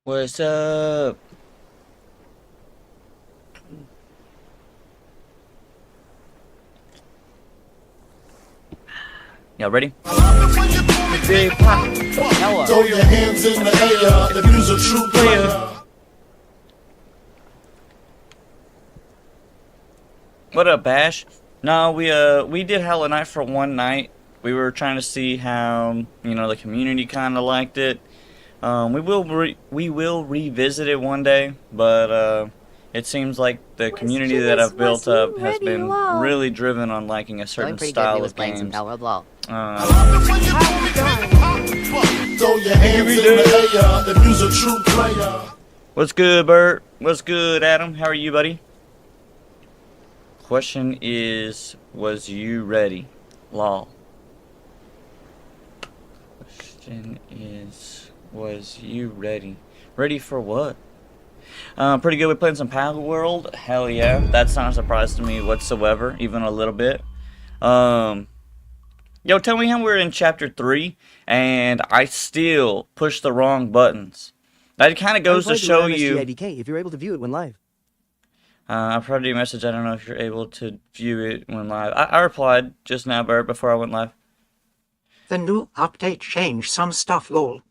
What's up? Y'all ready? Big pop. Hella. Throw your hands in the air if you's a true player. What up, Bash? No, we did Hella Night for one night. We were trying to see how the community kind of liked it. We will revisit it one day, but it seems like the community that I've built up has been really driven on liking a certain style of games. Throw your hands in the air if you's a true player. What's good, Bert? What's good, Adam? How are you, buddy? Question is, was you ready? Lol. Question is, was you ready? Ready for what? Pretty good. We're playing some Power World. Hell yeah. That's not a surprise to me whatsoever, even a little bit. Yo, tell me how we're in Chapter 3, and I still push the wrong buttons. That kind of goes to show you... if you're able to view it when live. I provided you a message. I don't know if you're able to view it when live. I replied just now, Bert, before I went live. The new update changed some stuff, lol.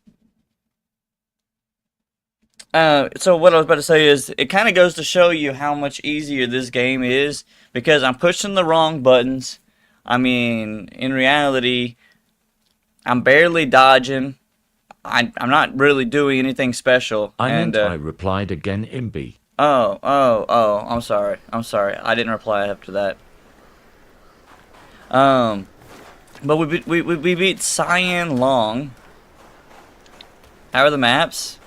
So what I was about to say is, it kind of goes to show you how much easier this game is, because I'm pushing the wrong buttons. I mean, in reality, I'm barely dodging. I'm not really doing anything special. I replied again, Imby. Oh, I'm sorry. I didn't reply after that. But we beat Cyan Long. How are the maps?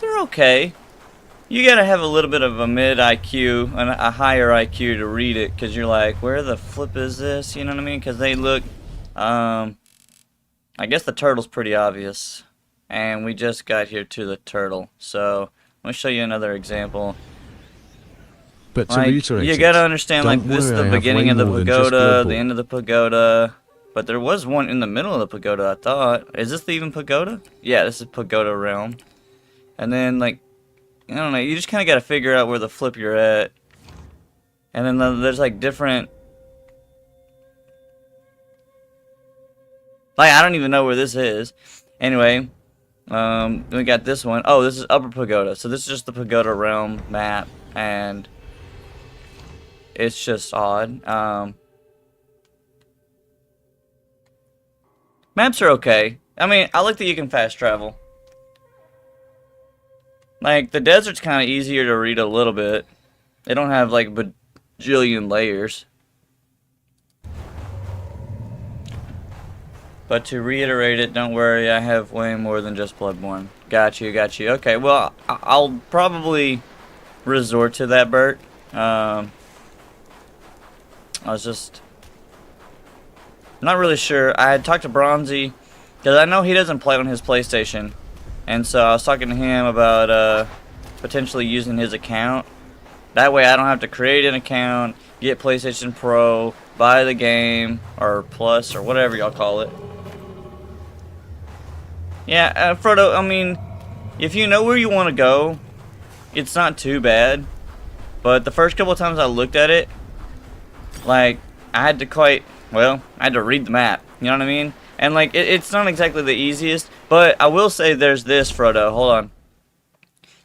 They're okay. You gotta have a little bit of a mid IQ and a higher IQ to read it, because you're like, where the flip is this? You know what I mean? Because they look, I guess the turtle's pretty obvious. And we just got here to the turtle. So, let me show you another example. But to reiterate, you gotta understand, like, don't this is worry, the I have beginning way of the more than just pagoda, Blood the end of the pagoda. But there was one in the middle of the pagoda, I thought. Is this even pagoda? Yeah, this is pagoda realm. And then, like, I don't know, you just kind of gotta figure out where the flip you're at. And then there's, like, different... Like, I don't even know where this is. Anyway, we got this one. Oh, this is Upper Pagoda. So this is just the Pagoda Realm map, and it's just odd. Maps are okay. I mean, I like that you can fast travel. Like, the desert's kind of easier to read a little bit. They don't have, like, bajillion layers. But to reiterate it, don't worry, I have way more than just Bloodborne. Got you. Okay, well, I'll probably resort to that, Bert. I was just not really sure. I had talked to Bronzy, because I know he doesn't play on his PlayStation. And so I was talking to him about potentially using his account. That way I don't have to create an account, get PlayStation Pro, buy the game, or Plus, or whatever y'all call it. Yeah, Frodo, I mean, if you know where you want to go, it's not too bad. But the first couple of times I looked at it, like, I had to read the map, you know what I mean? And, like, it's not exactly the easiest, but I will say there's this, Frodo, hold on.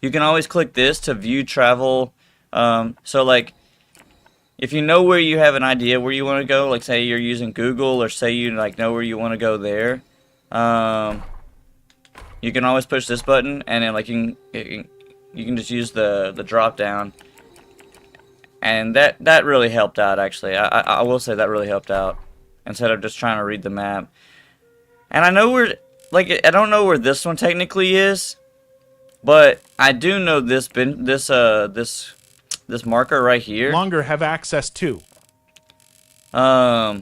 You can always click this to view travel, so, like, if you know where you have an idea where you want to go, like, say you're using Google, or say you, like, know where you want to go there, you can always push this button, and then, like, you can just use the drop down. And that really helped out, actually. I will say that really helped out, instead of just trying to read the map. And I know I don't know where this one technically is, but I do know this marker right here. Longer have access to. I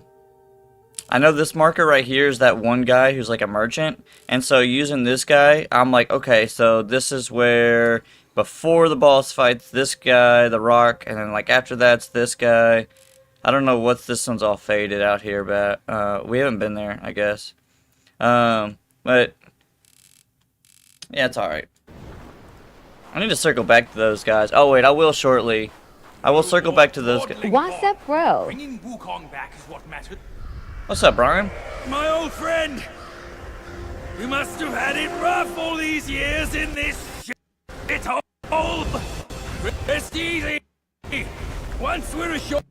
know this marker right here is that one guy who's like a merchant, and so using this guy, I'm like, okay, so this is where before the boss fights this guy, the rock, and then like after that's this guy. I don't know what this one's all faded out here, but we haven't been there, I guess. But yeah, it's alright. I need to circle back to those guys. Oh wait, I will shortly. I will circle back to those guys. What's up, bro? Bringing Wukong back is what matters. What's up, Brian? My old friend! You must have had it rough all these years in this shithole! Rest easy! Once we're ashore...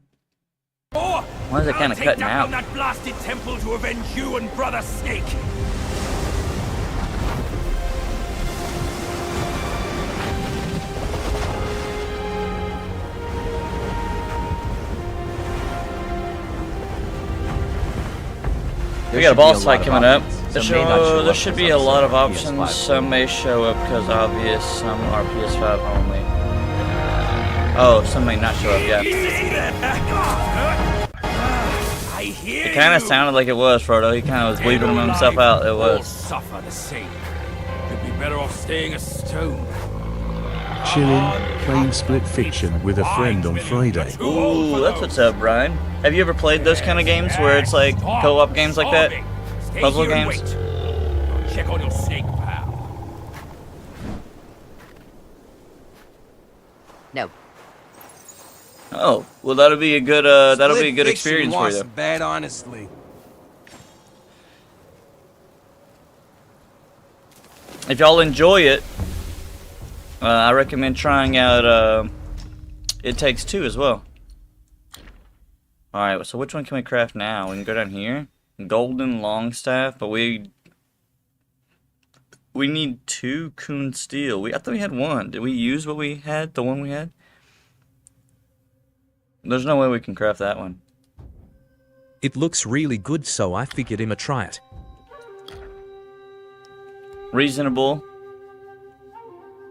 Why is it kind of cutting out? on that blasted temple to avenge you and Brother Snake! We got a boss fight coming up. There should be a lot of options. Some may show up because obvious, some are PS5 only. Oh, some may not show up yet. It kind of sounded like it was, Frodo. He kind of was bleeding himself out. It was. Suffer the same. You'd be better off staying a stone. Chilling, playing split fiction with a friend on Friday. Ooh, that's what's up, Brian. Have you ever played those kind of games where it's like co-op games like that? Puzzle games? Check on your snake, pal. No. Oh, well that'll be a good experience for you. Bad, honestly. If y'all enjoy it, I recommend trying out It Takes Two as well. Alright, so which one can we craft now? We can go down here. Golden Longstaff, but we need 2 Coon Steel. I thought we had 1. Did we use what we had? The one we had? There's no way we can craft that one. It looks really good, so I figured I'ma try it. Reasonable.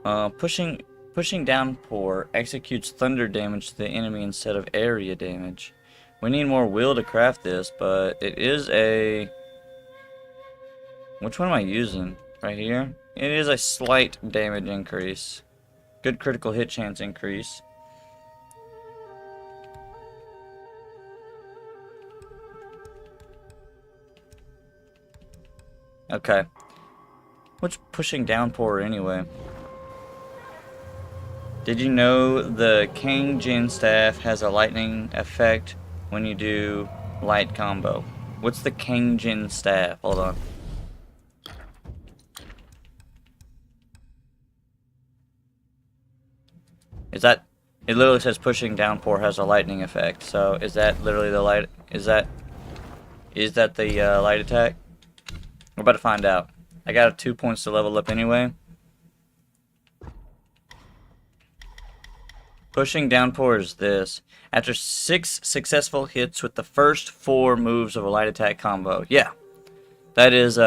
Pushing downpour executes thunder damage to the enemy instead of area damage. We need more will to craft this, but it is a... Which one am I using? Right here? It is a slight damage increase. Good critical hit chance increase. Okay. What's pushing downpour anyway? Did you know the King Jin staff has a lightning effect when you do light combo? What's the King Jin staff? Hold on. Is that... It literally says pushing downpour has a lightning effect. So is that literally the light... Is that the light attack? We're about to find out. I got 2 points to level up anyway. Pushing downpour is this. After 6 successful hits with the first 4 moves of a light attack combo. Yeah. That is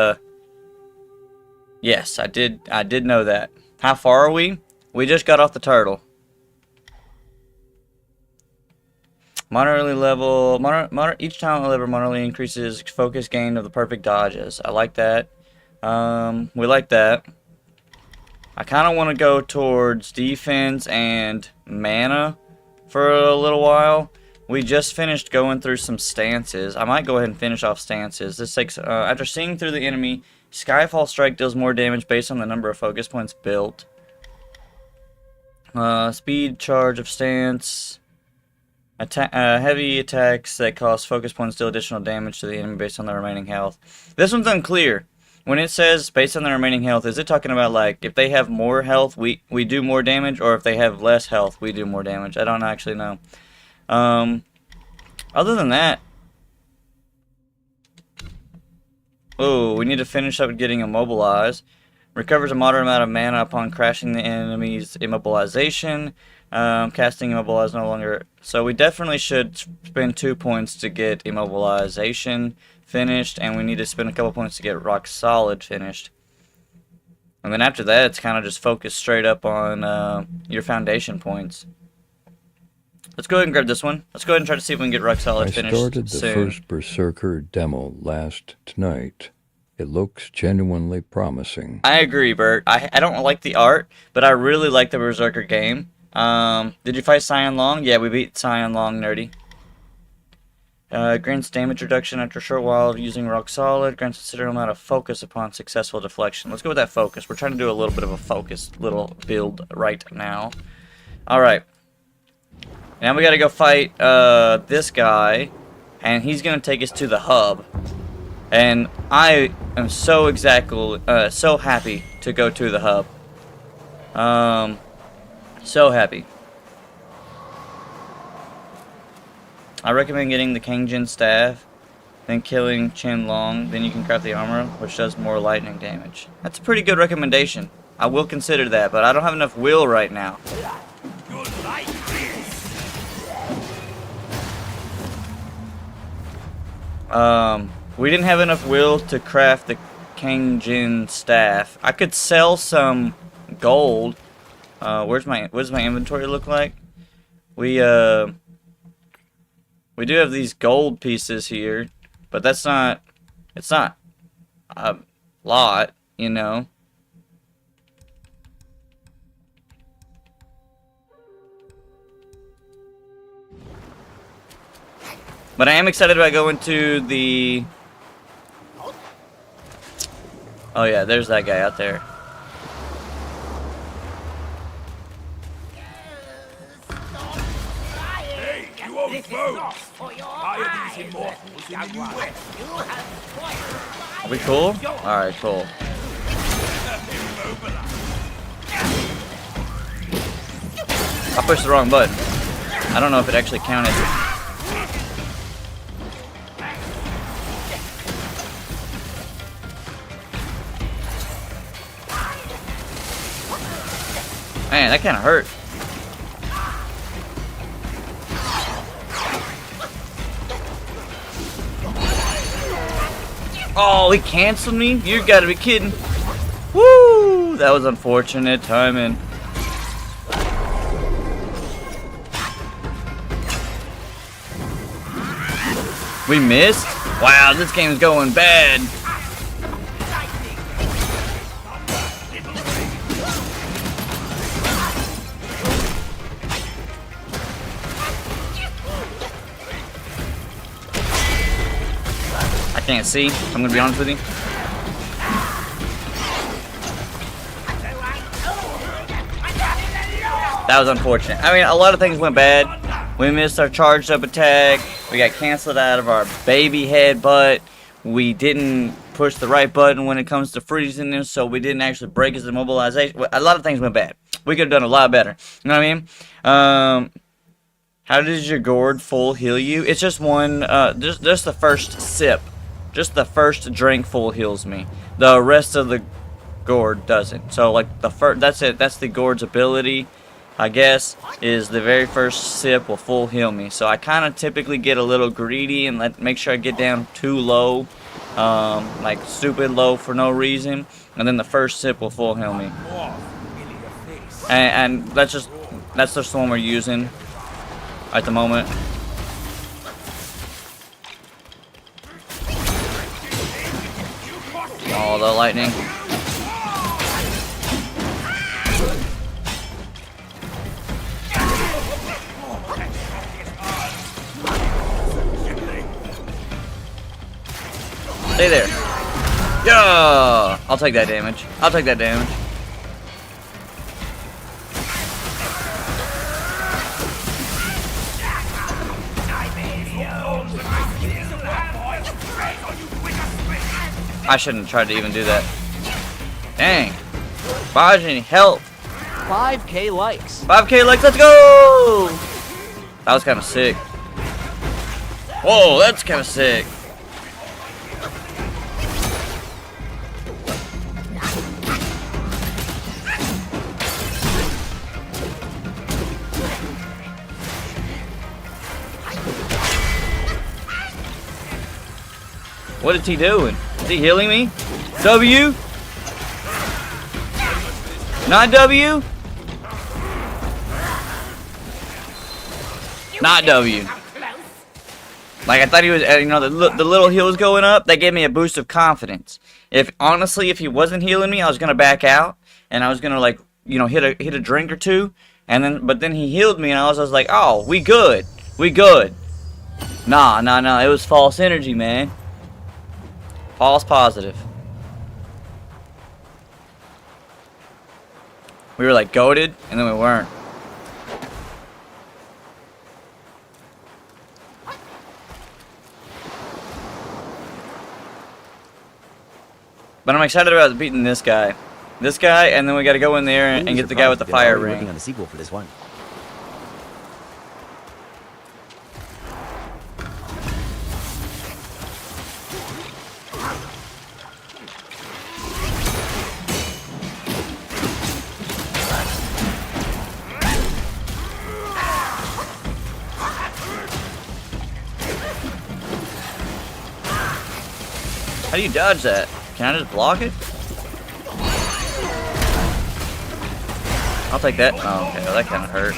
yes, I did know that. How far are we? We just got off the turtle. Moderately level each talent level moderately increases focus gain of the perfect dodges. I like that. We like that. I kind of want to go towards defense and mana for a little while. We just finished going through some stances. I might go ahead and finish off stances. This takes after seeing through the enemy, Skyfall Strike deals more damage based on the number of focus points built. Speed charge of stance. Heavy attacks that cost focus points deal additional damage to the enemy based on their remaining health. This one's unclear. When it says based on their remaining health, is it talking about like if they have more health, we do more damage, or if they have less health, we do more damage? I don't actually know. Other than that, oh, we need to finish up getting immobilized. Recovers a moderate amount of mana upon crashing the enemy's immobilization. Casting immobilize no longer. So we definitely should spend 2 points to get immobilization finished, and we need to spend a couple points to get rock solid finished. And then after that, it's kind of just focused straight up on your foundation points. Let's go ahead and grab this one. Let's go ahead and try to see if we can get rock solid finished I started the soon. first Berserker demo last night. It looks genuinely promising. I agree, Bert. I don't like the art, but I really like the Berserker game. Did you fight Cyan Long? Yeah, we beat Cyan Long, nerdy. Grants damage reduction after a short while of using rock solid. Grants a considerable amount of focus upon successful deflection. Let's go with that focus. We're trying to do a little bit of a focused little build right now. Alright. Now we gotta go fight this guy. And he's gonna take us to the hub. And I am so so happy to go to the hub. So happy. I recommend getting the Kangjin staff, then killing Chen Long, then you can craft the armor, which does more lightning damage. That's a pretty good recommendation. I will consider that, but I don't have enough will right now. We didn't have enough will to craft the Kangjin staff. I could sell some gold. What does my inventory look like? We do have these gold pieces here, but it's not a lot, you know. But I am excited about going to the... Oh yeah, there's that guy out there. Hey, you old folks! Why are these immortals in the New West? Are we cool? Alright, cool. I pushed the wrong button. I don't know if it actually counted. Man, that kind of hurt. Oh, he canceled me? You gotta be kidding. Woo! That was unfortunate timing. We missed? Wow, this game's going bad. I can't see. I'm gonna be honest with you. That was unfortunate. I mean, a lot of things went bad. We missed our charged up attack. We got canceled out of our baby headbutt. We didn't push the right button when it comes to freezing him, so we didn't actually break his immobilization. A lot of things went bad. We could have done a lot better. You know what I mean? How does your gourd full heal you? It's just one, just the first sip. Just the first drink full heals me. The rest of the gourd doesn't. So like the first, that's it. That's the gourd's ability, I guess, is the very first sip will full heal me. So I kind of typically get a little greedy and make sure I get down too low, like stupid low for no reason, and then the first sip will full heal me. And that's just the one we're using at the moment. Oh, the lightning. Stay there. Yeah! I'll take that damage. I'll take that damage. I shouldn't have tried to even do that. Dang. Bajin, help. 5K likes. 5K likes, let's go! That was kind of sick. Whoa, that's kind of sick. What is he doing? Is he healing me? W? Not W? Not W. Like I thought he was, you know, the little heals going up, that gave me a boost of confidence. Honestly, if he wasn't healing me, I was gonna back out and I was gonna, like, you know, hit a drink or two, and but then he healed me and I was like, oh, we good. Nah. It was false energy, man. False positive. We were like goated, and then we weren't. But I'm excited about beating this guy. This guy, and then we gotta go in there and get the guy with the fire ring. Working on the sequel for this one. How do you dodge that? Can I just block it? I'll take that. Oh, okay. Well, that kind of hurt.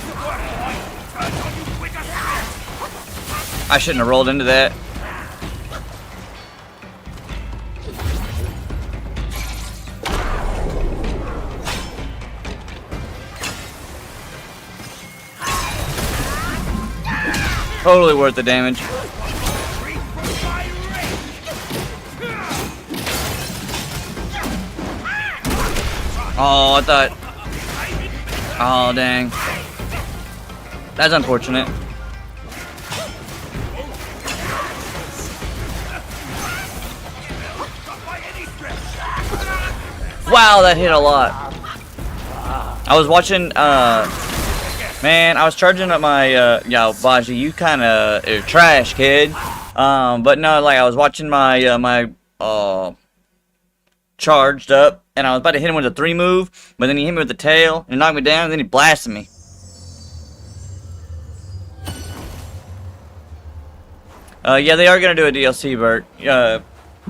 I shouldn't have rolled into that. Totally worth the damage. Oh, I thought. Oh, dang. That's unfortunate. Wow, that hit a lot. I was watching, man, I was charging up my, yo, Baji, you kinda trash, kid. But no, like, I was watching my, charged up, and I was about to hit him with a 3 move, but then he hit me with the tail, and knocked me down, and then he blasted me. Yeah, they are gonna do a DLC, Bert. A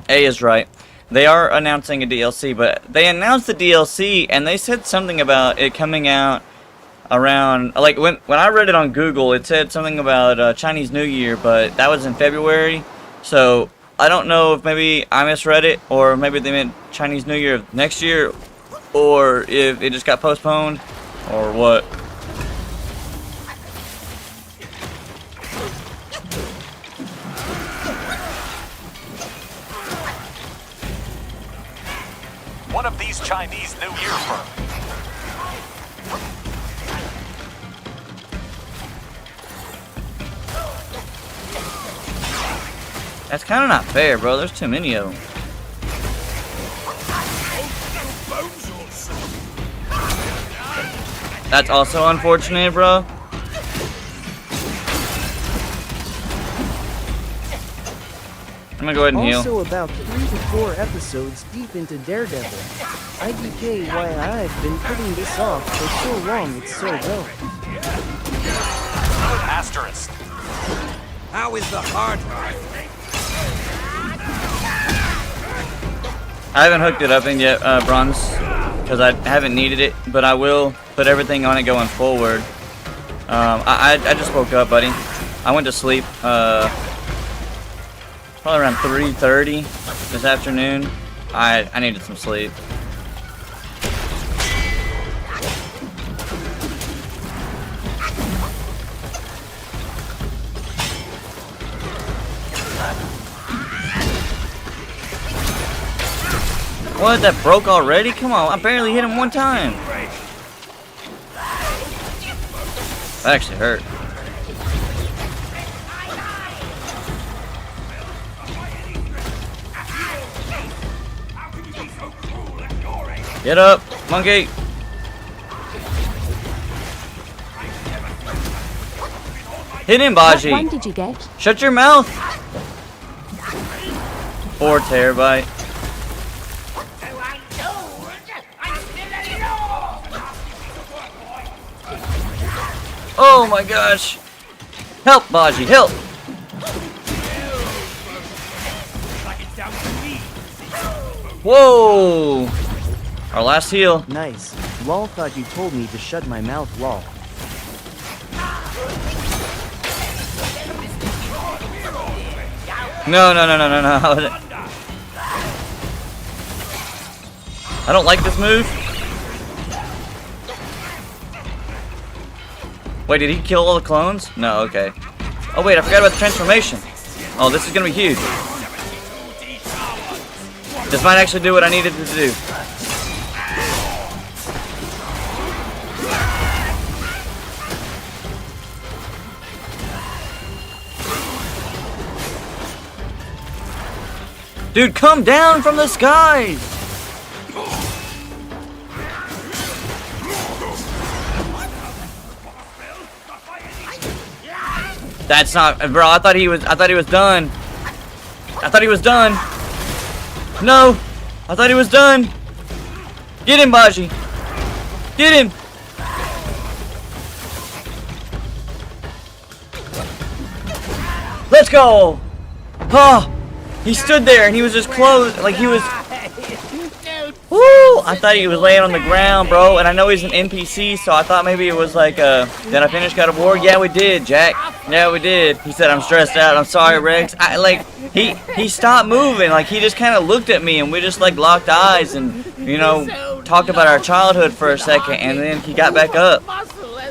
is right. They are announcing a DLC, but they announced the DLC, and they said something about it coming out around, like, when I read it on Google, it said something about Chinese New Year, but that was in February, so I don't know if maybe I misread it, or maybe they meant Chinese New Year of next year, or if it just got postponed, or what. One of these Chinese New Year firms. That's kind of not fair, bro. There's too many of them. That's also unfortunate, bro. I'm gonna go ahead and heal. Also about 3 to 4 episodes deep into Daredevil. IDK why I've been putting this off for so long, it's so well. Asterisk. How is the hard drive? I haven't hooked it up in yet, Bronze, because I haven't needed it, but I will put everything on it going forward. I just woke up, buddy. I went to sleep probably around 3:30 this afternoon. I needed some sleep. What? That broke already? Come on, I barely hit him one time. That actually hurt. Get up, monkey. Hit him, Baji. What one did you get? Shut your mouth. Or terabyte. Oh my gosh! Help, Baji, help! Whoa! Our last heal. Nice. Lol, thought you told me to shut my mouth, lol. No. I don't like this move. Wait, did he kill all the clones? No, okay. Oh wait, I forgot about the transformation. Oh, this is gonna be huge. This might actually do what I needed it to do. Dude, come down from the skies! That's not, bro. I thought he was done. I thought he was done. No, I thought he was done. Get him, Baji. Get him. Let's go. Oh, he stood there and he was just closed, like he was. Woo! I thought he was laying on the ground, bro. And I know he's an NPC, so I thought maybe it was like, did I finish God of War? Yeah, we did, Jack. Yeah, we did. He said, I'm stressed out. I'm sorry, Rex. He stopped moving. Like, he just kind of looked at me, and we just, like, locked eyes and, you know, talked about our childhood for a second, and then he got back up.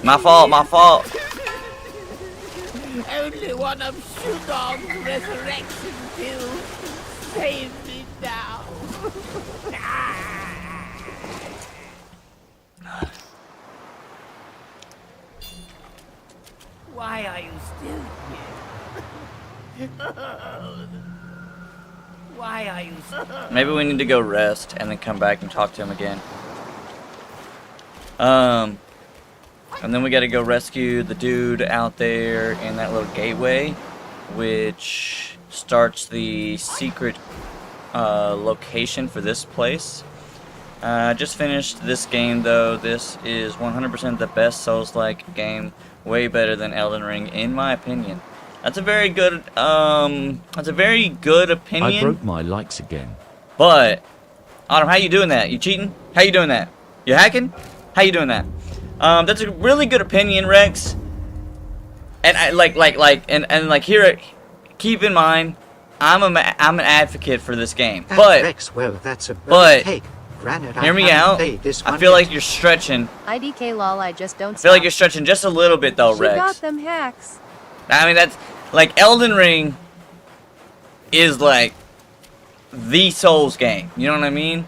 My fault, my fault. Only one of Shudong's resurrection pills save me now. Why are you still here? Why are you still here? Maybe we need to go rest and then come back and talk to him again. And then we gotta go rescue the dude out there in that little gateway, which starts the secret location for this place. I just finished this game though. This is 100% the best Souls-like game, way better than Elden Ring in my opinion. That's a very good opinion. I broke my likes again. But Autumn, how you doing that? You cheating? How you doing that? You hacking? How you doing that? That's a really good opinion, Rex. And I like here, keep in mind, I'm an advocate for this game. But Rex, well, that's a bold take. Granted, hear me out. I feel like you're stretching. IDK lol, I just don't I feel like you're stretching just a little bit though, Rex. She got them hacks. I mean, that's like Elden Ring is like the Souls game. You know what I mean?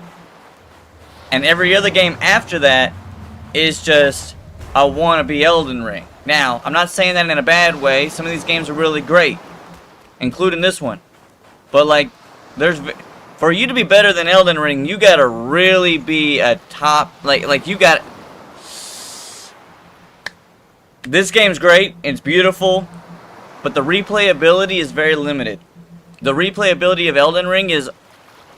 And every other game after that is just I want to be Elden Ring. Now, I'm not saying that in a bad way. Some of these games are really great, including this one. But like, for you to be better than Elden Ring, you gotta really be a top. Like you got. This game's great. It's beautiful, but the replayability is very limited. The replayability of Elden Ring is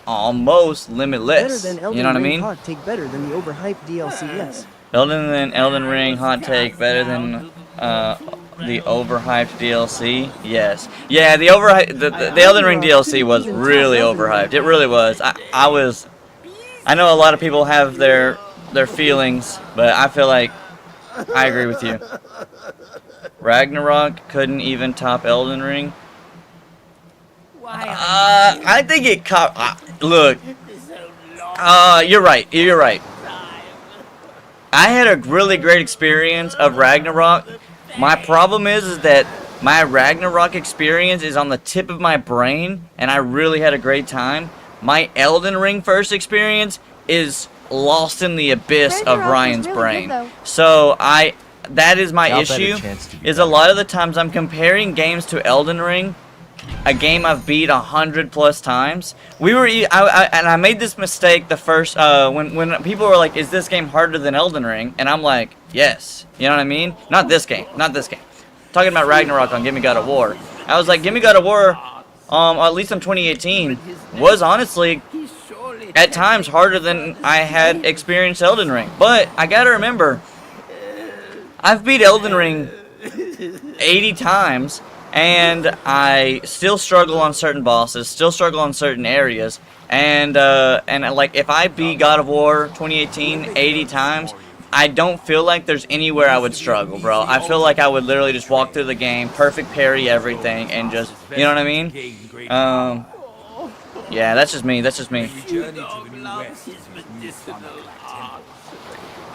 almost limitless. Better than Elden you know what I Ring mean? Hot take better than the overhyped DLC. Yes. Elden Ring hot take better than the overhyped DLC. Yes. Yeah, the Elden Ring DLC was really overhyped. It really was. I know a lot of people have their feelings, but I feel like I agree with you. Ragnarok couldn't even top Elden Ring. I think it look. You're right. You're right. I had a really great experience of Ragnarok. My problem is that my Ragnarok experience is on the tip of my brain, and I really had a great time. My Elden Ring first experience is lost in the abyss of Ryan's brain. So that is my issue. Is a lot of the times I'm comparing games to Elden Ring, a game I've beat 100+ times. I made this mistake the first when people were like, "Is this game harder than Elden Ring?" And I'm like, "Yes." You know what I mean? Not this game. Not this game. Talking about Ragnarok on Gimme God of War. I was like, Gimme God of War, at least in 2018, was honestly at times harder than I had experienced Elden Ring. But I gotta remember, I've beat Elden Ring 80 times. And I still struggle on certain bosses, still struggle on certain areas, and like if I beat God of War 2018 80 times, I don't feel like there's anywhere I would struggle, bro. I feel like I would literally just walk through the game, perfect parry everything, and just, you know what I mean? Yeah, that's just me. That's just me.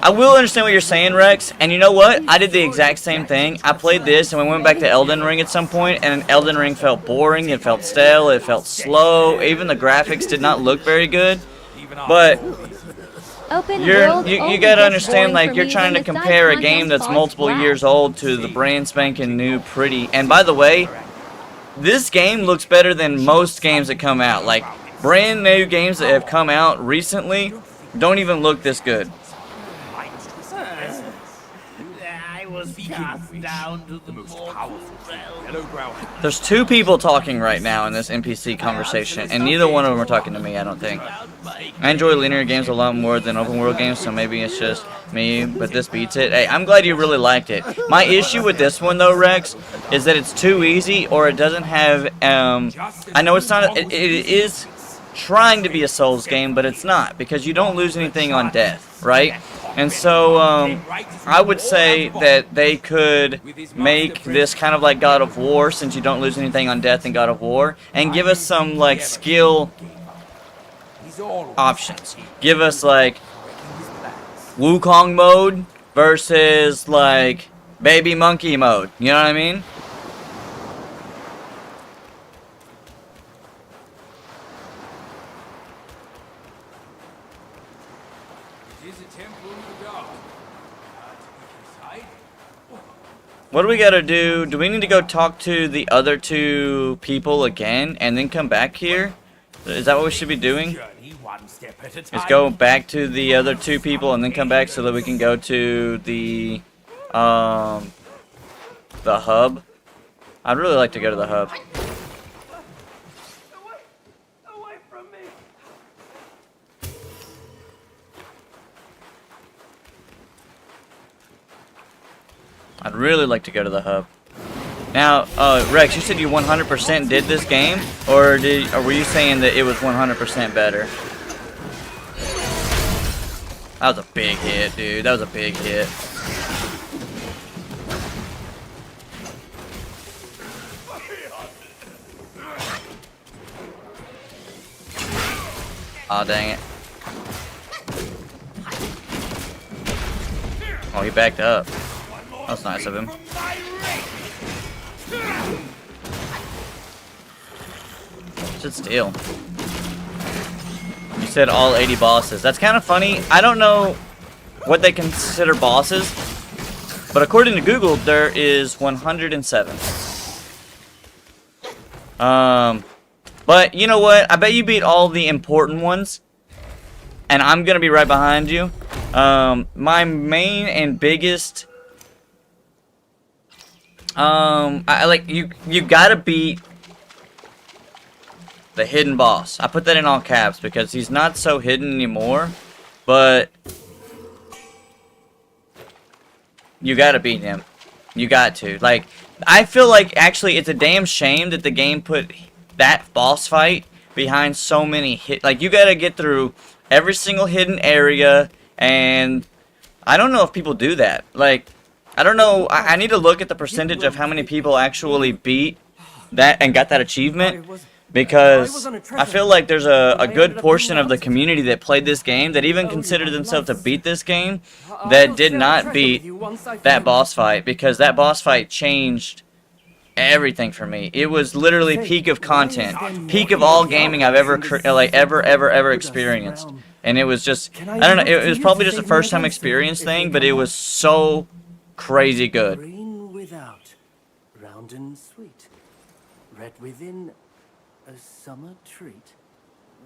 I will understand what you're saying, Rex. And you know what? I did the exact same thing. I played this, and we went back to Elden Ring at some point, and Elden Ring felt boring. It felt stale. It felt slow. Even the graphics did not look very good. But you gotta understand, like, you're trying to compare a game that's multiple years old to the brand spanking new pretty. And by the way, this game looks better than most games that come out. Like, brand new games that have come out recently don't even look this good. I was cast down to the most powerful realm. There's two people talking right now in this NPC conversation, and neither one of them are talking to me, I don't think. I enjoy linear games a lot more than open world games, so maybe it's just me, but this beats it. Hey, I'm glad you really liked it. My issue with this one, though, Rex, is that it's too easy, or it doesn't have, I know it's not, it is trying to be a Souls game, but it's not, because you don't lose anything on death, right? And so, I would say that they could make this kind of like God of War, since you don't lose anything on death in God of War, and give us some, like, skill options. Give us, like, Wukong mode versus, like, baby monkey mode. You know what I mean? What do we gotta do? Do we need to go talk to the other two people again and then come back here? Is that what we should be doing? Is go back to the other two people and then come back so that we can go to the hub? I'd really like to go to the hub. I'd really like to go to the hub. Now, Rex, you said you 100% did this game, or were you saying that it was 100% better? That was a big hit, dude. That was a big hit. Aw, dang it. Oh, he backed up. That's nice of him. Sit still. You said all 80 bosses. That's kind of funny. I don't know what they consider bosses, but according to Google, there is 107. But you know what? I bet you beat all the important ones, and I'm gonna be right behind you. My main and biggest, you gotta beat the hidden boss. I put that in all caps because he's not so hidden anymore, but you gotta beat him. You got to. Like, I feel like actually it's a damn shame that the game put that boss fight behind so many like, you gotta get through every single hidden area, and I don't know if people do that. Like, I don't know. I need to look at the percentage of how many people actually beat that and got that achievement, because I feel like there's a good portion of the community that played this game that even considered themselves to beat this game that did not beat that boss fight, because that boss fight changed everything for me. It was literally peak of content, peak of all gaming I've ever ever experienced, and it was just, I don't know, it was probably just a first time experience thing, but it was so crazy good. Green without, round and sweet, red within, a summer treat.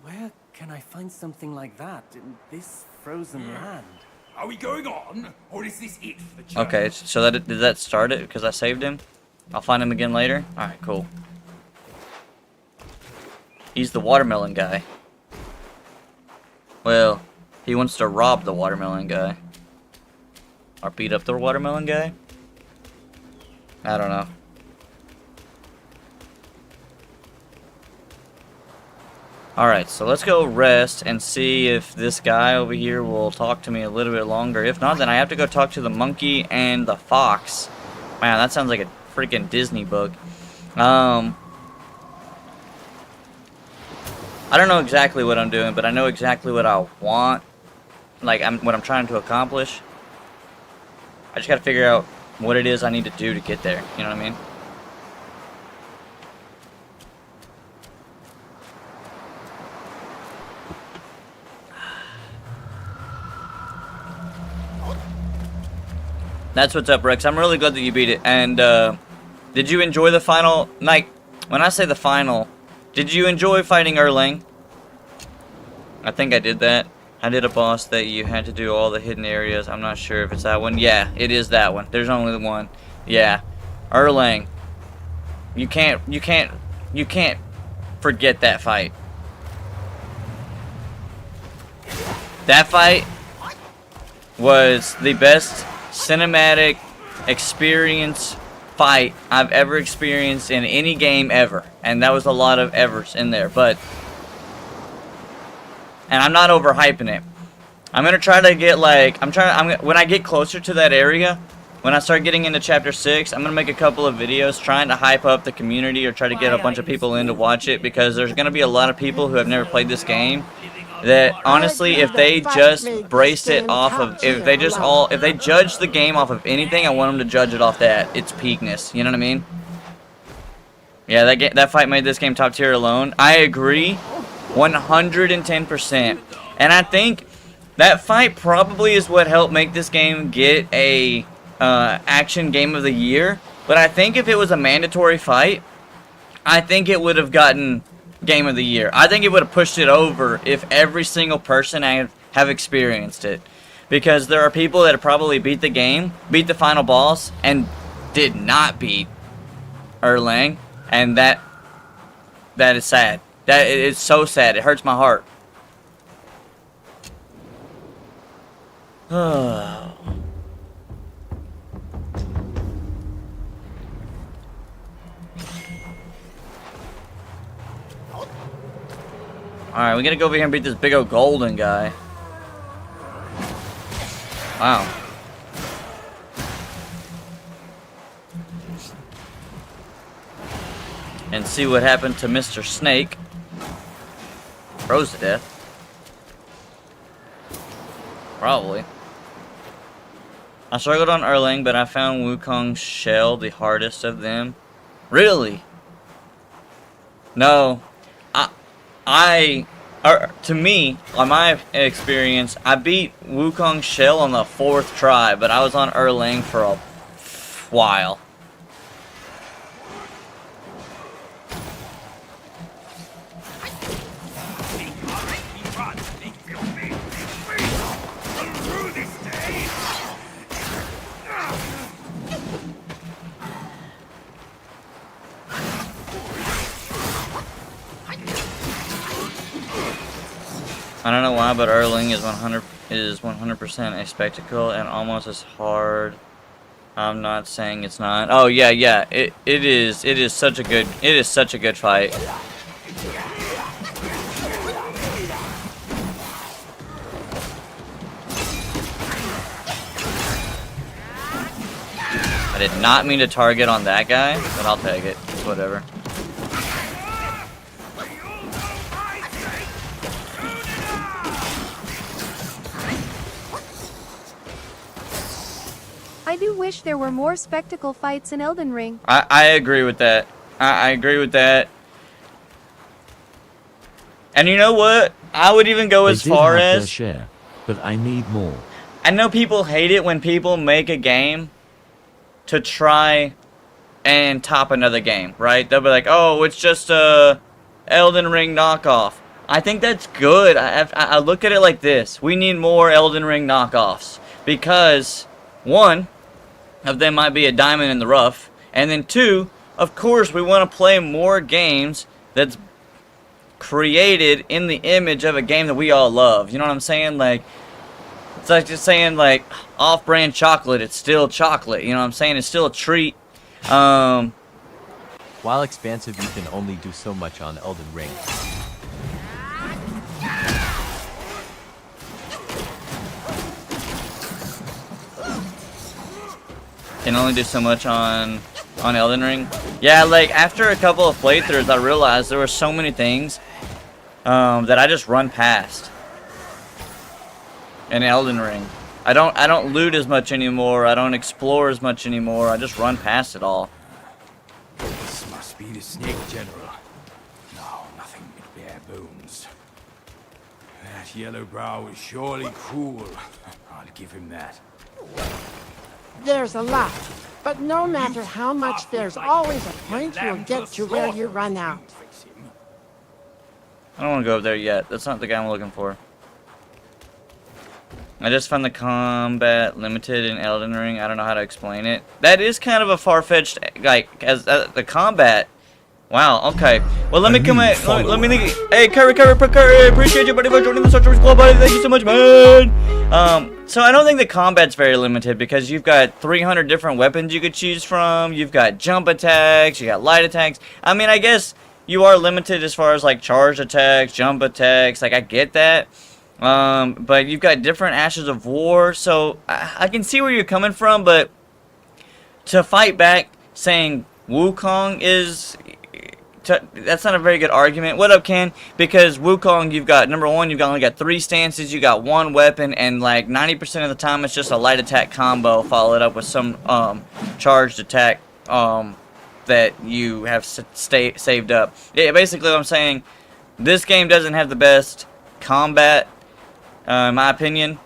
Where can I find something like that in this frozen land? Are we going on, or is this it for the journey? Okay, so did that start it because I saved him? I'll find him again later? Alright, cool. He's the watermelon guy. Well, he wants to rob the watermelon guy. Or beat up the watermelon guy? I don't know. Alright, so let's go rest and see if this guy over here will talk to me a little bit longer. If not, then I have to go talk to the monkey and the fox. Man, that sounds like a freaking Disney book. I don't know exactly what I'm doing, but I know exactly what I want. Like, what I'm trying to accomplish. I just gotta figure out what it is I need to do to get there. You know what I mean? That's what's up, Rex. I'm really glad that you beat it. And did you enjoy the final? Like, when I say the final, did you enjoy fighting Erlang? I think I did that. I did a boss that you had to do all the hidden areas. I'm not sure if it's that one. Yeah, it is that one. There's only the one. Yeah, Erlang. You can't forget that fight. That fight was the best cinematic experience fight I've ever experienced in any game ever, and that was a lot of evers in there. But and I'm not overhyping it. I'm gonna try to get like when I get closer to that area, when I start getting into chapter 6, I'm gonna make a couple of videos trying to hype up the community or try to get a bunch of people in to watch it, because there's gonna be a lot of people who have never played this game that honestly, if they just braced it off of, if they judge the game off of anything, I want them to judge it off that, its peakness. You know what I mean? Yeah, that fight made this game top tier alone. I agree, 110%. And I think that fight probably is what helped make this game get a action game of the year. But I think if it was a mandatory fight, I think it would have gotten game of the year. I think it would have pushed it over if every single person have experienced it, because there are people that have probably beat the game, beat the final boss, and did not beat Erlang, and that is sad. That is so sad. It hurts my heart. Alright, we gotta go over here and beat this big old golden guy. Wow. And see what happened to Mr. Snake. Froze to death. Probably. I struggled on Erlang, but I found Wukong's shell the hardest of them. Really? No. To me, on my experience, I beat Wukong's shell on the 4th try, but I was on Erlang for a while. I don't know why, but Erlang is 100% a spectacle and almost as hard. I'm not saying it's not. Oh yeah. It is such a good fight. I did not mean to target on that guy, but I'll take it. It's whatever. I do wish there were more spectacle fights in Elden Ring. I agree with that. I agree with that. And you know what? I would even go as far as... share, but I need more. I know people hate it when people make a game to try and top another game, right? They'll be like, oh, it's just a Elden Ring knockoff. I think that's good. I look at it like this. We need more Elden Ring knockoffs. Because, one of them might be a diamond in the rough, and then two, of course, we want to play more games that's created in the image of a game that we all love. You know what I'm saying? Like, it's like just saying, like, off-brand chocolate, it's still chocolate. You know what I'm saying? It's still a treat. While expansive, you can only do so much on Elden Ring. Can only do so much on Elden Ring. Yeah, like after a couple of playthroughs, I realized there were so many things that I just run past in Elden Ring. I don't loot as much anymore. I don't explore as much anymore. I just run past it all. This must be the Snake General. No, nothing but bare bones. That yellow brow is surely cruel. I'll give him that. There's a lot, but no matter how much, there's always a point you'll get to where you run out. I don't want to go up there yet. That's not the guy I'm looking for. I just found the combat limited in Elden Ring. I don't know how to explain it. That is kind of a far-fetched, like, as the combat. Wow, okay. Well, let me come at, let me think. Hey, Curry, appreciate you, buddy, for joining the Star Wars Club, buddy. Thank you so much, man. So I don't think the combat's very limited because you've got 300 different weapons you could choose from. You've got jump attacks, you got light attacks. I mean, I guess you are limited as far as, like, charged attacks, jump attacks. Like, I get that. But you've got different Ashes of War, so I can see where you're coming from, but to fight back saying Wukong is... that's not a very good argument. What up, Ken? Because Wukong, you've got, number one, you've only got 3 stances, you got 1 weapon, and like 90% of the time it's just a light attack combo followed up with some charged attack that you have saved up. Yeah, basically what I'm saying, this game doesn't have the best combat, in my opinion.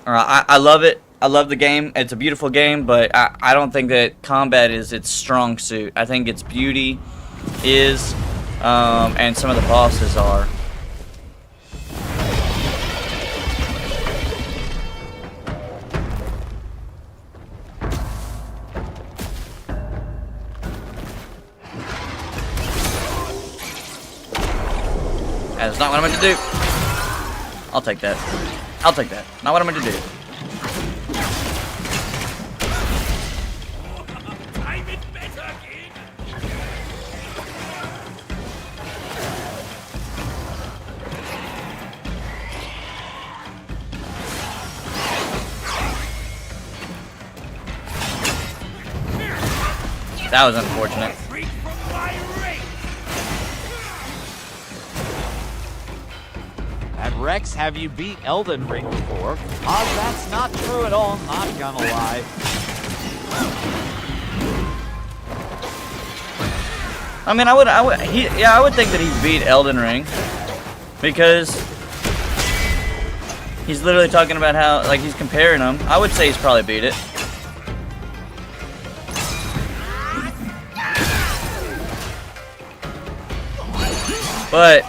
I love it. I love the game. It's a beautiful game, but I don't think that combat is its strong suit. I think its beauty is, and some of the bosses are. That's not what I meant to do. I'll take that. I'll take that. Not what I meant to do. That was unfortunate. And Rex, have you beat Elden Ring before? That's not true at all, not gonna lie. I mean, I would think that he's beat Elden Ring because he's literally talking about how, like, he's comparing them. I would say he's probably beat it. But,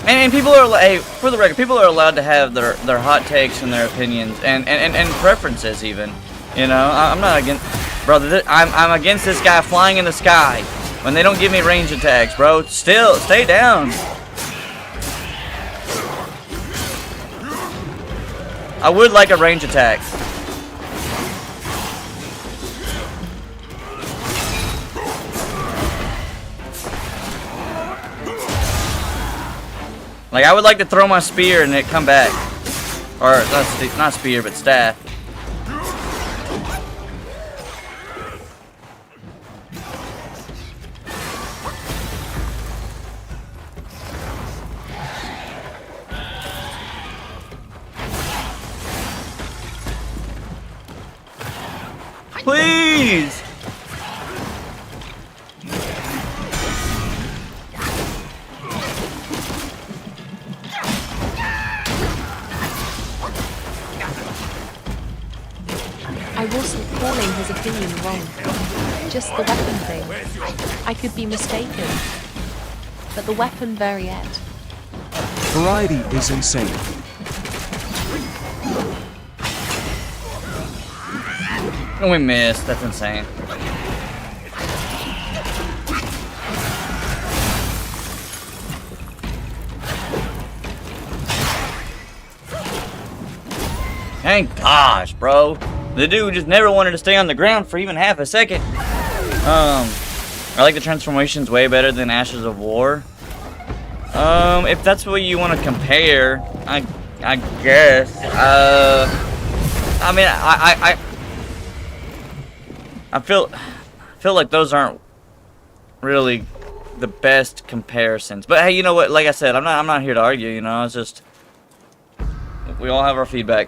and people are, hey, for the record, people are allowed to have their hot takes and their opinions and preferences even. You know, I'm not against, brother. I'm against this guy flying in the sky when they don't give me range attacks, bro. Still, stay down. I would like a range attack. Like, I would like to throw my spear and it come back. Or, not spear, but staff. Please! I wasn't calling his opinion wrong. Just the weapon thing. I could be mistaken. But the weapon variette. Variety is insane. And we missed. That's insane. Thank gosh, bro. The dude just never wanted to stay on the ground for even half a second. I like the transformations way better than Ashes of War. If that's what you want to compare, I guess. I mean, I feel like those aren't really the best comparisons. But hey, you know what? Like I said, I'm not here to argue. You know, it's just we all have our feedback.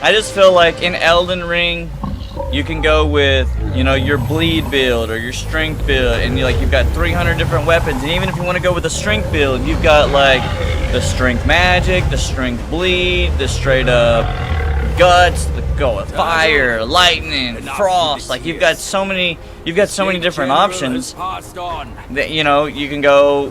I just feel like in Elden Ring, you can go with, you know, your bleed build or your strength build, and you've got 300 different weapons. And even if you want to go with the strength build, you've got like the strength magic, the strength bleed, the straight up guts, the go with fire, lightning, frost. Like you've got so many different options that, you know, you can go.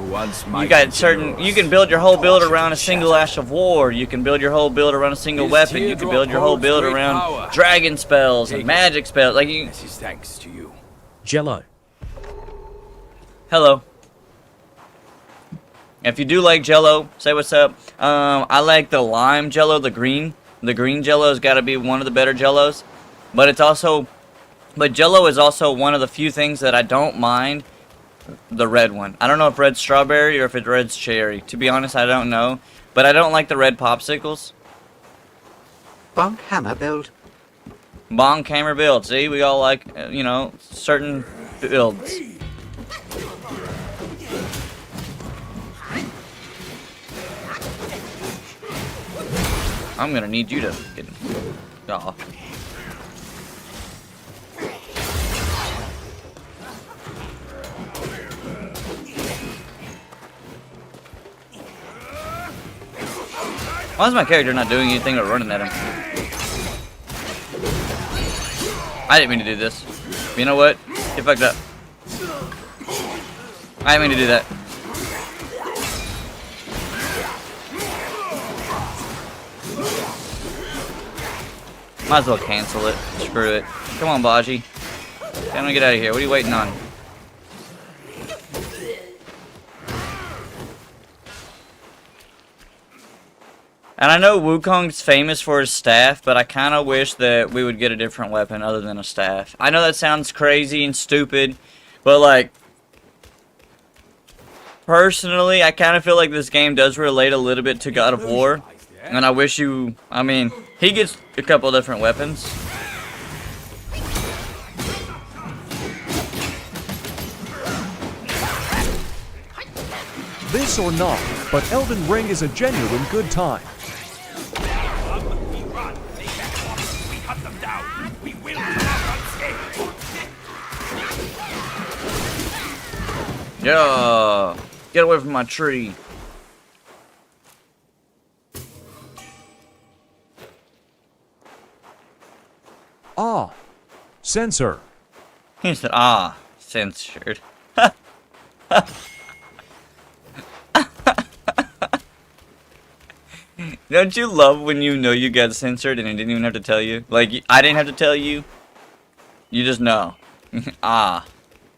You got certain. You can build your whole build around a single ash of war. You can build your whole build around a single weapon. You can build your whole build around dragon spells and magic spells. Like you. This is thanks to you. Jello. Hello. If you do like Jello, say what's up. I like the lime Jello, the green. The green Jello's got to be one of the better Jellos, but Jello is also one of the few things that I don't mind. The red one. I don't know if red's strawberry or if it's red's cherry. To be honest, I don't know, but I don't like the red popsicles. Bonk hammer build. Bonk hammer build. See, we all like, you know, certain builds. I'm gonna need you to get off. Why is my character not doing anything but running at him? I didn't mean to do this. You know what? Get fucked up. I didn't mean to do that. Might as well cancel it. Screw it. Come on, Baji. I'm gonna get out of here. What are you waiting on? And I know Wukong's famous for his staff, but I kind of wish that we would get a different weapon other than a staff. I know that sounds crazy and stupid, but like, personally, I kind of feel like this game does relate a little bit to God of War. And I wish you, I mean, he gets a couple different weapons. This or not, but Elden Ring is a genuine good time. Yeah, get away from my tree. Ah, censor. He said, ah, censored. Don't you love when you know you got censored and I didn't even have to tell you? Like, I didn't have to tell you. You just know. Ah,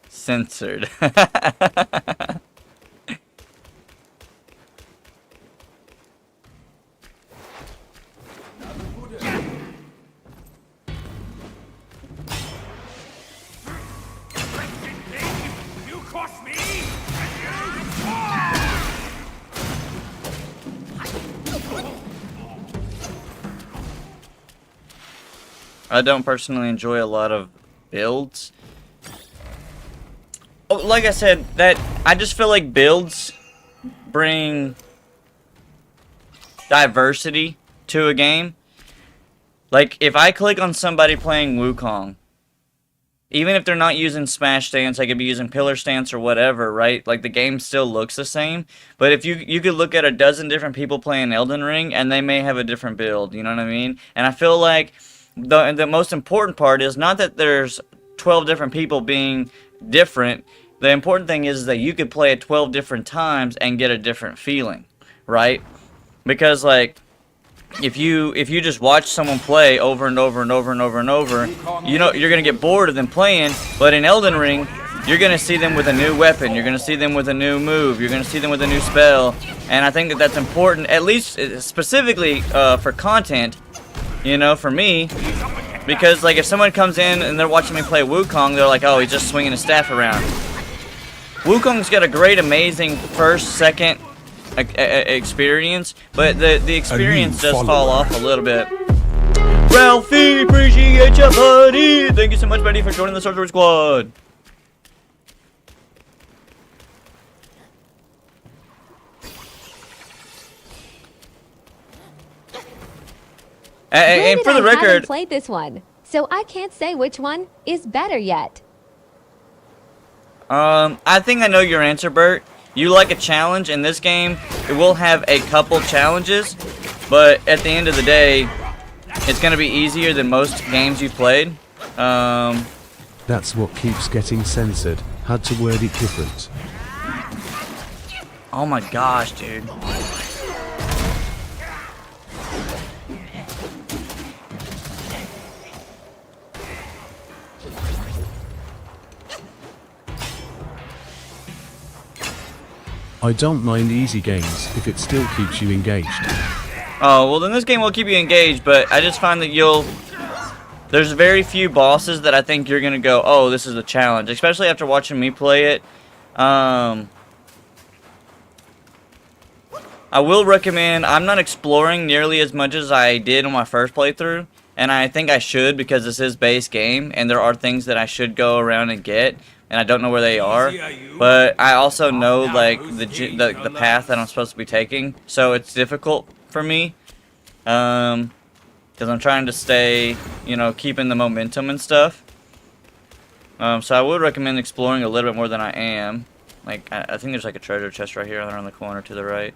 censored. I don't personally enjoy a lot of builds. Oh, like I said, that I just feel like builds bring diversity to a game. Like, if I click on somebody playing Wukong, even if they're not using Smash Stance, I could be using Pillar Stance or whatever, right? Like, the game still looks the same. But if you could look at a dozen different people playing Elden Ring, and they may have a different build, you know what I mean? And I feel like the most important part is not that there's 12 different people being different. The important thing is that you could play it 12 different times and get a different feeling, right? Because, like, if you just watch someone play over and over and over and over and over, you know you're gonna get bored of them playing. But in Elden Ring, you're gonna see them with a new weapon, you're gonna see them with a new move, you're gonna see them with a new spell, and I think that that's important, at least specifically for content, you know, for me. Because, like, if someone comes in and they're watching me play Wukong, they're like, oh, he's just swinging his staff around. Wukong's got a great, amazing first, second experience, but the experience does fall off a little bit. Ralphie, appreciate you, buddy. Thank you so much, buddy, for joining the Sorcerer Squad. And for the I haven't record, played this one, so I can't say which one is better yet. I think I know your answer, Bert. You like a challenge. In this game, it will have a couple challenges, but at the end of the day, it's going to be easier than most games you've played. That's what keeps getting censored. Had to word it different. Oh my gosh, dude. I don't mind easy games if it still keeps you engaged. Oh, well then this game will keep you engaged, but I just find that there's very few bosses that I think you're gonna go, oh, this is a challenge, especially after watching me play it. I will recommend, I'm not exploring nearly as much as I did on my first playthrough, and I think I should because this is base game, and there are things that I should go around and get, and I don't know where they are, but I also know like the path that I'm supposed to be taking, so it's difficult for me, because I'm trying to stay, you know, keeping the momentum and stuff. So I would recommend exploring a little bit more than I am. Like I think there's like a treasure chest right here around the corner to the right.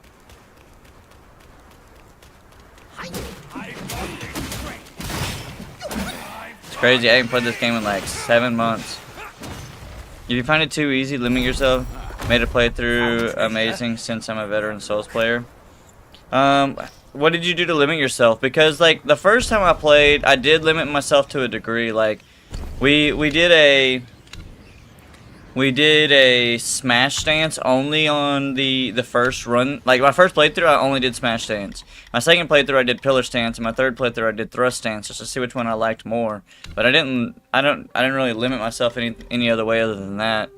It's crazy, I haven't played this game in like 7 months. If you find it too easy, limit yourself. Made a playthrough amazing since I'm a veteran Souls player. What did you do to limit yourself? Because like the first time I played, I did limit myself to a degree. Like we did a smash stance only on the first run. Like my first playthrough, I only did smash stance. My second playthrough, I did pillar stance, and my third playthrough, I did thrust stance, just to see which one I liked more. But I didn't really limit myself any other way other than that.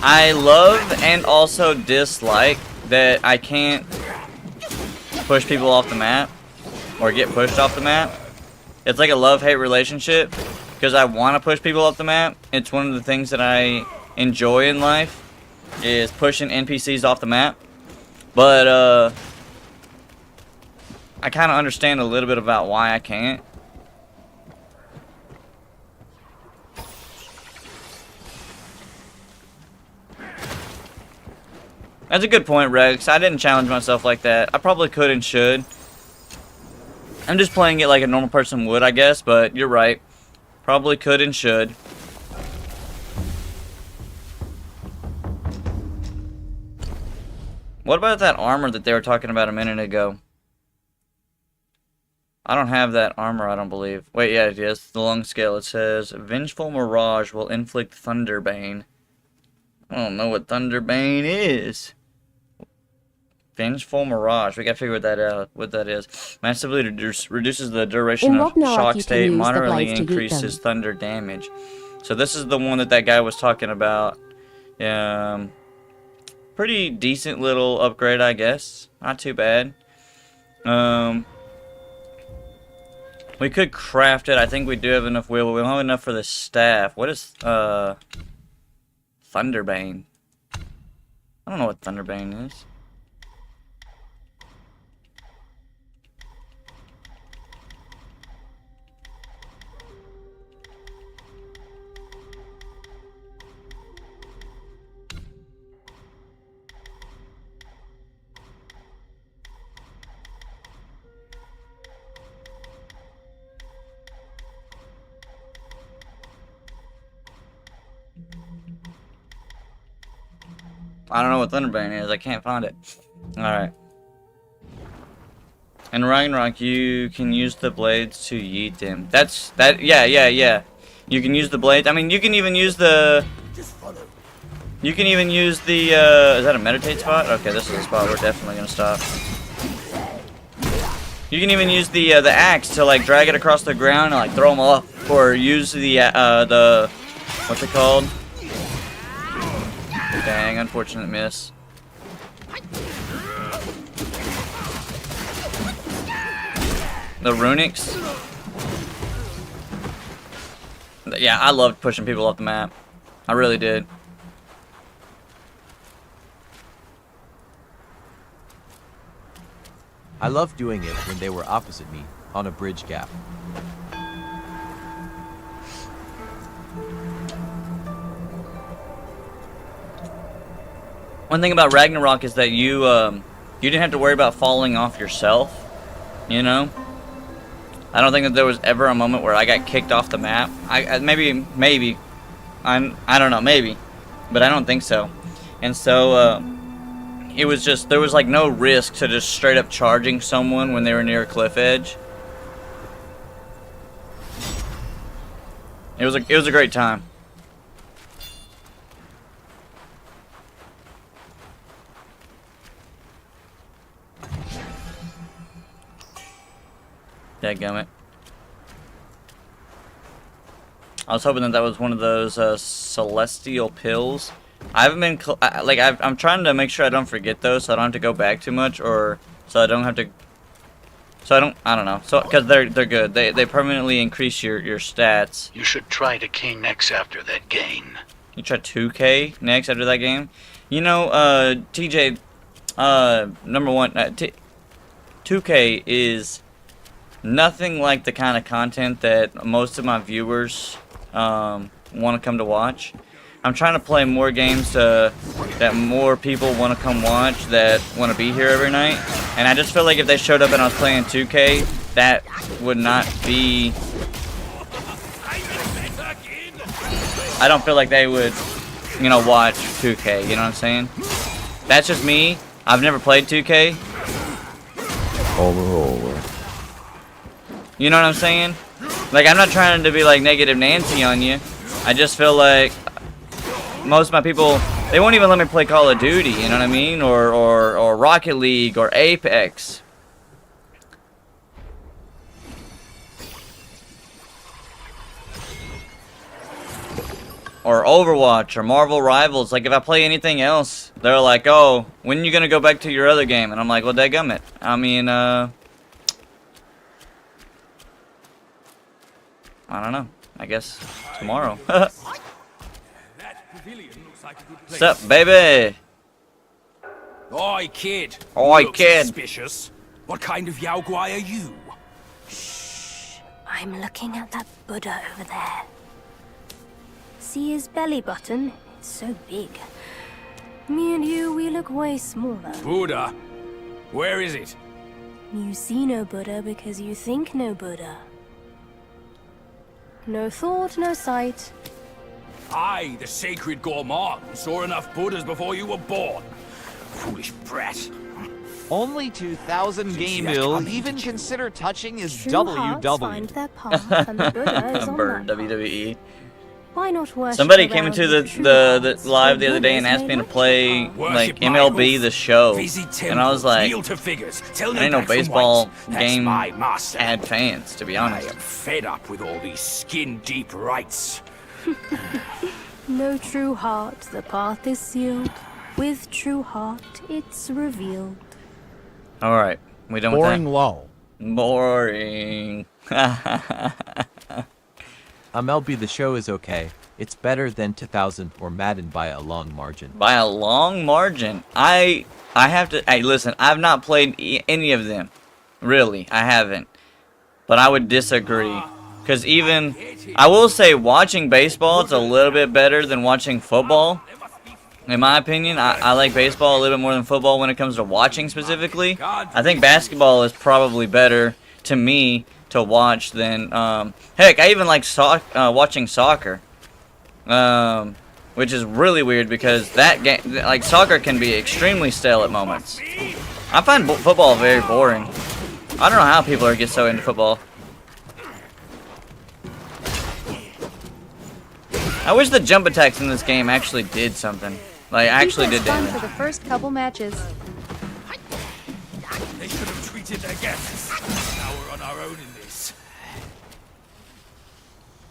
I love and also dislike that I can't push people off the map or get pushed off the map. It's like a love-hate relationship because I want to push people off the map. It's one of the things that I enjoy in life is pushing NPCs off the map. But I kind of understand a little bit about why I can't. That's a good point, Rex. I didn't challenge myself like that. I probably could and should. I'm just playing it like a normal person would, I guess, but you're right. Probably could and should. What about that armor that they were talking about a minute ago? I don't have that armor, I don't believe. Wait, yeah, it is. The long scale. It says, Vengeful Mirage will inflict Thunderbane. I don't know what Thunderbane is. Vengeful Mirage. We gotta figure what that is. Massively reduces the duration of shock state. Moderately increases thunder damage. So this is the one that guy was talking about. Pretty decent little upgrade, I guess. Not too bad. We could craft it. I think we do have enough wheel, but we don't have enough for the staff. What is Thunderbane? I don't know what Thunderbane is. I don't know what Thunderbane is. I can't find it. Alright. In Ragnarok, you can use the blades to yeet them. Yeah. You can use the blades. I mean, you can even use the... You can even use the, is that a meditate spot? Okay, this is a spot we're definitely gonna stop. You can even use the axe to like drag it across the ground and like throw them off, or use the what's it called? Dang, unfortunate miss. The runics. Yeah, I loved pushing people off the map. I really did. I loved doing it when they were opposite me on a bridge gap. One thing about Ragnarok is that you didn't have to worry about falling off yourself. You know, I don't think that there was ever a moment where I got kicked off the map. Maybe I don't know, maybe, but I don't think so. And so it was just, there was like no risk to just straight up charging someone when they were near a cliff edge. It was a great time. Dadgummit. I was hoping that that was one of those celestial pills. I haven't been I'm trying to make sure I don't forget those, so I don't have to go back too much, or so I don't have to. So I don't know. So because they're good. They permanently increase your stats. You should try to K next after that game. You try 2K next after that game. You know, TJ, number one, 2K is nothing like the kind of content that most of my viewers want to come to watch. I'm trying to play more games that more people want to come watch, that want to be here every night. And I just feel like if they showed up and I was playing 2K, that would not be... I don't feel like they would, you know, watch 2K, you know what I'm saying? That's just me. I've never played 2K. Over. You know what I'm saying? Like, I'm not trying to be like Negative Nancy on you. I just feel like most of my people, they won't even let me play Call of Duty, you know what I mean? Or Rocket League or Apex. Or Overwatch or Marvel Rivals. Like, if I play anything else, they're like, oh, when are you gonna go back to your other game? And I'm like, well, dadgummit. I mean, I don't know. I guess tomorrow. What's up, baby? Oi, kid. Oi, You look kid. Suspicious. What kind of Yao Guai are you? I'm looking at that Buddha over there. See his belly button? It's so big. Me and you, we look way smaller. Buddha? Where is it? You see no Buddha because you think no Buddha. No thought, no sight. I, the sacred gourmand, saw enough Buddhas before you were born. Foolish brat. Only 2,000 game will even consider touching his True WW. hearts find their path, and the Buddha is on Bird, that. WWE. Why not worship Somebody came into around the live the other day and asked me to play like MLB The Show, and I was like, I didn't know baseball game had fans, to be honest. I am fed up with all these skin-deep rites. No true heart, the path is sealed. With true heart, it's revealed. All right, we done with that? Boring lol. Boring. MLB The Show is okay. It's better than 2000 or Madden by a long margin. By a long margin. I have to. Hey, listen. I've not played any of them. Really, I haven't. But I would disagree. Because even, I will say, watching baseball, it's a little bit better than watching football. In my opinion, I like baseball a little bit more than football when it comes to watching specifically. I think basketball is probably better to me to watch than, heck, I even like watching soccer. Which is really weird because that game, like soccer can be extremely stale at moments. I find football very boring. I don't know how people get so into football. I wish the jump attacks in this game actually did something. Like, actually did fun damage. for the first couple matches. They should have treated their guests our own in this.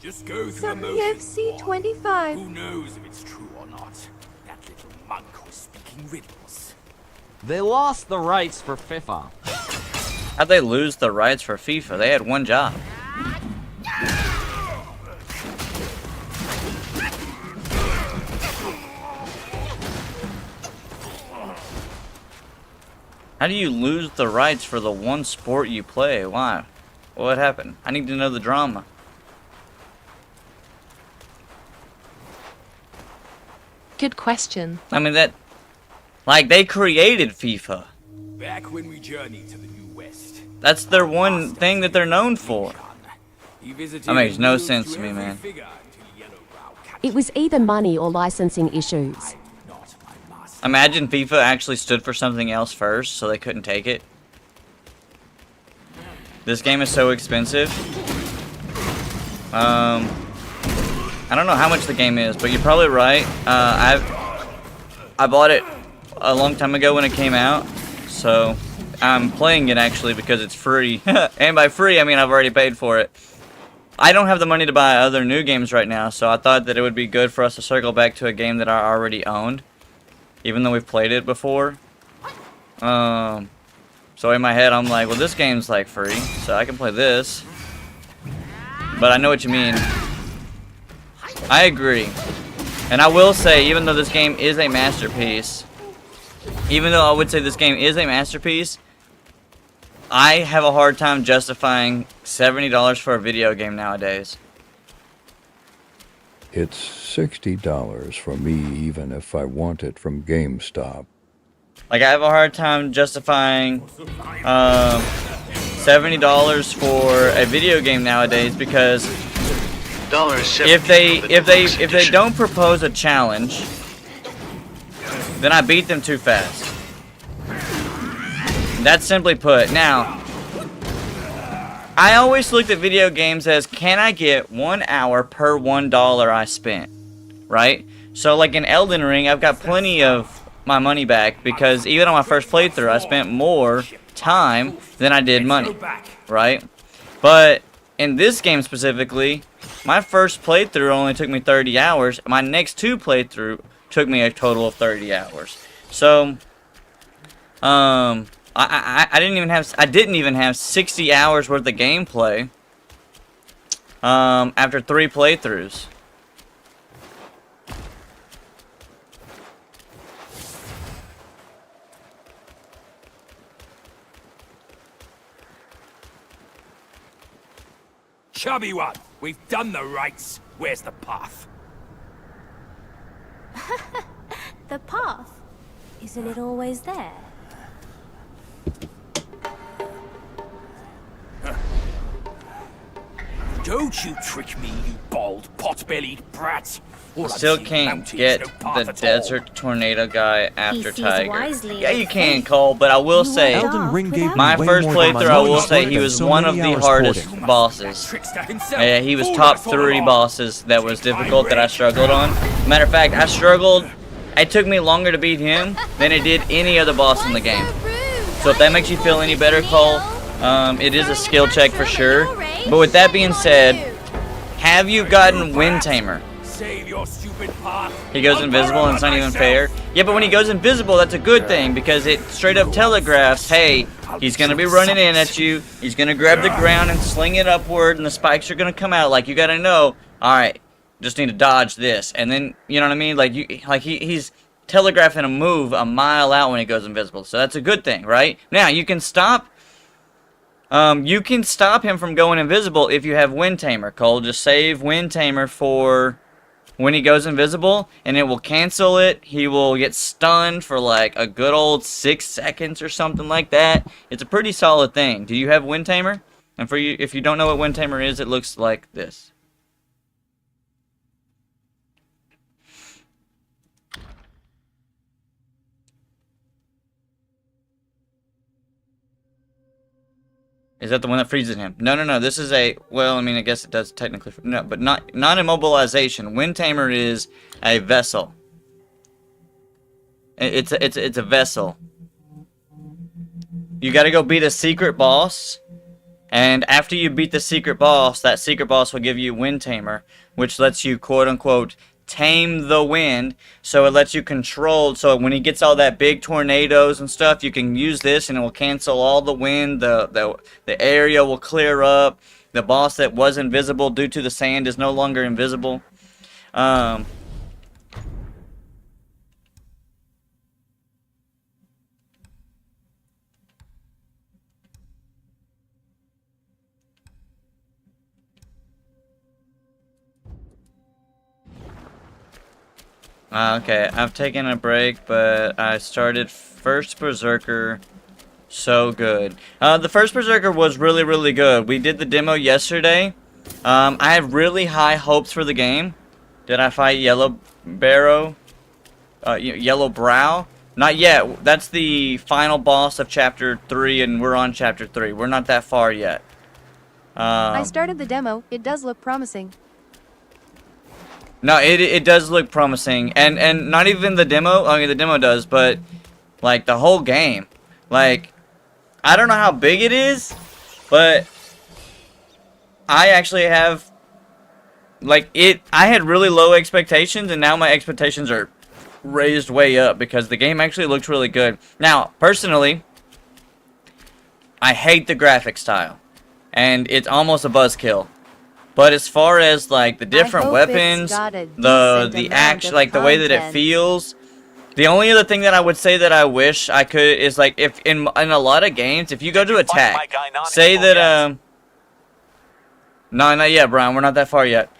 Just go through the Some motions. UFC 25. Who knows if it's true or not? That little monk was speaking riddles. They lost the rights for FIFA. How'd they lose the rights for FIFA? They had one job. How do you lose the rights for the one sport you play? Why? What happened? I need to know the drama. Good question. I mean, that... Like, they created FIFA. Back when we journeyed to the New West. That's their one thing that they're known for. That makes no sense to me, man. It was either money or licensing issues. Imagine FIFA actually stood for something else first, so they couldn't take it. This game is so expensive. I don't know how much the game is, but you're probably right. I bought it a long time ago when it came out, so I'm playing it actually because it's free. And by free, I mean I've already paid for it. I don't have the money to buy other new games right now, so I thought that it would be good for us to circle back to a game that I already owned, even though we've played it before. So in my head, I'm like, well, this game's like free, so I can play this. But I know what you mean. I agree. And I will say, even though this game is a masterpiece, even though I would say this game is a masterpiece, I have a hard time justifying $70 for a video game nowadays. It's $60 for me even if I want it from GameStop. Like, I have a hard time justifying $70 for a video game nowadays because if they don't propose a challenge, then I beat them too fast. That's simply put. Now, I always looked at video games as, can I get 1 hour per $1 I spent, right? So like in Elden Ring, I've got plenty of my money back because even on my first playthrough, I spent more time than I did money, right? But in this game specifically, my first playthrough only took me 30 hours. My next 2 playthrough took me a total of 30 hours. So, I didn't even have 60 hours worth of gameplay after 3 playthroughs. Chubby one, we've done the rights. Where's the path? The path? Isn't it always there? Don't you trick me, you bald, pot-bellied brat. All I've Still seen can't mountains, get no path the at desert tornado guy after sees Tiger. wisely Yeah, in you the can, faith. Cole, but I will say, Elden Ring gave me my way first more than playthrough, my I will money's say worth he in was so one of many the hours hardest porting. bosses. Trickster himself. Yeah, he was Fooled top us all 3 along. bosses that was difficult that I struggled on. Matter of fact, I struggled. It took me longer to beat him than it did any other boss in the game. So if that makes you feel any better, Cole, it is a skill check for sure. But with that being said, have you gotten Wind Tamer? Save your stupid path. He goes invisible and it's not even fair. Yeah, but when he goes invisible, that's a good thing because it straight up telegraphs, hey, he's going to be running in at you. He's going to grab the ground and sling it upward and the spikes are going to come out. Like, you got to know, all right, just need to dodge this. And then, you know what I mean? Like, he's telegraphing a move a mile out when he goes invisible. So that's a good thing, right? Now, you can stop him from going invisible if you have Wind Tamer, Cole. Just save Wind Tamer for when he goes invisible, and it will cancel it. He will get stunned for like a good old 6 seconds or something like that. It's a pretty solid thing. Do you have Wind Tamer? And for you, if you don't know what Wind Tamer is, it looks like this. Is that the one that freezes him? No. This is a, well, I mean, I guess it does technically, no, but not immobilization. Wind Tamer is a vessel. It's a vessel. You got to go beat a secret boss, And after you beat the secret boss, that secret boss will give you Wind Tamer, which lets you quote-unquote tame the wind. So it lets you control, so when he gets all that big tornadoes and stuff, you can use this and it will cancel all the wind. The area will clear up. The boss that was invisible due to the sand is no longer invisible. Okay, I've taken a break, but I started First Berserker. So good. The first Berserker was really, really good. We did the demo yesterday. I have really high hopes for the game. Did I fight Yellow Barrow? Yellow Brow? Not yet. That's the final boss of Chapter 3, and we're on Chapter 3. We're not that far yet. I started the demo. It does look promising. No, it does look promising, and not even the demo. I mean, the demo does, but like the whole game. Like, I don't know how big it is, but I actually have like it. I had really low expectations, and now my expectations are raised way up because the game actually looks really good. Now, personally, I hate the graphic style, and it's almost a buzzkill. But as far as like the different weapons, the action, like the way that it feels, the only other thing that I would say that I wish I could is like if in a lot of games, if you go to attack, say that no, not yet, Brian. We're not that far yet.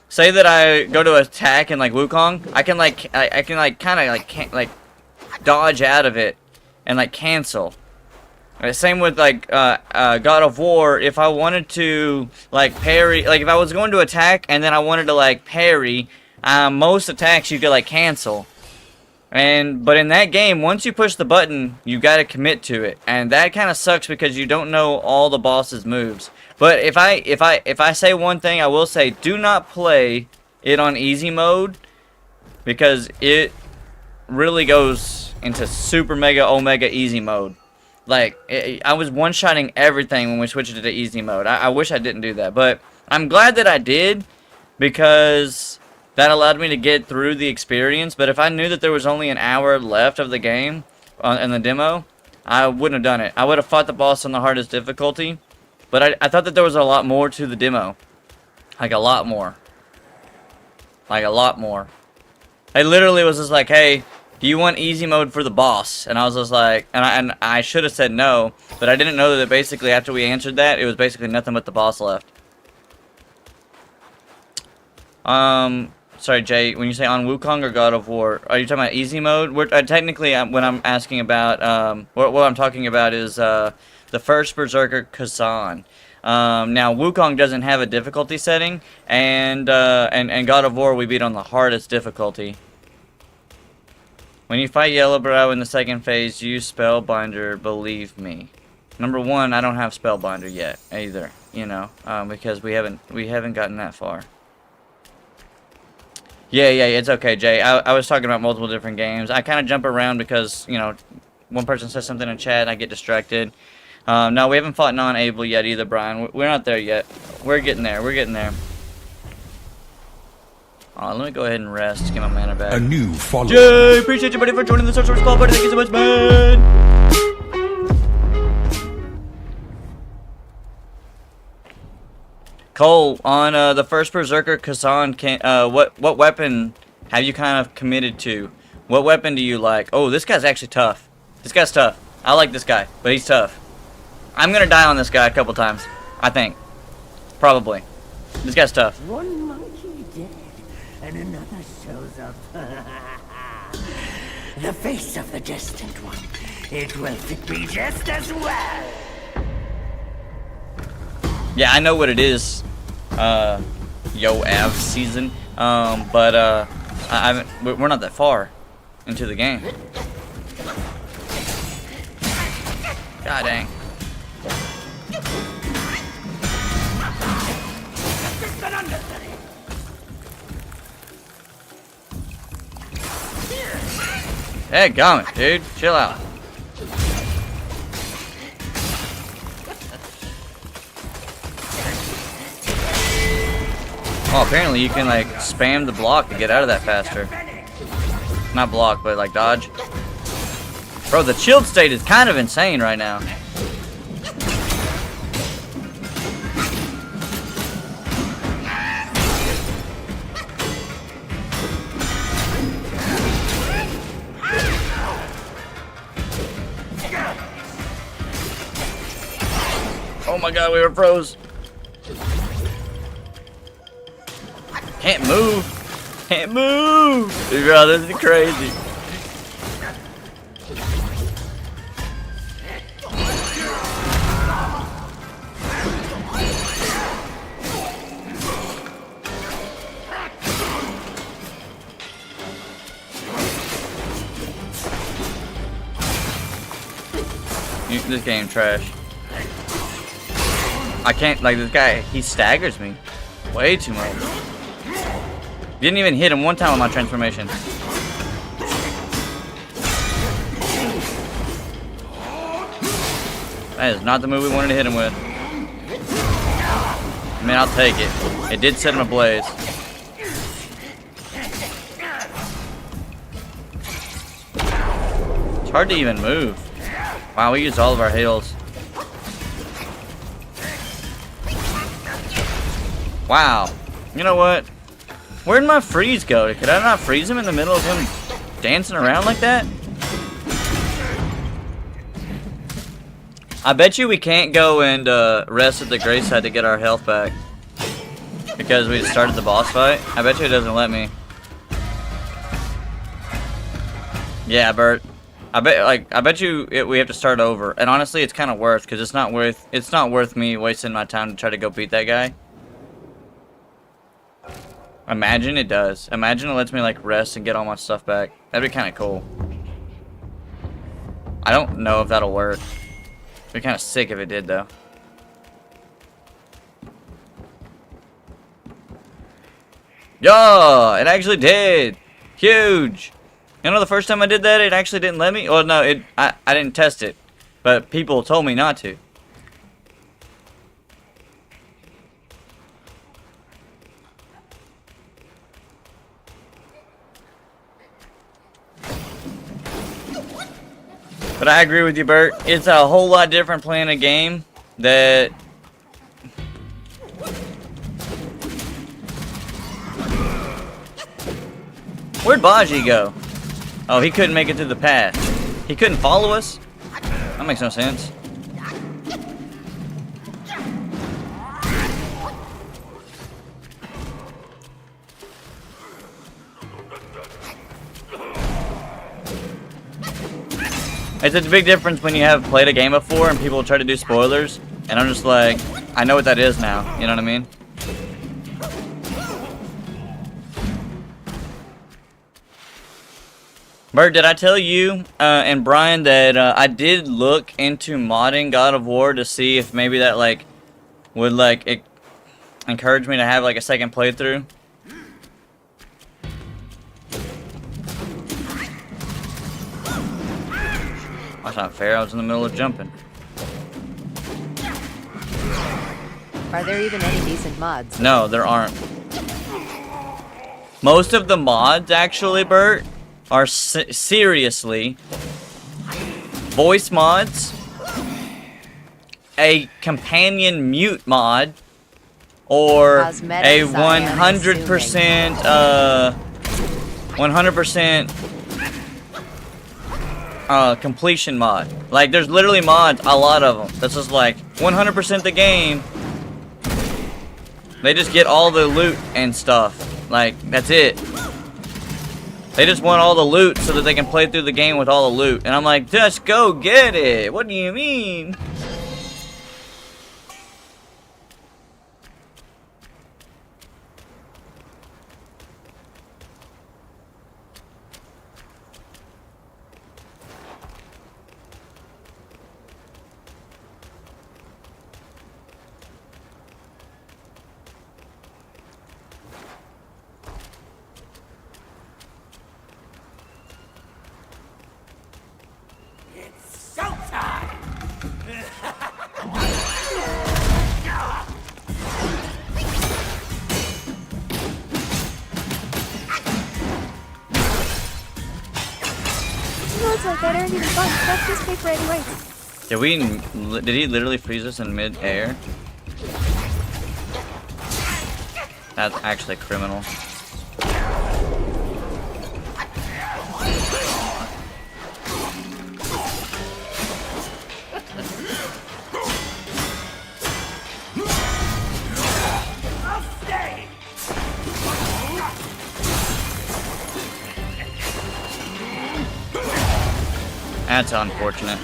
Say that I go to attack in like Wukong, I can like kind of like dodge out of it and like cancel. Same with like God of War. If I wanted to like parry, like if I was going to attack and then I wanted to like parry, most attacks you could like cancel. But in that game, once you push the button, you got to commit to it, and that kind of sucks because you don't know all the boss's moves. But if I say one thing, I will say do not play it on easy mode because it really goes into super mega omega easy mode. Like, I was one-shotting everything when we switched it to easy mode. I wish I didn't do that, but I'm glad that I did because that allowed me to get through the experience. But if I knew that there was only an hour left of the game in the demo, I wouldn't have done it. I would have fought the boss on the hardest difficulty, but I thought that there was a lot more to the demo. Like, a lot more. Like, a lot more. I literally was just like, hey, do you want easy mode for the boss? And I was just like, and I should have said no, but I didn't know that basically after we answered that, it was basically nothing but the boss left. Sorry, Jay, when you say on Wukong or God of War, are you talking about easy mode? We're, technically, when I'm asking about, what I'm talking about is the first Berserker Kazan. Now, Wukong doesn't have a difficulty setting, and God of War we beat on the hardest difficulty. When you fight Yellowbrow in the second phase, use Spellbinder, believe me. Number one, I don't have Spellbinder yet, either, you know, because we haven't gotten that far. Yeah, it's okay, Jay. I was talking about multiple different games. I kind of jump around because, you know, one person says something in chat, I get distracted. No, we haven't fought non-able yet either, Brian. We're not there yet. We're getting there. We're getting there. Let me go ahead and rest, get my mana back. A new follower. Jay, appreciate you, buddy, for joining the Star Wars Club, buddy. Thank you so much, man. Cole, on the first Berserker Kazan, what weapon have you kind of committed to? What weapon do you like? Oh, this guy's actually tough. This guy's tough. I like this guy, but he's tough. I'm gonna die on this guy a couple times. I think. Probably. This guy's tough. One monkey dead, and another shows up. The face of the distant one. It will fit me just as well. Yeah, I know what it is. Yo, Av season. But we're not that far into the game. God dang. Hey, gummit, dude. Chill out. Oh, apparently you can like spam the block to get out of that faster. Not block, but like dodge. Bro, the shield state is kind of insane right now. Oh my god, we were froze. Can't move. Can't move. Bro, this is crazy. This game trash. I can't, like, this guy, he staggers me way too much. Didn't even hit him one time with my transformation. That is not the move we wanted to hit him with. I mean, I'll take it. It did set him ablaze. It's hard to even move. Wow, we used all of our heals. Wow. You know what? Where'd my freeze go? Could I not freeze him in the middle of him dancing around like that? I bet you we can't go and rest at the graveside to get our health back. Because we started the boss fight. I bet you it doesn't let me. Yeah, Bert. I bet you we have to start over. And honestly, it's kind of worth because it's not worth me wasting my time to try to go beat that guy. Imagine it does. Imagine it lets me like rest and get all my stuff back. That'd be kind of cool. I don't know if that'll work. It'd be kind of sick if it did though. Yeah, it actually did. Huge. You know, the first time I did that, it actually didn't let me. Well, no, I didn't test it, but people told me not to. But I agree with you, Bert. It's a whole lot different playing a game that... Where'd Baji go? Oh, he couldn't make it through the path. He couldn't follow us? That makes no sense. It's a big difference when you have played a game before and people try to do spoilers. And I'm just like, I know what that is now. You know what I mean? Bert, did I tell you and Brian that I did look into modding God of War to see if maybe that like would like encourage me to have like a second playthrough? That's not fair. I was in the middle of jumping. Are there even any decent mods? No, there aren't. Most of the mods, actually, Bert, are seriously voice mods, a companion mute mod, or a 100% 100% completion mod. Like, there's literally mods, a lot of them. That's just like 100% the game. They just get all the loot and stuff. Like, that's it. They just want all the loot so that they can play through the game with all the loot. And I'm like, just go get it. What do you mean? like that aren't even fun. That's just paper anyway. Did he literally freeze us in mid-air? That's actually criminal. That's unfortunate.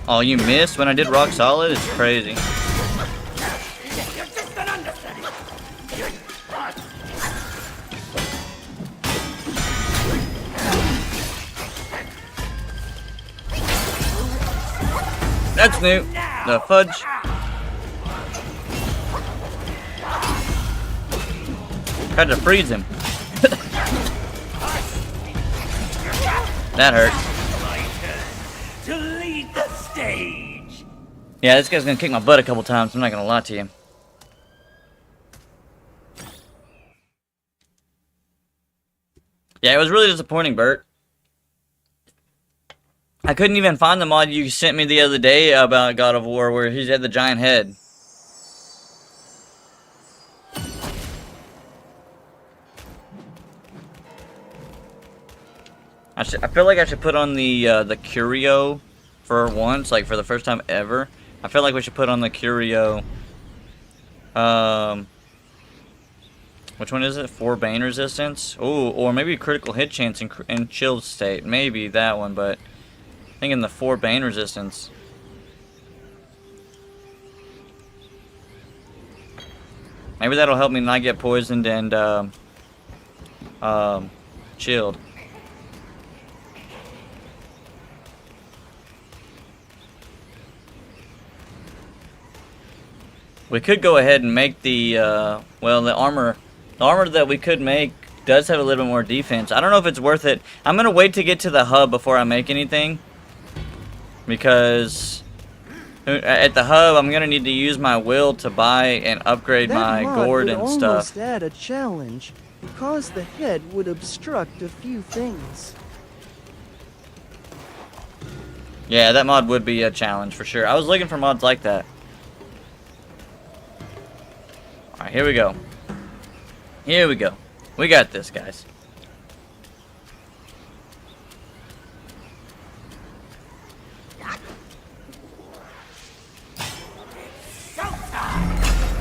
Oh, you missed when I did rock solid? It's crazy. That's new. The fudge. Tried to freeze him. That hurt. To lead the stage. Yeah, this guy's gonna kick my butt a couple times. I'm not gonna lie to you. Yeah, it was really disappointing, Bert. I couldn't even find the mod you sent me the other day about God of War where he had the giant head. I feel like I should put on the Curio for once, like for the first time ever. I feel like we should put on the Curio. Which one is it? 4 Bane resistance? Ooh, or maybe critical hit chance in chilled state. Maybe that one, but I think in the 4 Bane resistance. Maybe that'll help me not get poisoned and chilled. We could go ahead and make the, well, the armor that we could make does have a little bit more defense. I don't know if it's worth it. I'm going to wait to get to the hub before I make anything. Because at the hub, I'm going to need to use my will to buy and upgrade my gourd and stuff. Almost add a challenge, because the head would obstruct a few things. Yeah, that mod would be a challenge for sure. I was looking for mods like that. Alright, here we go. Here we go. We got this, guys.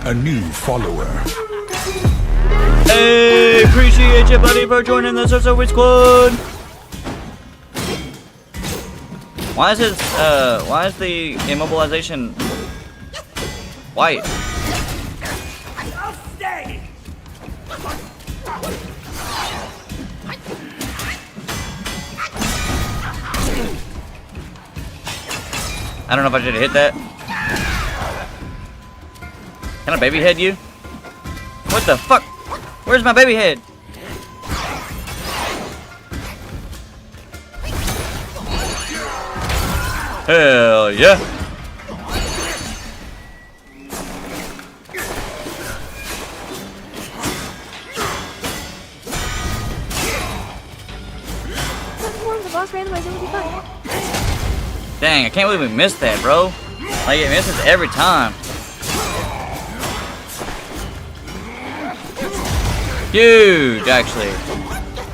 A new follower. Hey, appreciate you, buddy, for joining the Survey Squad. Why is it, why is the immobilization white? I don't know if I should have hit that. Can I baby head you? What the fuck? Where's my baby head? Hell yeah. The boss randomizer would be fun. Dang, I can't believe we missed that, bro. Like, it misses every time. Huge, actually.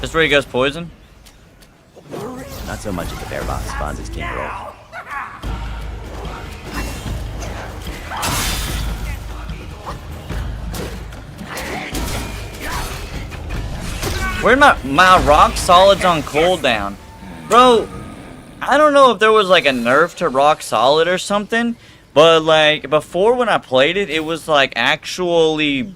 Just where he goes poison? Not so much if the bear boss spawns his king roll. Where's my rock solids on cooldown? Bro, I don't know if there was like a nerf to rock solid or something, but like before when I played it, it was like actually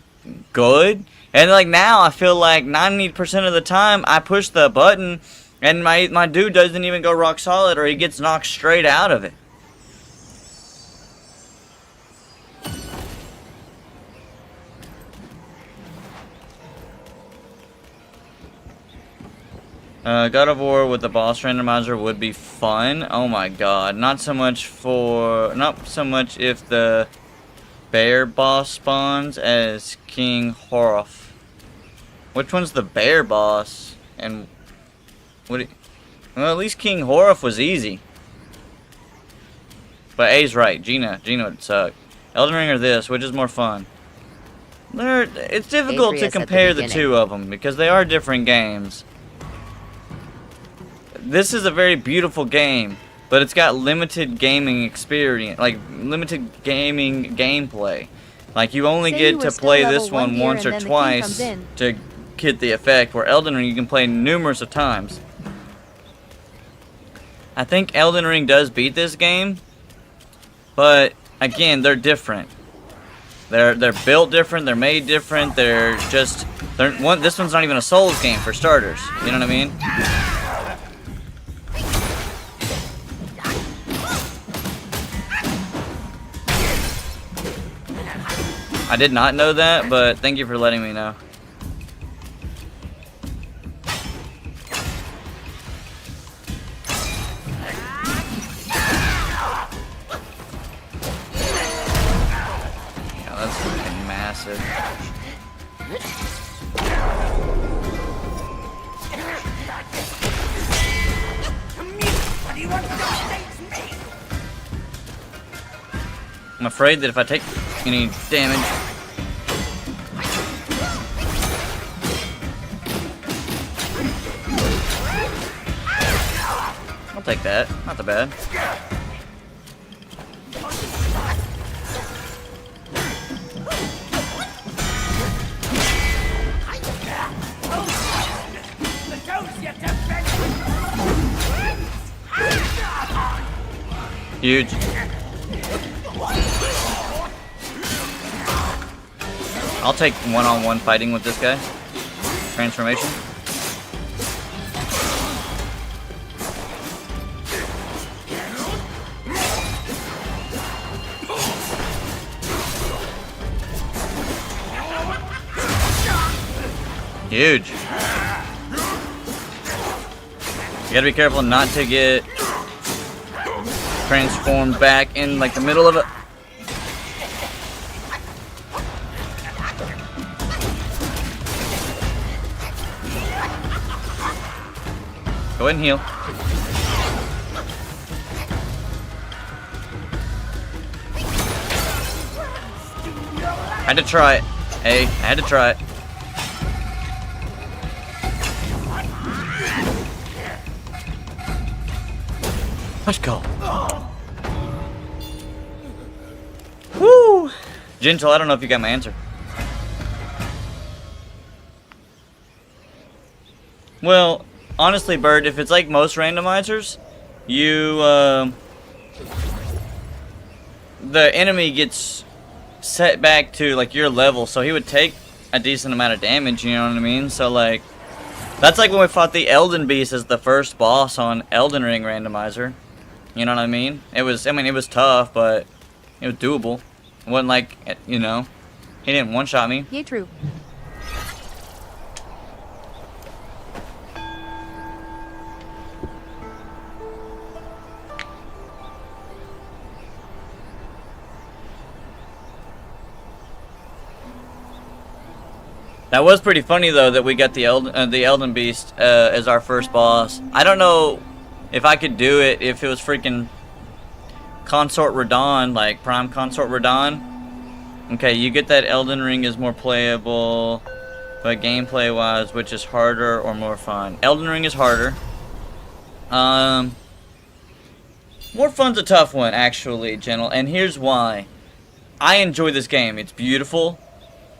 good. And like now I feel like 90% of the time I push the button and my dude doesn't even go rock solid or he gets knocked straight out of it. God of War with the boss randomizer would be fun. Oh my god. Not so much if the bear boss spawns as King Horof. Which one's the bear boss? And what? Well, at least King Horof was easy. But A's right. Gina would suck. Elden Ring or this? Which is more fun? It's difficult to compare the two of them because they are different games. This is a very beautiful game, but it's got limited gaming experience, like limited gaming gameplay. Like you only get to play this one once or twice to get the effect, where Elden Ring you can play numerous of times. I think Elden Ring does beat this game, but again, they're different. They're built different, they're made different, this one's not even a Souls game for starters, you know what I mean? I did not know that, but thank you for letting me know. Massive. I'm afraid that if I take any damage, I'll take that. Not too bad. Huge. I'll take one-on-one fighting with this guy. Transformation. Huge. You gotta be careful not to get transformed back in like the middle of it. Go ahead and heal. Had to try it. Hey, I had to try it. Let's go. Woo! Gentle, I don't know if you got my answer. Well, honestly, Bird, if it's like most randomizers, the enemy gets set back to like your level, so he would take a decent amount of damage, you know what I mean? So like, that's like when we fought the Elden Beast as the first boss on Elden Ring randomizer. You know what I mean? It was tough, but it was doable. It wasn't like, you know, he didn't one-shot me. Yay, true. That was pretty funny though that we got the Elden Beast as our first boss. I don't know if I could do it if it was freaking Consort Radahn, like Prime Consort Radahn. Okay, you get that Elden Ring is more playable, but gameplay wise, which is harder or more fun? Elden Ring is harder. More fun's a tough one actually, Gentle, and here's why. I enjoy this game. It's beautiful.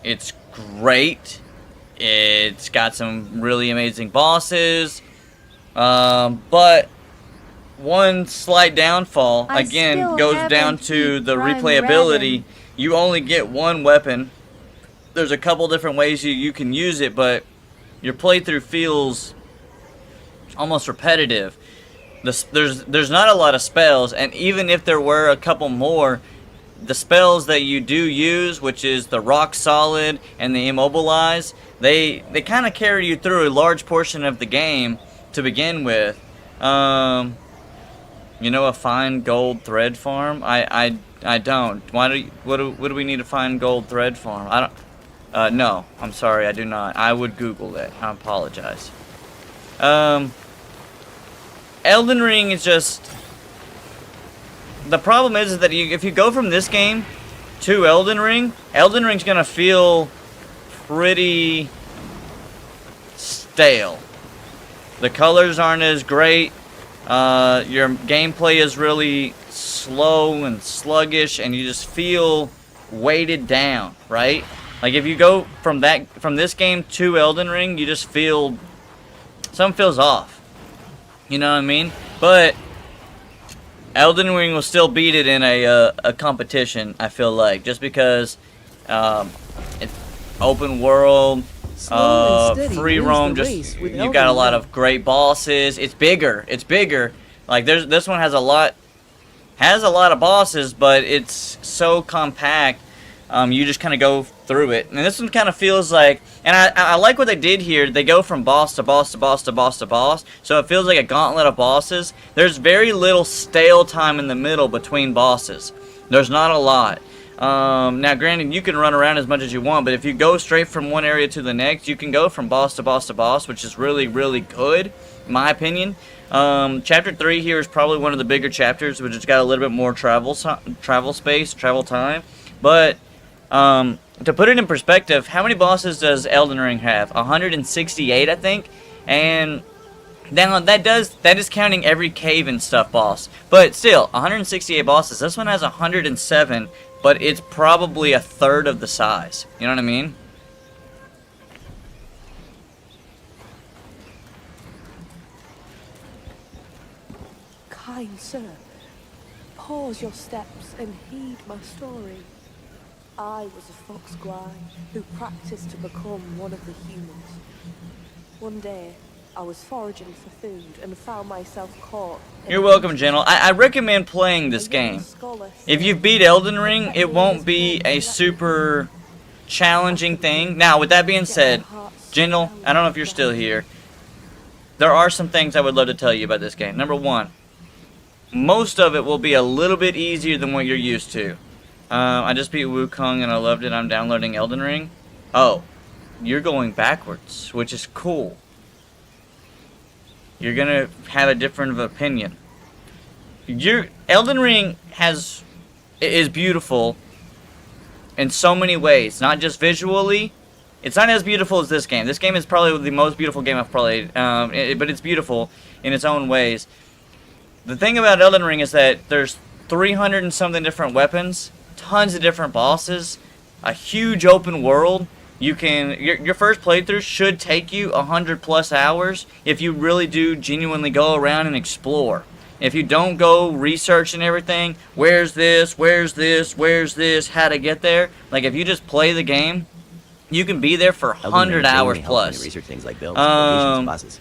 It's great. It's got some really amazing bosses. But one slight downfall, again, goes down to the replayability. You only get one weapon. There's a couple different ways you can use it, but your playthrough feels almost repetitive. There's not a lot of spells, and even if there were a couple more, the spells that you do use, which is the Rock Solid and the Immobilize, they kind of carry you through a large portion of the game to begin with. You know, a fine gold thread farm? I don't. What do we need to find gold thread farm? I don't. No, I'm sorry, I do not. I would Google it. I apologize. Elden Ring is just... The problem is that if you go from this game to Elden Ring's gonna feel pretty stale. The colors aren't as great. Your gameplay is really slow and sluggish, and you just feel weighted down, right? Like if you go from this game to Elden Ring, you just feel something feels off. You know what I mean? But Elden Ring will still beat it in a competition, I feel like, just because it's open world, free roam, just you got a lot of great bosses. It's bigger. Like this one has a lot of bosses, but it's so compact. You just kind of go through it, and this one kind of feels like, and I like what they did here. They go from boss to boss to boss to boss to boss, so it feels like a gauntlet of bosses. There's very little stale time in the middle between bosses. There's not a lot. Now, granted, you can run around as much as you want, but if you go straight from one area to the next, you can go from boss to boss to boss, which is really, really good, in my opinion. Chapter 3 here is probably one of the bigger chapters, which has got a little bit more travel space, travel time. But to put it in perspective, how many bosses does Elden Ring have? 168, I think. And now that is counting every cave and stuff boss. But still, 168 bosses. This one has 107, but it's probably a third of the size. You know what I mean? Kind sir, pause your steps and heed my story. I was a fox squire who practiced to become one of the humans. One day, I was foraging for food and found myself caught. You're welcome, General. I recommend playing this game. If you beat Elden Ring, it won't be a super challenging thing. Now, with that being said, General, I don't know if you're still here. There are some things I would love to tell you about this game. Number one, most of it will be a little bit easier than what you're used to. I just beat Wukong and I loved it. I'm downloading Elden Ring. Oh, you're going backwards, which is cool. You're gonna have a different opinion. Elden Ring is beautiful in so many ways, not just visually. It's not as beautiful as this game. This game is probably the most beautiful game I've played, but it's beautiful in its own ways. The thing about Elden Ring is that there's 300 and something different weapons, tons of different bosses, a huge open world. Your first playthrough should take you 100+ hours if you really do genuinely go around and explore. If you don't go research and everything, where's this, how to get there, like if you just play the game, you can be there for 100 hours plus. Research things like builds, locations, bosses.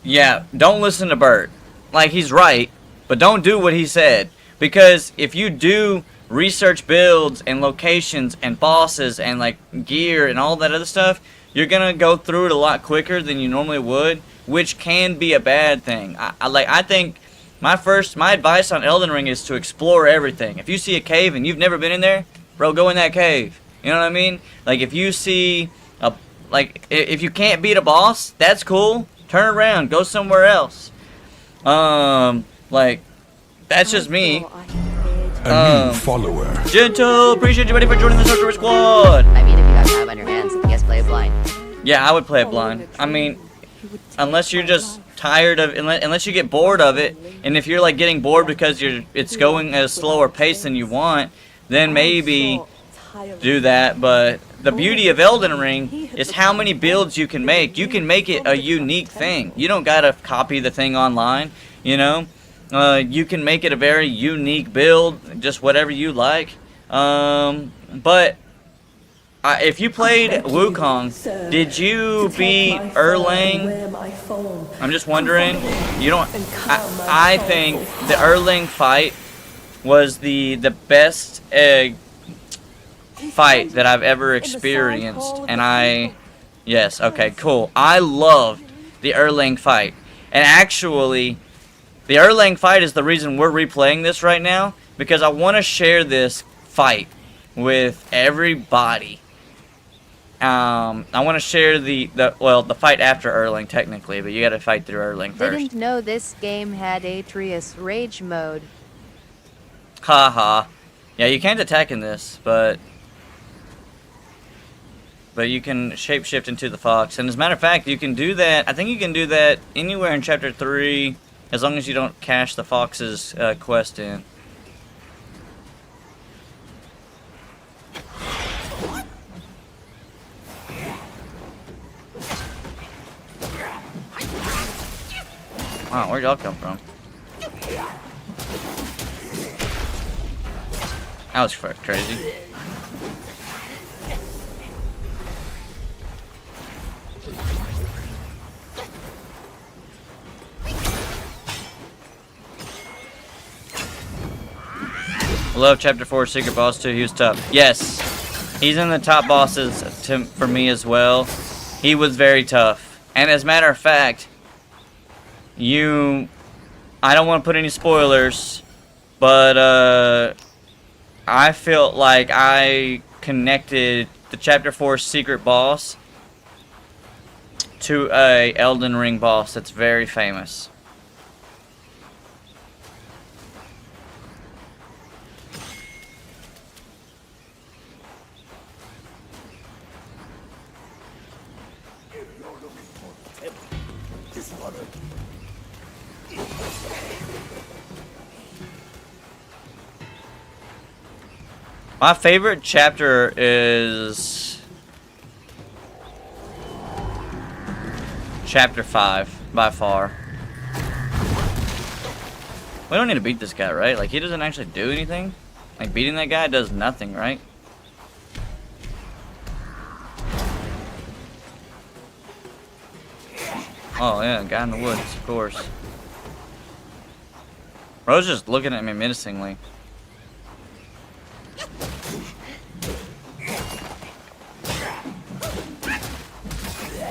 Yeah, don't listen to Bert. Like, he's right, but don't do what he said. Because if you do research builds and locations and bosses and like gear and all that other stuff, you're gonna go through it a lot quicker than you normally would, which can be a bad thing. I think my advice on Elden Ring is to explore everything. If you see a cave and you've never been in there, bro, go in that cave. You know what I mean? Like if you see if you can't beat a boss, that's cool. Turn around, go somewhere else. Like that's just me. A new follower. Gentle, appreciate you buddy for joining the Sorcerer Squad. I mean, if you got time on your hands, I guess play it blind. Yeah, I would play it blind. I mean, unless you're just tired of, unless you get bored of it, and if you're like getting bored because it's going at a slower pace than you want, then maybe do that. But the beauty of Elden Ring is how many builds you can make. You can make it a unique thing. You don't gotta copy the thing online, you know. You can make it a very unique build, just whatever you like. But if you played Wukong, did you beat Erlang? I'm just wondering. You don't. I think the Erlang fight was the best fight that I've ever experienced, and yes, okay, cool. I loved the Erlang fight. And actually, the Erlang fight is the reason we're replaying this right now, because I want to share this fight with everybody. I want to share the fight after Erlang technically, but you got to fight through Erlang first. Didn't know this game had Atreus Rage mode. Haha. Yeah, you can't attack in this, but you can shapeshift into the fox. And as a matter of fact, you can do that. I think you can do that anywhere in Chapter 3, as long as you don't cash the fox's quest in. Wow, where'd y'all come from? That was crazy. Love Chapter 4 Secret Boss 2. He was tough. Yes, he's in the top bosses for me as well. He was very tough. And as a matter of fact, I don't want to put any spoilers, but I felt like I connected the Chapter 4 secret boss to a Elden Ring boss that's very famous. My favorite chapter is Chapter 5, by far. We don't need to beat this guy, right? Like, he doesn't actually do anything. Like, beating that guy does nothing, right? Oh, yeah, guy in the woods, of course. Bro's just looking at me menacingly.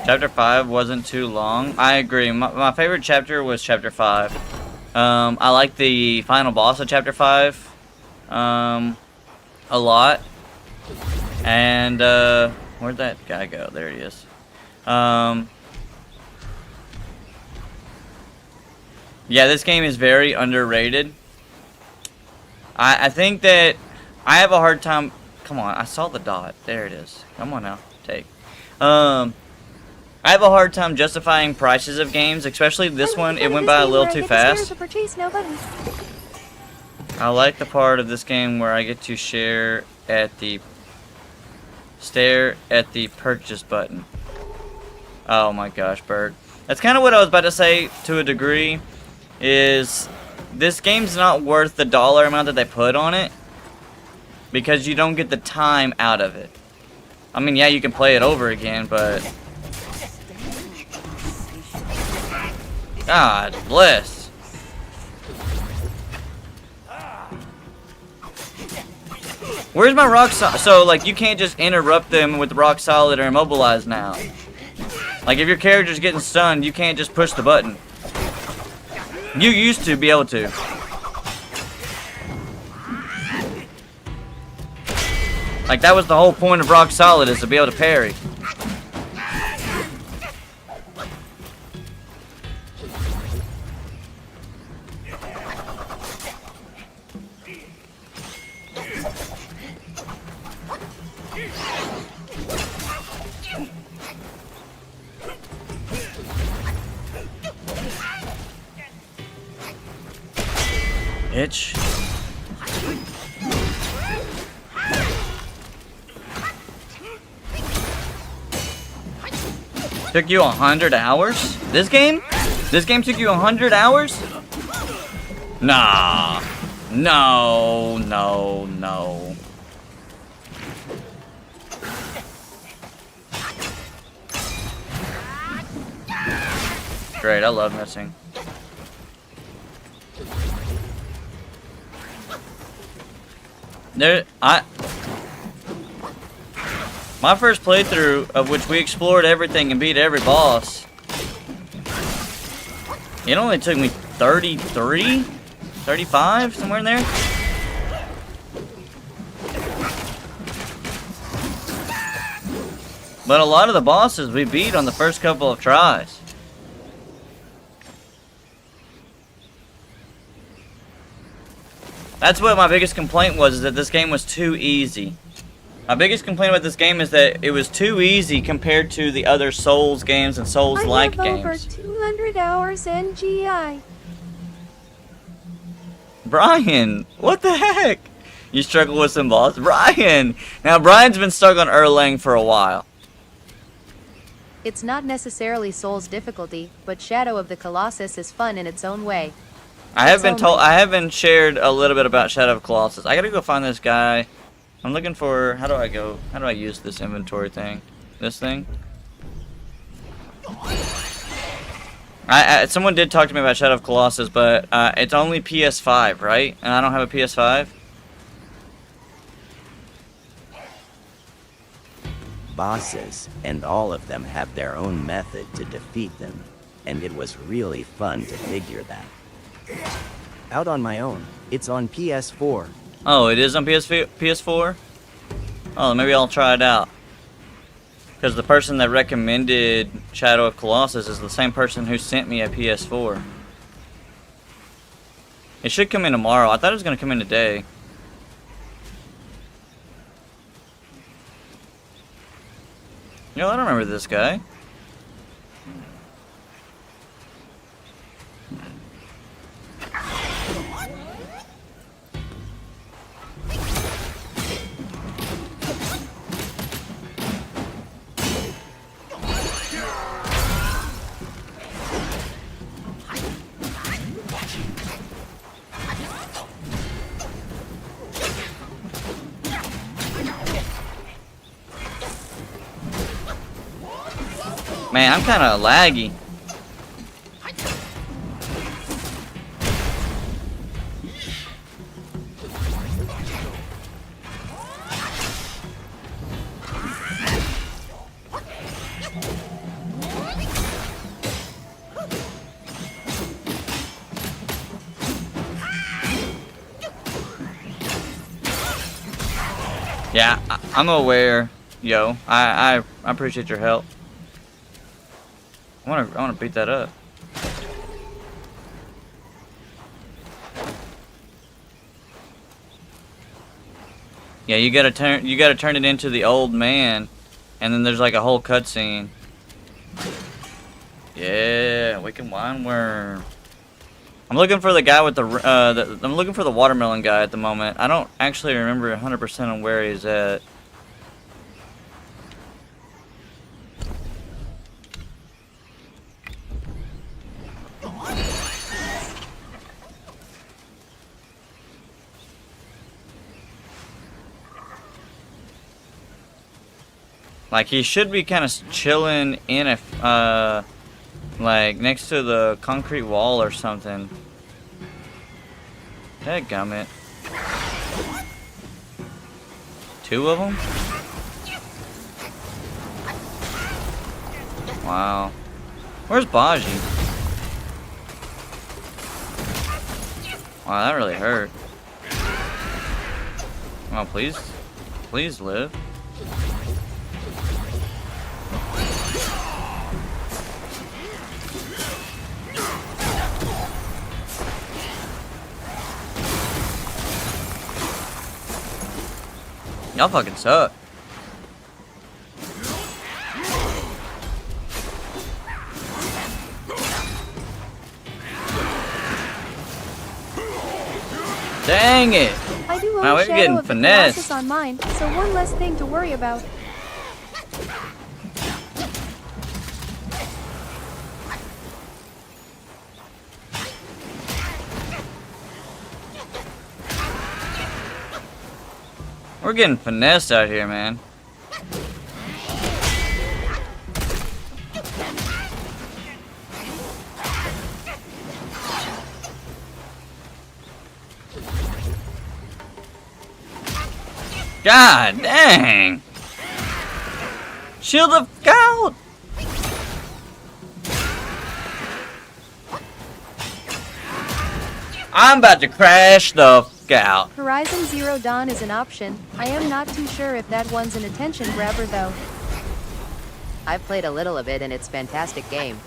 Chapter 5 wasn't too long. I agree. My favorite chapter was Chapter 5. I like the final boss of Chapter 5 a lot. And where'd that guy go? There he is. Yeah, this game is very underrated. I think that I have a hard time. Come on, I saw the dot. There it is. Come on now, take. I have a hard time justifying prices of games, especially this one. It went by a little too fast. I like the part of this game where I get to stare at the purchase button. Oh my gosh, Bird. That's kind of what I was about to say to a degree. Is this game's not worth the dollar amount that they put on it because you don't get the time out of it. I mean, yeah, you can play it over again, but God bless. Where's my rock solid? So, like, you can't just interrupt them with rock solid or immobilized now. Like, if your character's getting stunned, you can't just push the button. You used to be able to. Like, that was the whole point of rock solid, is to be able to parry. Bitch. Took you 100 hours? This game? This game took you 100 hours? Nah. No, no, no. Great, I love missing. My first playthrough, of which we explored everything and beat every boss, It only took me 33, 35, somewhere in there. But a lot of the bosses we beat on the first couple of tries. That's what my biggest complaint was, is that this game was too easy. My biggest complaint about this game is that it was too easy compared to the other Souls games and Souls-like games. I have over 200 hours in GI. Brian, what the heck? You struggle with some boss? Brian! Now, Brian's been stuck on Erlang for a while. It's not necessarily Souls difficulty, but Shadow of the Colossus is fun in its own way. I have been shared a little bit about Shadow of Colossus. I gotta go find this guy. I'm looking for, how do I use this inventory thing? This thing? Someone did talk to me about Shadow of Colossus, but it's only PS5, right? And I don't have a PS5. Bosses, and all of them have their own method to defeat them, and it was really fun to figure that out on my own. It's on PS4. Oh, it is on PS4? Oh, maybe I'll try it out. Because the person that recommended Shadow of Colossus is the same person who sent me a PS4. It should come in tomorrow. I thought it was going to come in today. Yo, I don't remember this guy. Man, I'm kind of laggy. Yeah, I'm aware, yo. I appreciate your help. I wanna beat that up. Yeah, you gotta turn it into the old man, and then there's like a whole cutscene. Yeah, Wicked Wine Worm. I'm looking for the guy with I'm looking for the watermelon guy at the moment. I don't actually remember 100% on where he's at. Like, he should be kind of chilling in a, like, next to the concrete wall or something. Dadgummit. Two of them? Wow. Where's Baji? Wow, that really hurt. Oh, please. Please live. Y'all fucking suck. Dang it! I do own wow, we're Shadow getting of the finessed. Colossus on mine, so one less thing to worry about. We're getting finessed out here, man. God dang! Shield of God! I'm about to crash the f out. Horizon Zero Dawn is an option. I am not too sure if that one's an attention grabber though. I've played a little of it and it's a fantastic game.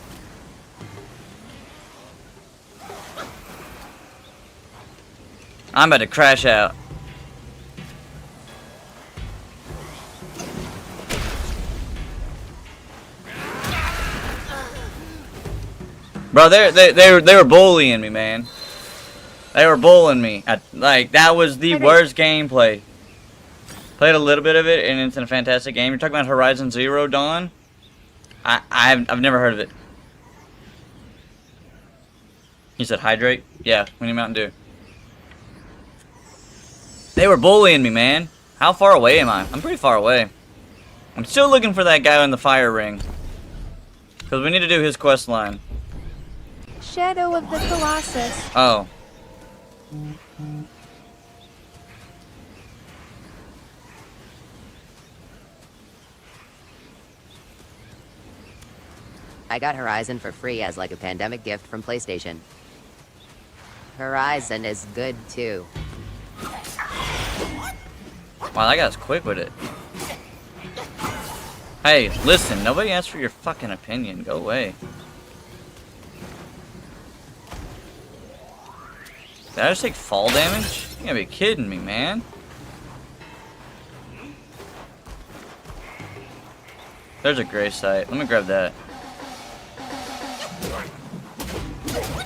I'm about to crash out. Bro, they were bullying me, man. They were bullying me. Like, that was the worst gameplay. Played a little bit of it, and it's a fantastic game. You're talking about Horizon Zero Dawn? I've never heard of it. He said hydrate? Yeah, we need Mountain Dew. They were bullying me, man. How far away am I? I'm pretty far away. I'm still looking for that guy in the fire ring. Because we need to do his quest line. Shadow of the Colossus. Oh. I got Horizon for free as like a pandemic gift from PlayStation. Horizon is good too. Wow, that guy's quick with it. Hey, listen, nobody asked for your fucking opinion. Go away. Did I just take fall damage? You gotta be kidding me, man. There's a gray site. Let me grab that.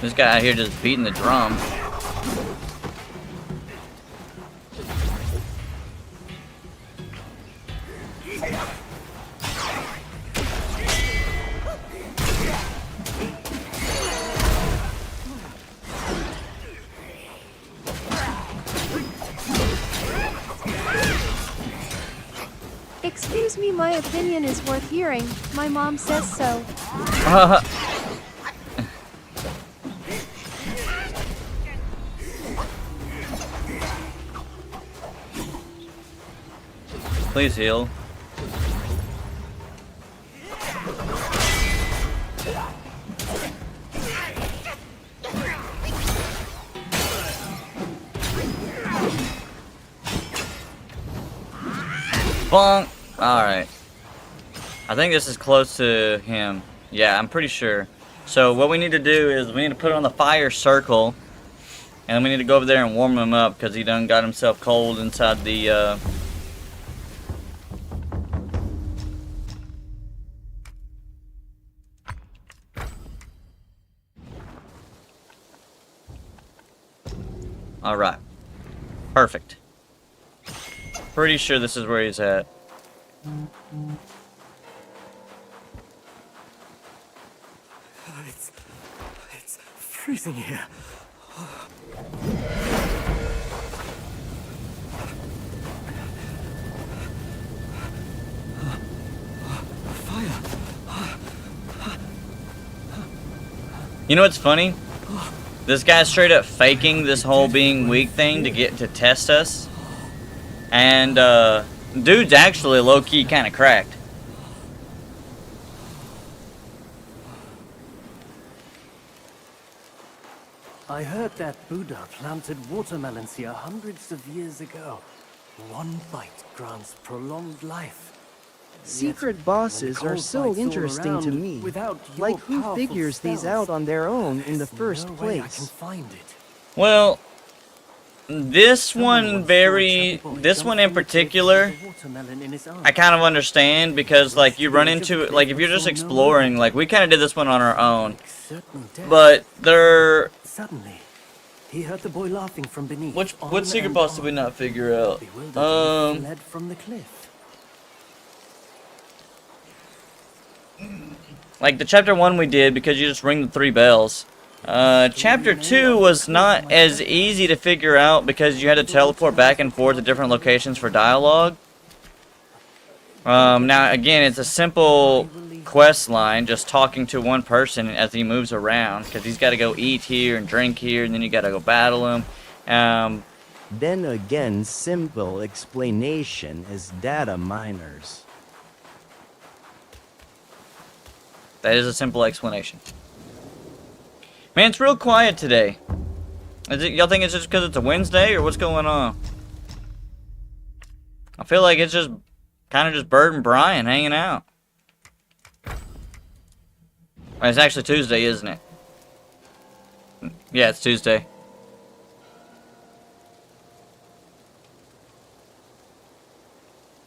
This guy out here just beating the drum. Excuse me, my opinion is worth hearing. My mom says so. Please heal. Bonk. Alright. I think this is close to him. Yeah, I'm pretty sure. So what we need to do is we need to put it on the fire circle. And we need to go over there and warm him up because he done got himself cold inside the Alright. Perfect. Pretty sure this is where he's at. It's freezing here. You know what's funny? This guy's straight up faking this whole being weak thing to test us. And dude's actually low-key kind of cracked. I heard that Buddha planted watermelons here hundreds of years ago. One bite grants prolonged life. Secret bosses are so interesting to me. Like, who figures these out on their own in the first place? Well, this one in particular, I kind of understand because, like, you run into, like, if you're just exploring, like, we kind of did this one on our own. But they're... Suddenly, he heard the boy laughing from beneath. What secret boss did we not figure out? Fled from the cliff. Like the chapter 1 we did because you just ring the 3 bells. Chapter 2 was not as easy to figure out because you had to teleport back and forth to different locations for dialogue. Now again, it's a simple quest line, just talking to one person as he moves around, because he's got to go eat here and drink here, and then you got to go battle him. Then again, simple explanation is data miners. That is a simple explanation. Man, it's real quiet today. Y'all think it's just because it's a Wednesday, or what's going on? I feel like it's just kind of just Bert and Brian hanging out. It's actually Tuesday, isn't it? Yeah, it's Tuesday.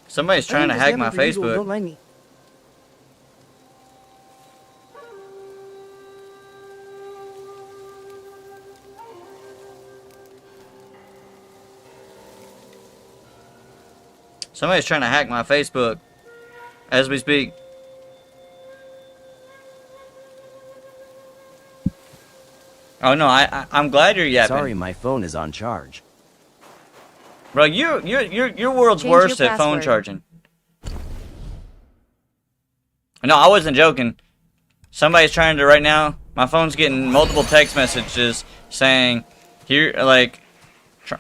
Somebody's trying to hack my Facebook. Don't mind me. Somebody's trying to hack my Facebook as we speak. Oh no, I'm glad you're yapping. Sorry, my phone is on charge. Bro, your world's Change worst your at phone password. charging. No, I wasn't joking. Somebody's trying to right now. My phone's getting multiple text messages saying, "Here, like,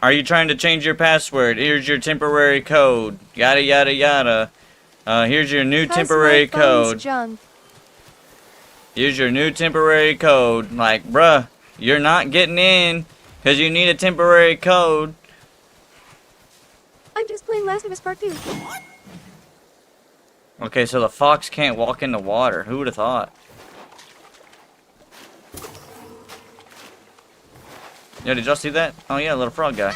are you trying to change your password? Here's your temporary code. Yada yada yada. Here's your new temporary code. Junk. Here's your new temporary code." Like, bruh, you're not getting in because you need a temporary code. I'm just playing Last of Us Part 2. Okay, so the fox can't walk in the water. Who would have thought? Yo, did y'all see that? Oh yeah, little frog guy.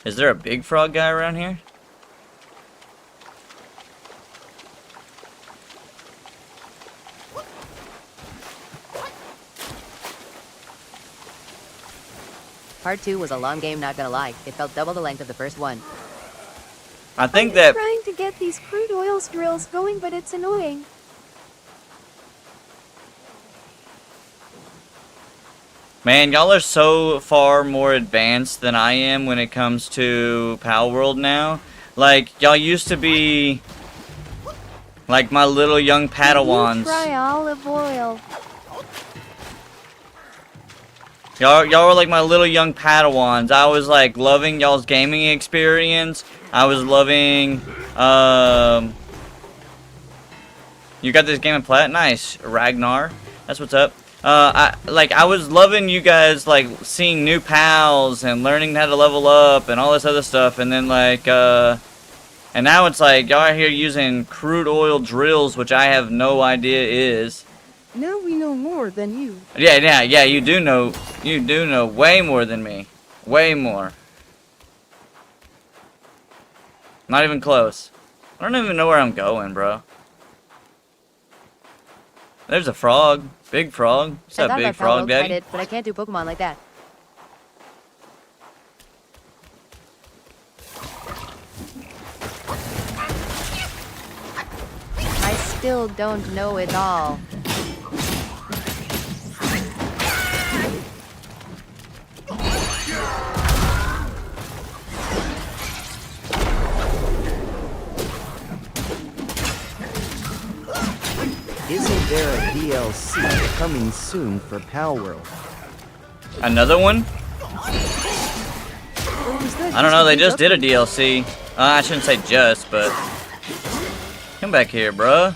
Is there a big frog guy around here? Part 2 was a long game, not gonna lie. It felt double the length of the first one. I think that... Trying to get these crude oil drills going, but it's annoying. Man, y'all are so far more advanced than I am when it comes to Pal World now. Like, y'all used to be... like my little young Padawans. Try olive oil. Y'all were like my little young Padawans. I was like loving y'all's gaming experience. I was loving, you got this game of plat? Nice. Ragnar. That's what's up. I was loving you guys, like, seeing new pals and learning how to level up and all this other stuff. And then, like, and now it's like, y'all are here using crude oil drills, which I have no idea is. Now we know more than you. Yeah, you do know way more than me. Way more. Not even close. I don't even know where I'm going, bro. There's a frog. Big frog. What's I up, thought big about frog Pal daddy? tried it, but I can't do Pokemon like that. I still don't know it all. Isn't there a DLC coming soon for Pal World? Another one? I don't know, they just did a DLC. I shouldn't say just, but... Come back here, bruh.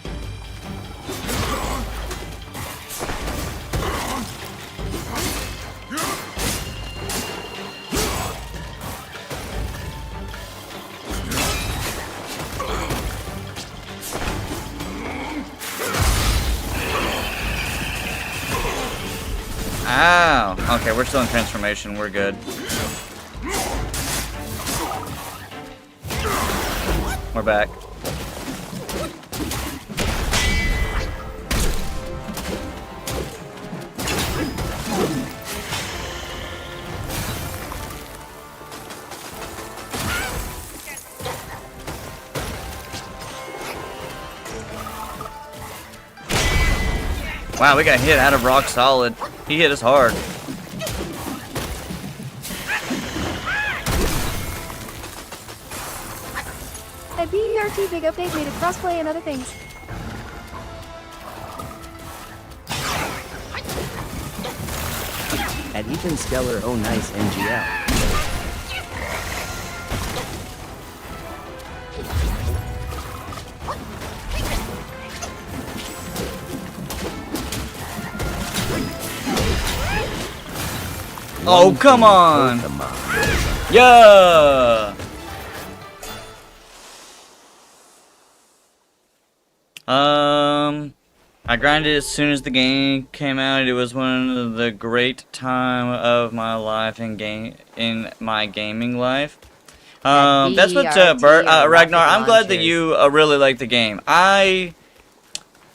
Ow! Okay, we're still in transformation. We're good. We're back. Wow, we got hit out of rock solid. He hit us hard. A BERT big update made it crossplay and other things. At Ethan Stellar, oh nice NGL. Oh, one come thing on. both the mods- Yeah. I grinded as soon as the game came out. It was one of the great time of my life in my gaming life. That's what Ragnar. I'm glad that you really like the game. I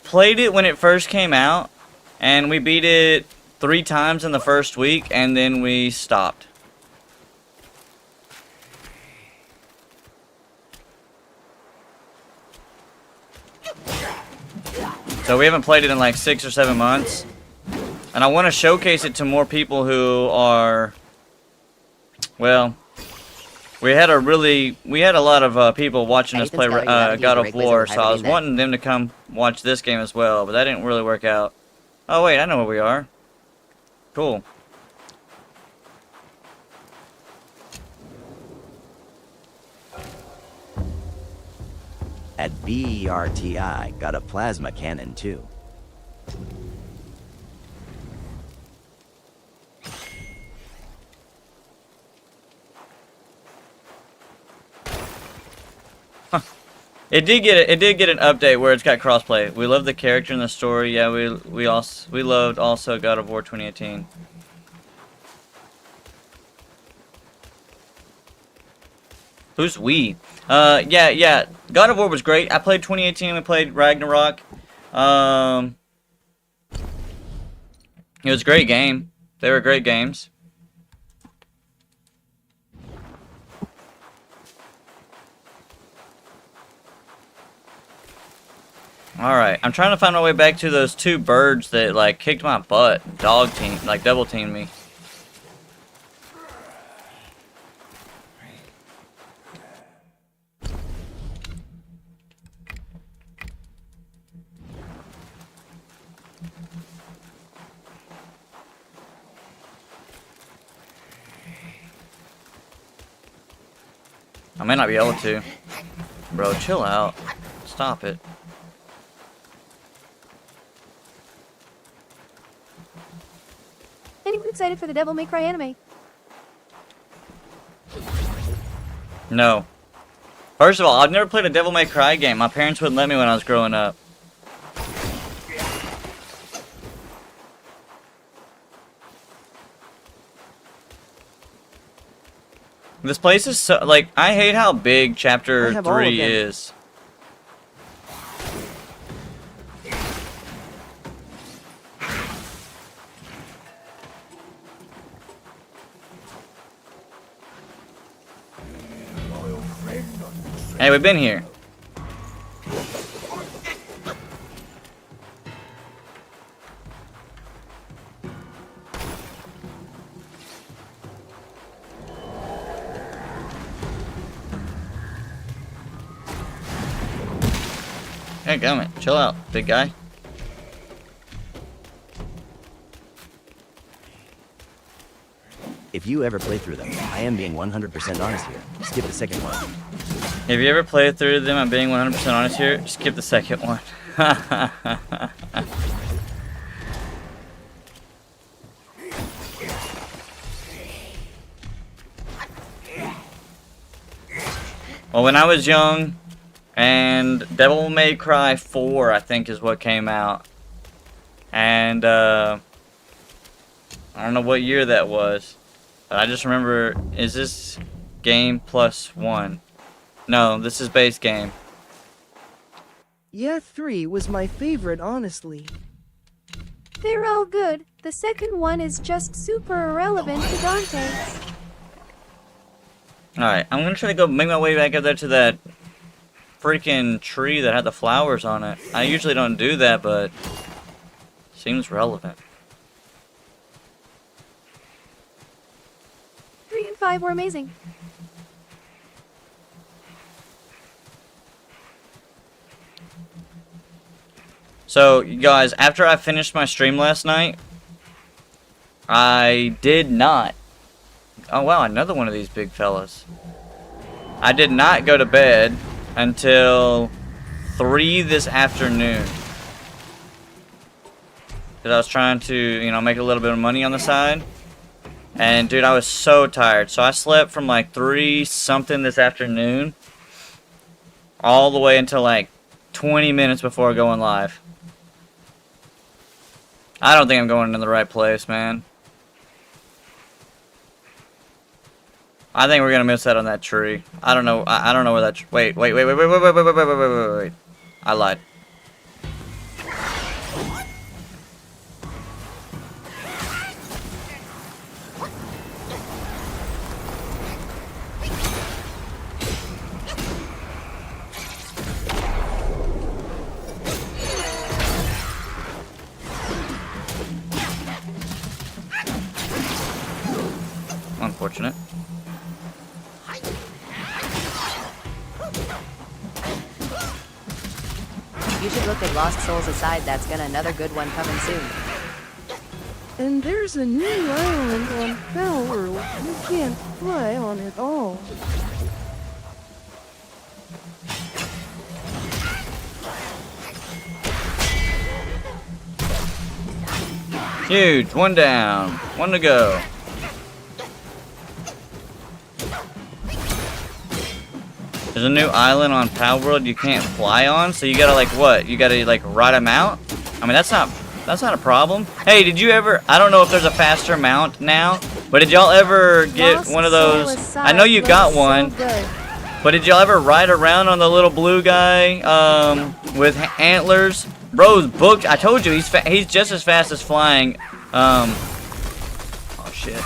played it when it first came out, and we beat it 3 times in the first week, and then we stopped. So we haven't played it in like 6 or 7 months. And I want to showcase it to more people who are, well, we had a lot of people watching us play God of War, so I was wanting them to come watch this game as well, but that didn't really work out. Oh wait, I know where we are. Cool. At BERTI got a plasma cannon too. It did get an update where it's got crossplay. We love the character and the story. Yeah, we loved also God of War 2018. Who's we? Yeah. God of War was great. I played 2018. We played Ragnarok. It was a great game. They were great games. Alright, I'm trying to find my way back to those 2 birds that, like, kicked my butt. Double teamed me. I may not be able to. Bro, chill out. Stop it. Anyone excited for the Devil May Cry anime? No. First of all, I've never played a Devil May Cry game. My parents wouldn't let me when I was growing up. This place is so, like, I hate how big chapter 3 is. Hey, we've been here. Hey, gummit, chill out, big guy. If you ever play through them, I am being 100% honest here. Skip the second one. If you ever played through them, I'm being 100% honest here, skip the second one. Well, when I was young, and Devil May Cry 4, I think, is what came out. And, I don't know what year that was. But I just remember, is this game +1? No, this is base game. Yeah, 3 was my favorite, honestly. They're all good. The second one is just super irrelevant to Dante. Alright, I'm gonna try to go make my way back up there to that freaking tree that had the flowers on it. I usually don't do that, but seems relevant. 3 and 5 were amazing. So, you guys, after I finished my stream last night, I did not... Oh, wow, another one of these big fellas. I did not go to bed until 3 this afternoon. Because I was trying to, you know, make a little bit of money on the side. And dude, I was so tired. So I slept from like 3 something this afternoon all the way until like 20 minutes before going live. I don't think I'm going in the right place, man. I think we're gonna miss that on that tree. I don't know. I don't know where that. Wait. I lied. Unfortunate. You should look at Lost Souls Aside. That's gonna another good one coming soon. And there's a new island on Palworld. You can't fly on it all. Huge. One down. One to go. There's a new island on Palworld you can't fly on, so you gotta like what? You gotta like ride a mount? I mean that's not a problem. Hey, did you ever? I don't know if there's a faster mount now, but did y'all ever get one of those? I know you got one, but did y'all ever ride around on the little blue guy with antlers? Bro's booked. I told you he's just as fast as flying. Oh shit.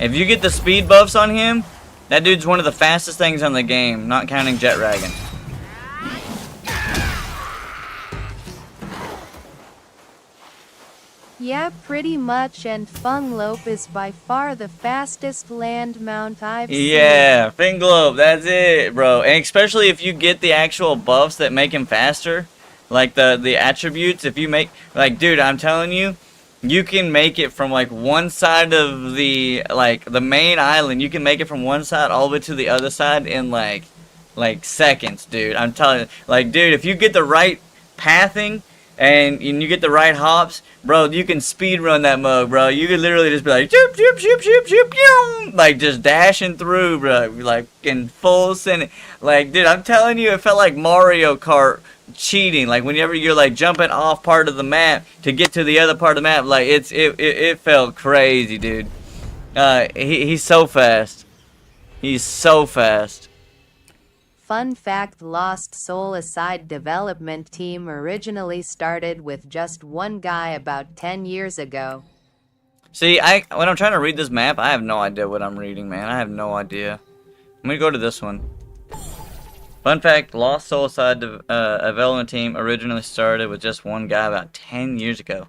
If you get the speed buffs on him, that dude's one of the fastest things on the game, not counting Jet Dragon. Yeah, pretty much, and Funglope is by far the fastest land mount I've seen. Yeah, Finglope, that's it, bro. And especially if you get the actual buffs that make him faster, like the attributes, if you make, like, dude, I'm telling you, you can make it from like one side of the main island. You can make it from one side all the way to the other side in like seconds, dude. I'm telling you, like, dude, if you get the right pathing and you get the right hops, bro, you can speed run that mug, bro. You could literally just be like, shoop, shoop, shoop, shoop, shoop, shoop, like just dashing through, bro, like in full send. Like, dude, I'm telling you, it felt like Mario Kart cheating, like whenever you're like jumping off part of the map to get to the other part of the map, like it felt crazy, dude. He's so fast. He's so fast. Fun fact, Lost Soul Aside development team originally started with just one guy about 10 years ago. See, when I'm trying to read this map, I have no idea what I'm reading, man. I have no idea. I'm gonna go to this one. Fun fact, Lost Soul Aside development team originally started with just one guy about 10 years ago.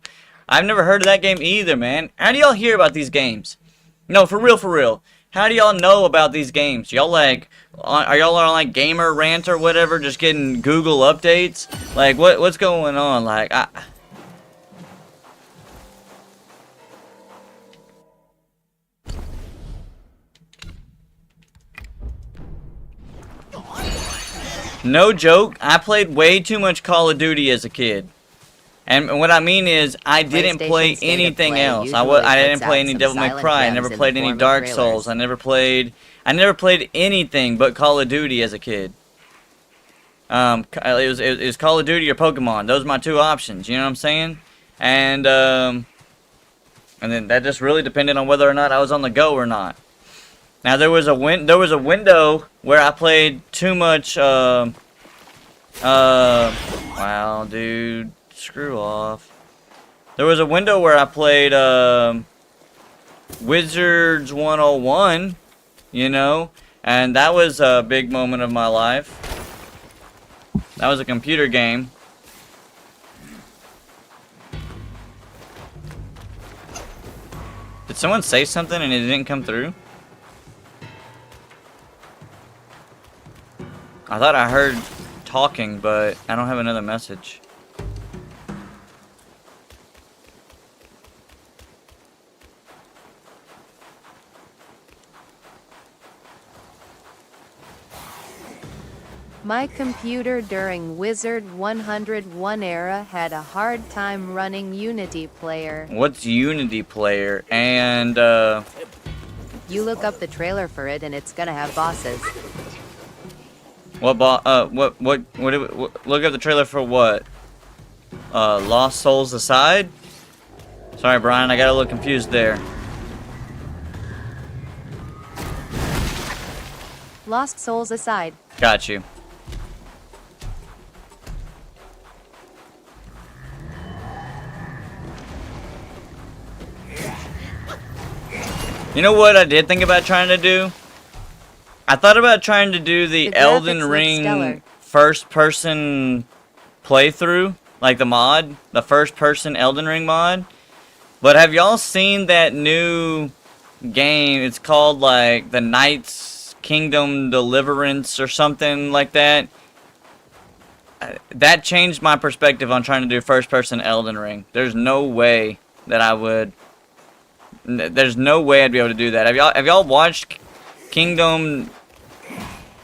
I've never heard of that game either, man. How do y'all hear about these games? No, for real. How do y'all know about these games? Y'all like, are y'all on like Gamer Rant or whatever, just getting Google updates? Like, what's going on? Like, no joke, I played way too much Call of Duty as a kid. And what I mean is, I didn't play anything else. I didn't play any Devil May Cry. I never played any Dark Souls. I never played anything but Call of Duty as a kid. It was Call of Duty or Pokemon. Those are my two options. You know what I'm saying? And then that just really depended on whether or not I was on the go or not. Now there was a window where I played too much. Wow, dude, screw off. There was a window where I played Wizards 101, you know, and that was a big moment of my life. That was a computer game. Did someone say something and it didn't come through? I thought I heard talking, but I don't have another message. My computer during Wizard 101 era had a hard time running Unity Player. What's Unity Player? And You look up the trailer for it and it's gonna have bosses. what look up the trailer for what? Lost Souls Aside? Sorry, Brian, I got a little confused there. Lost Souls Aside. Got you. You know what I did think about trying to do? I thought about trying to do the Elden graphics look Ring stellar. first-person playthrough, like the mod, the first-person Elden Ring mod. But have y'all seen that new game? It's called like the Knights Kingdom Deliverance or something like that. That changed my perspective on trying to do first-person Elden Ring. There's no way that I would. There's no way I'd be able to do that. Have y'all watched Kingdom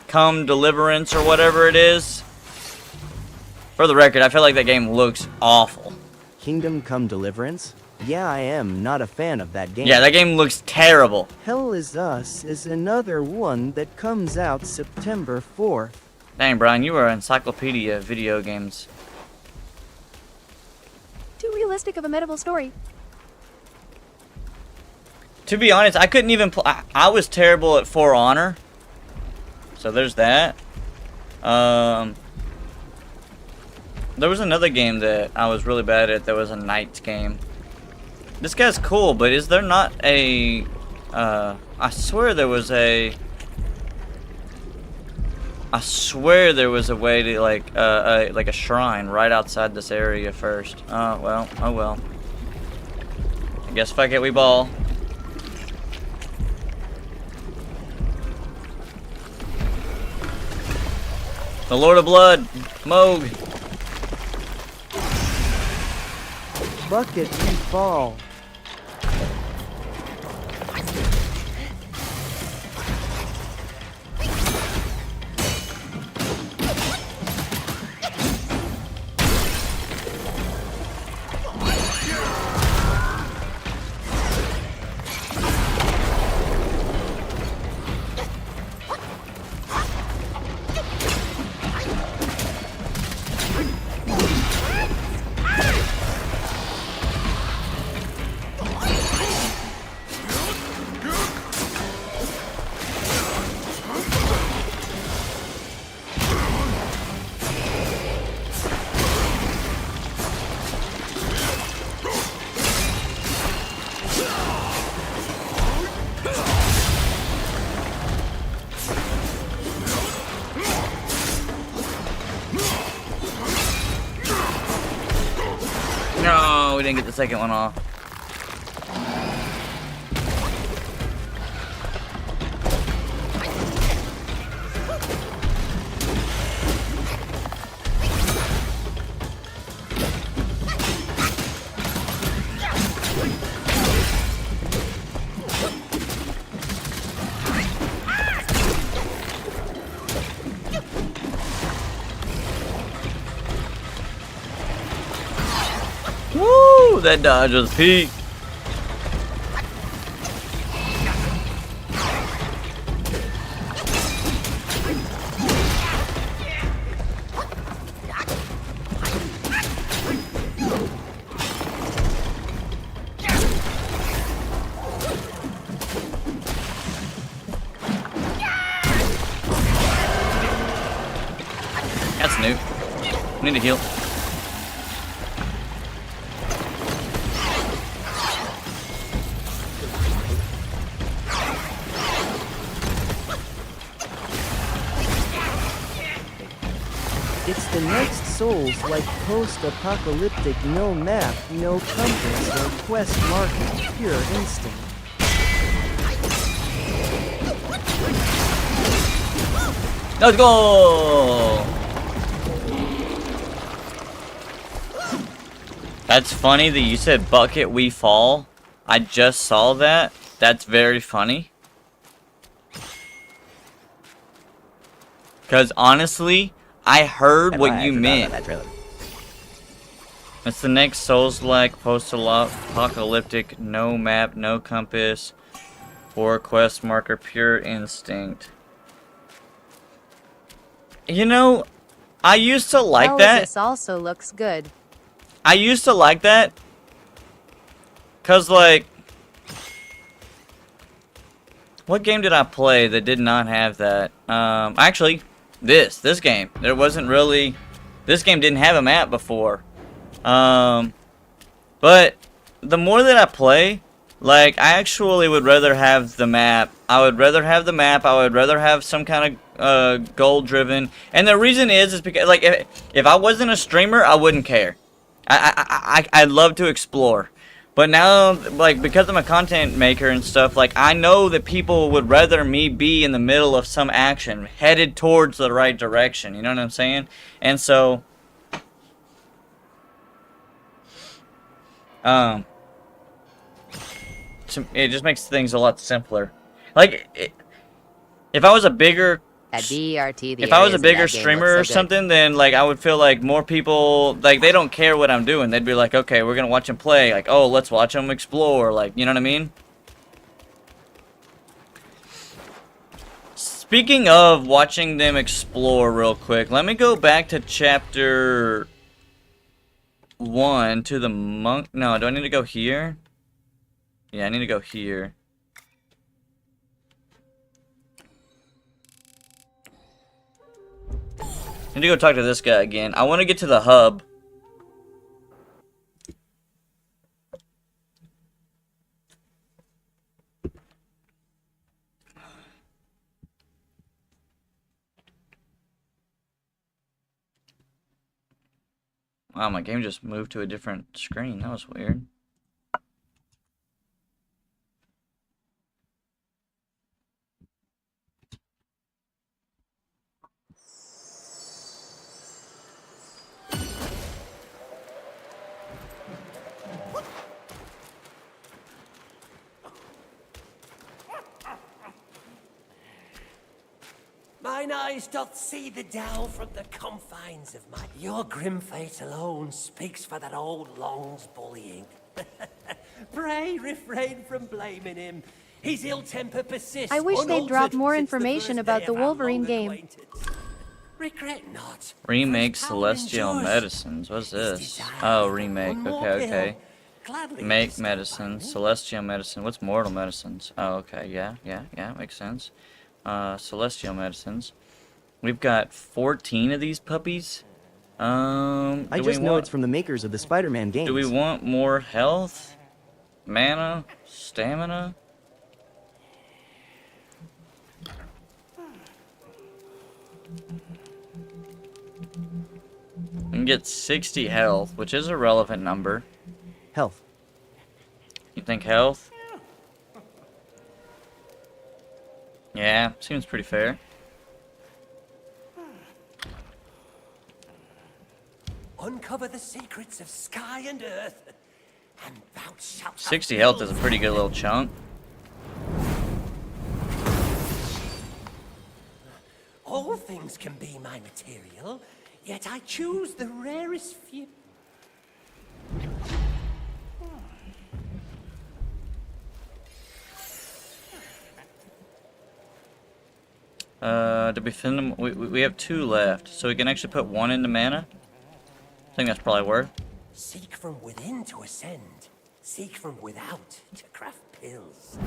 Come Deliverance or whatever it is? For the record, I feel like that game looks awful. Kingdom Come Deliverance? Yeah, I am not a fan of that game. Yeah, that game looks terrible. Hell is Us is another one that comes out September 4th. Dang, Brian, you are an encyclopedia of video games. Too realistic of a medieval story. To be honest, I couldn't even play. I was terrible at For Honor. So there's that. There was another game that I was really bad at that was a Knights game. This guy's cool, but is there not a... I swear there was a... I swear there was a way to, like a shrine right outside this area first. Oh, well. Oh, well. I guess fuck it, we ball. The Lord of Blood, Moog. Bucket and fall. No, we didn't get the second one off. Woo! That dodge was peak. That's new. Need to heal. It's the next Souls like post-apocalyptic, no map, no compass or quest marker, pure instinct. Let's go! That's funny that you said bucket we fall. I just saw that. That's very funny. Because honestly, I heard I what lied, you I forgot meant. about that trailer. It's the next Souls-like, post-apocalyptic, no map, no compass, or quest marker, pure instinct. You know, I used to like that. This also looks good. I used to like that. Cause like, what game did I play that did not have that? Actually, this game. There wasn't really, this game didn't have a map before. But the more that I play, like, I actually would rather have the map. I would rather have the map. I would rather have some kind of goal-driven. And the reason is because, like, if I wasn't a streamer, I wouldn't care. I'd love to explore. But now, like, because I'm a content maker and stuff, like, I know that people would rather me be in the middle of some action, headed towards the right direction. You know what I'm saying? And so, it just makes things a lot simpler. Like, if I was a bigger... If I was a bigger streamer or something, then, like, I would feel like more people, like, they don't care what I'm doing. They'd be like, okay, we're gonna watch them play. Like, oh, let's watch them explore. Like, you know what I mean? Speaking of watching them explore real quick, let me go back to chapter 1 to the monk. No, do I need to go here? Yeah, I need to go here. I need to go talk to this guy again. I want to get to the hub. Wow, my game just moved to a different screen. That was weird. Mine eyes doth see the Dell from the confines of my... Your grim fate alone speaks for that old Long's bullying. Pray refrain from blaming him. His ill temper persists. I wish they'd drop more information about the Wolverine game. Regret not. Remake Celestial Medicines. What's this? Oh, remake. Okay. Make medicine. Celestial medicine. What's mortal medicines? Oh, okay. Yeah. Makes sense. Celestial medicines. We've got 14 of these puppies. I just know it's from the makers of the Spider-Man games. Do we want more health? Mana? Stamina? We can get 60 health, which is a relevant number. Health. You think health? Yeah, seems pretty fair. Uncover the secrets of sky and earth, and thou shalt 60 health is a pretty good little chunk. All things can be my material, yet I choose the rarest few. Did we find them? We have 2 left, so we can actually put 1 into mana. I think that's probably worth. Seek from within to ascend. Seek from without to craft pills.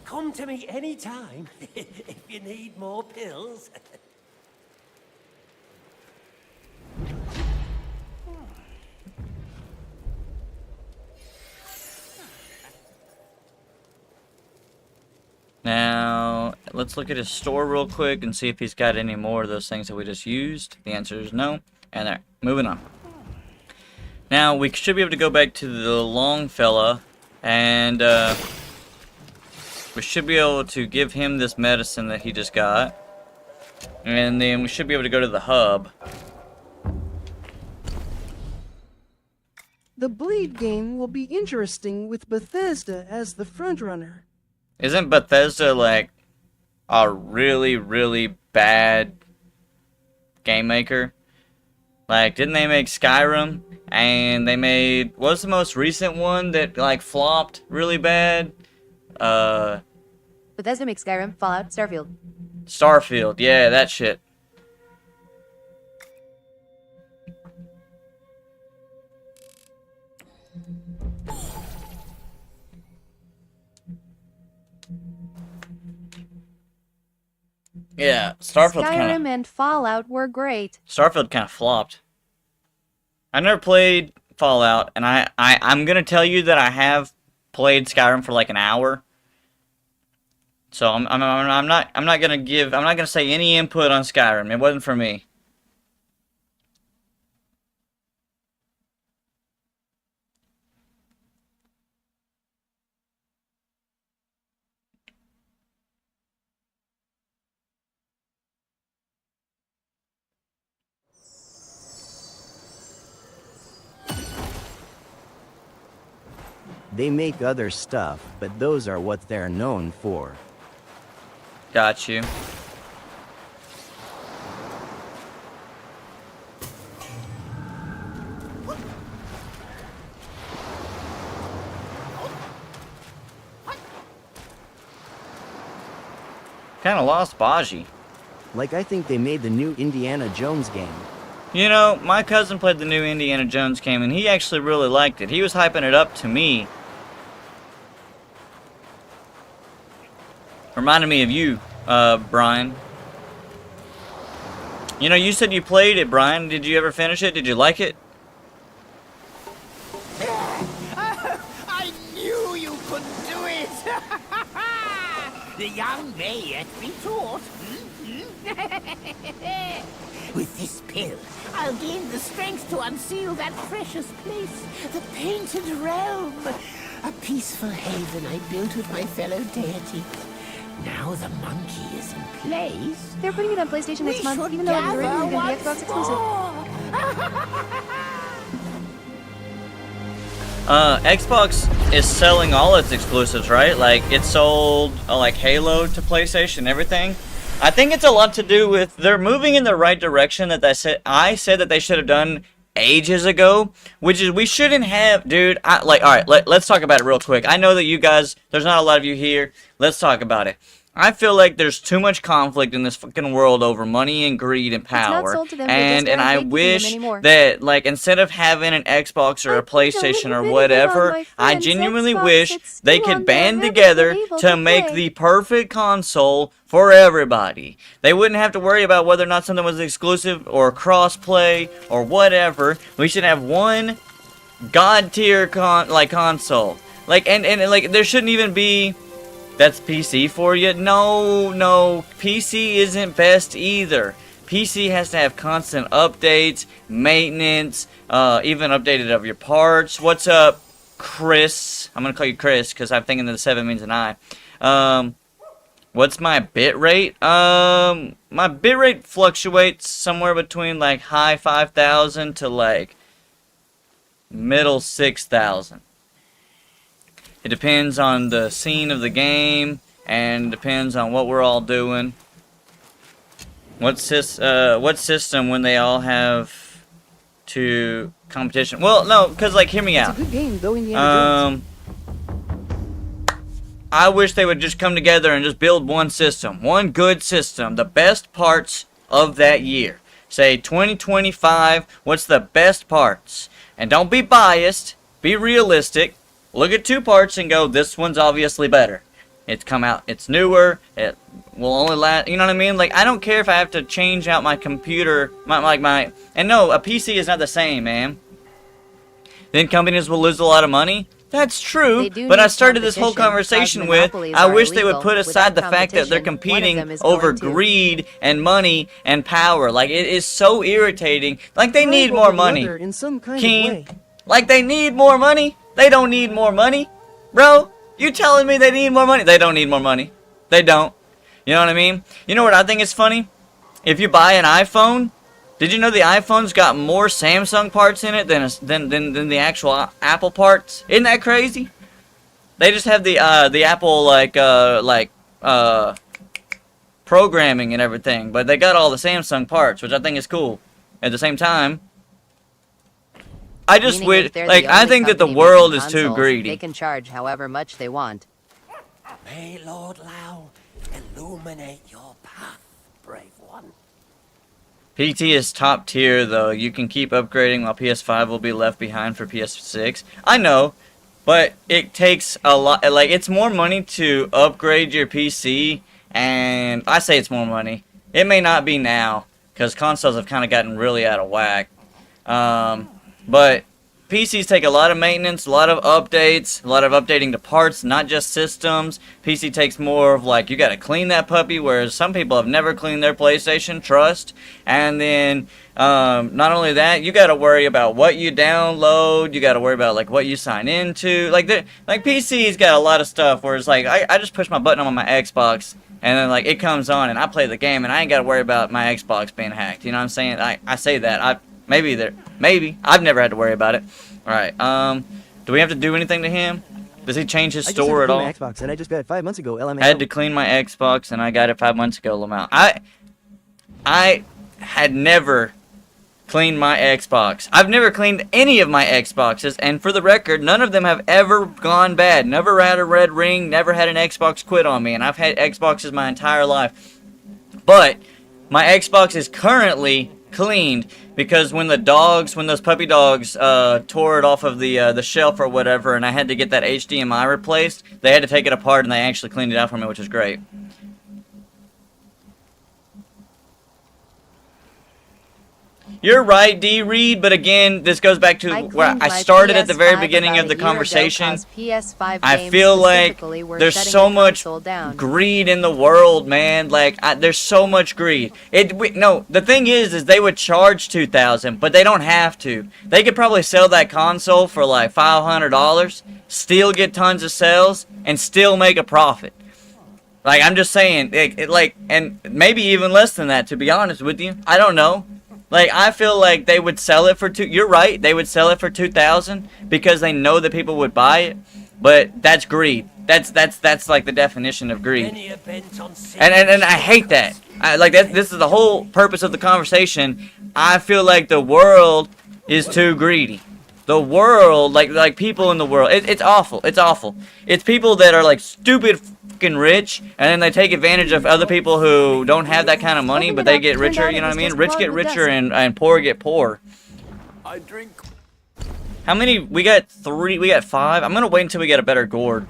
Come to me anytime if you need more pills. Now, let's look at his store real quick and see if he's got any more of those things that we just used. The answer is no. And there, moving on. Now, we should be able to go back to the long fella, and we should be able to give him this medicine that he just got. And then we should be able to go to the hub. The Bleed game will be interesting with Bethesda as the frontrunner. Isn't Bethesda like a really, really bad game maker? Like, didn't they make Skyrim? And they made, what's the most recent one that like flopped really bad? Bethesda makes Skyrim, Fallout, Starfield. Starfield, yeah, that shit. Yeah, Starfield Skyrim and Fallout were great. Starfield kind of flopped. I never played Fallout, and I'm gonna tell you that I have played Skyrim for like an hour. So I'm not gonna say any input on Skyrim. It wasn't for me. They make other stuff, but those are what they're known for. Got you. Kinda lost Baji. Like, I think they made the new Indiana Jones game. You know, my cousin played the new Indiana Jones game, and he actually really liked it. He was hyping it up to me. Reminded me of you, Brian. You know, you said you played it, Brian. Did you ever finish it? Did you like it? I knew you could do it! The young may yet be taught. With this pill, I'll gain the strength to unseal that precious place, the painted realm. A peaceful haven I built with my fellow deity. Now the monkey is in place. They're putting it on PlayStation next month, even though it was originally going to be Xbox exclusive. Xbox is selling all its exclusives, right? Like, it sold, like, Halo to PlayStation, everything. I think it's a lot to do with they're moving in the right direction that I said that they should have done ages ago, which is we shouldn't have, dude. Alright, let's talk about it real quick. I know that you guys, there's not a lot of you here. Let's talk about it. I feel like there's too much conflict in this fucking world over money and greed and power. And I wish that, like, instead of having an Xbox or a PlayStation or whatever, I genuinely wish they could band together to make the perfect console for everybody. They wouldn't have to worry about whether or not something was exclusive or cross-play or whatever. We should have one god-tier console. Like, and like, there shouldn't even be... That's PC for you? No, PC isn't best either. PC has to have constant updates, maintenance, even updated of your parts. What's up, Chris? I'm gonna call you Chris because I'm thinking that the 7 means an I. What's my bit rate? My bit rate fluctuates somewhere between like high 5,000 to like middle 6,000. It depends on the scene of the game, and depends on what we're all doing. What system when they all have to competition? Well, no, because, like, hear me out. It's a good game, though, Indiana Jones. I wish they would just come together and just build one system. One good system. The best parts of that year. Say, 2025, what's the best parts? And don't be biased. Be realistic. Look at two parts and go, this one's obviously better. It's come out, it's newer, it will only last, you know what I mean? Like, I don't care if I have to change out my computer, and no, a PC is not the same, man. Then companies will lose a lot of money. That's true, but I started this whole conversation with, I wish they would put aside the fact that they're competing over greed and money and power. Like, it is so irritating. Like, they need more money. Keen, like, they need more money. They don't need more money. Bro, you telling me they need more money? They don't need more money. They don't. You know what I mean? You know what I think is funny? If you buy an iPhone, did you know the iPhone's got more Samsung parts in it than the actual Apple parts? Isn't that crazy? They just have the Apple programming and everything, but they got all the Samsung parts, which I think is cool. At the same time, I just Meaning wish, if they're like, the I only think that the company world making is too consoles, greedy. They can charge however much they want. May Lord Lao illuminate your path, brave one. PT is top tier, though. You can keep upgrading while PS5 will be left behind for PS6. I know, but it takes a lot. Like, it's more money to upgrade your PC, and I say it's more money. It may not be now, because consoles have kind of gotten really out of whack. But PCs take a lot of maintenance, a lot of updates, a lot of updating to parts, not just systems. PC takes more of like, you gotta clean that puppy, whereas some people have never cleaned their PlayStation, trust. And then, not only that, you gotta worry about what you download, you gotta worry about like what you sign into. Like, PC's got a lot of stuff where it's like, I just push my button on my Xbox, and then like it comes on and I play the game and I ain't gotta worry about my Xbox being hacked. You know what I'm saying? I say that. Maybe. I've never had to worry about it. Alright, do we have to do anything to him? Does he change his store at all? My Xbox, and I just got it 5 months ago. LMAO. I had to clean my Xbox, and I got it 5 months ago, Lamau. I had never cleaned my Xbox. I've never cleaned any of my Xboxes, and for the record, none of them have ever gone bad. Never had a red ring, never had an Xbox quit on me, and I've had Xboxes my entire life. But my Xbox is currently cleaned because when those puppy dogs tore it off of the shelf or whatever, and I had to get that HDMI replaced, they had to take it apart and they actually cleaned it out for me, which is great. You're right, D. Reed, but again, this goes back to where I started at the very beginning of the conversation. I feel like there's so much greed in the world, man. Like, there's so much greed. No, the thing is they would charge $2,000, but they don't have to. They could probably sell that console for like $500, still get tons of sales, and still make a profit. Like, I'm just saying, and maybe even less than that, to be honest with you. I don't know. Like, I feel like they would sell it for you're right, they would sell it for $2,000 because they know that people would buy it, but that's greed. That's like the definition of greed. And I hate that. This is the whole purpose of the conversation. I feel like the world is too greedy. The world, like people in the world, it's awful. It's awful. It's people that are like stupid fucking rich, and then they take advantage of other people who don't have that kind of money, but they get richer. You know what I mean? Rich get richer, and poor get poor. I drink. How many? We got 3. We got 5. I'm gonna wait until we get a better gourd.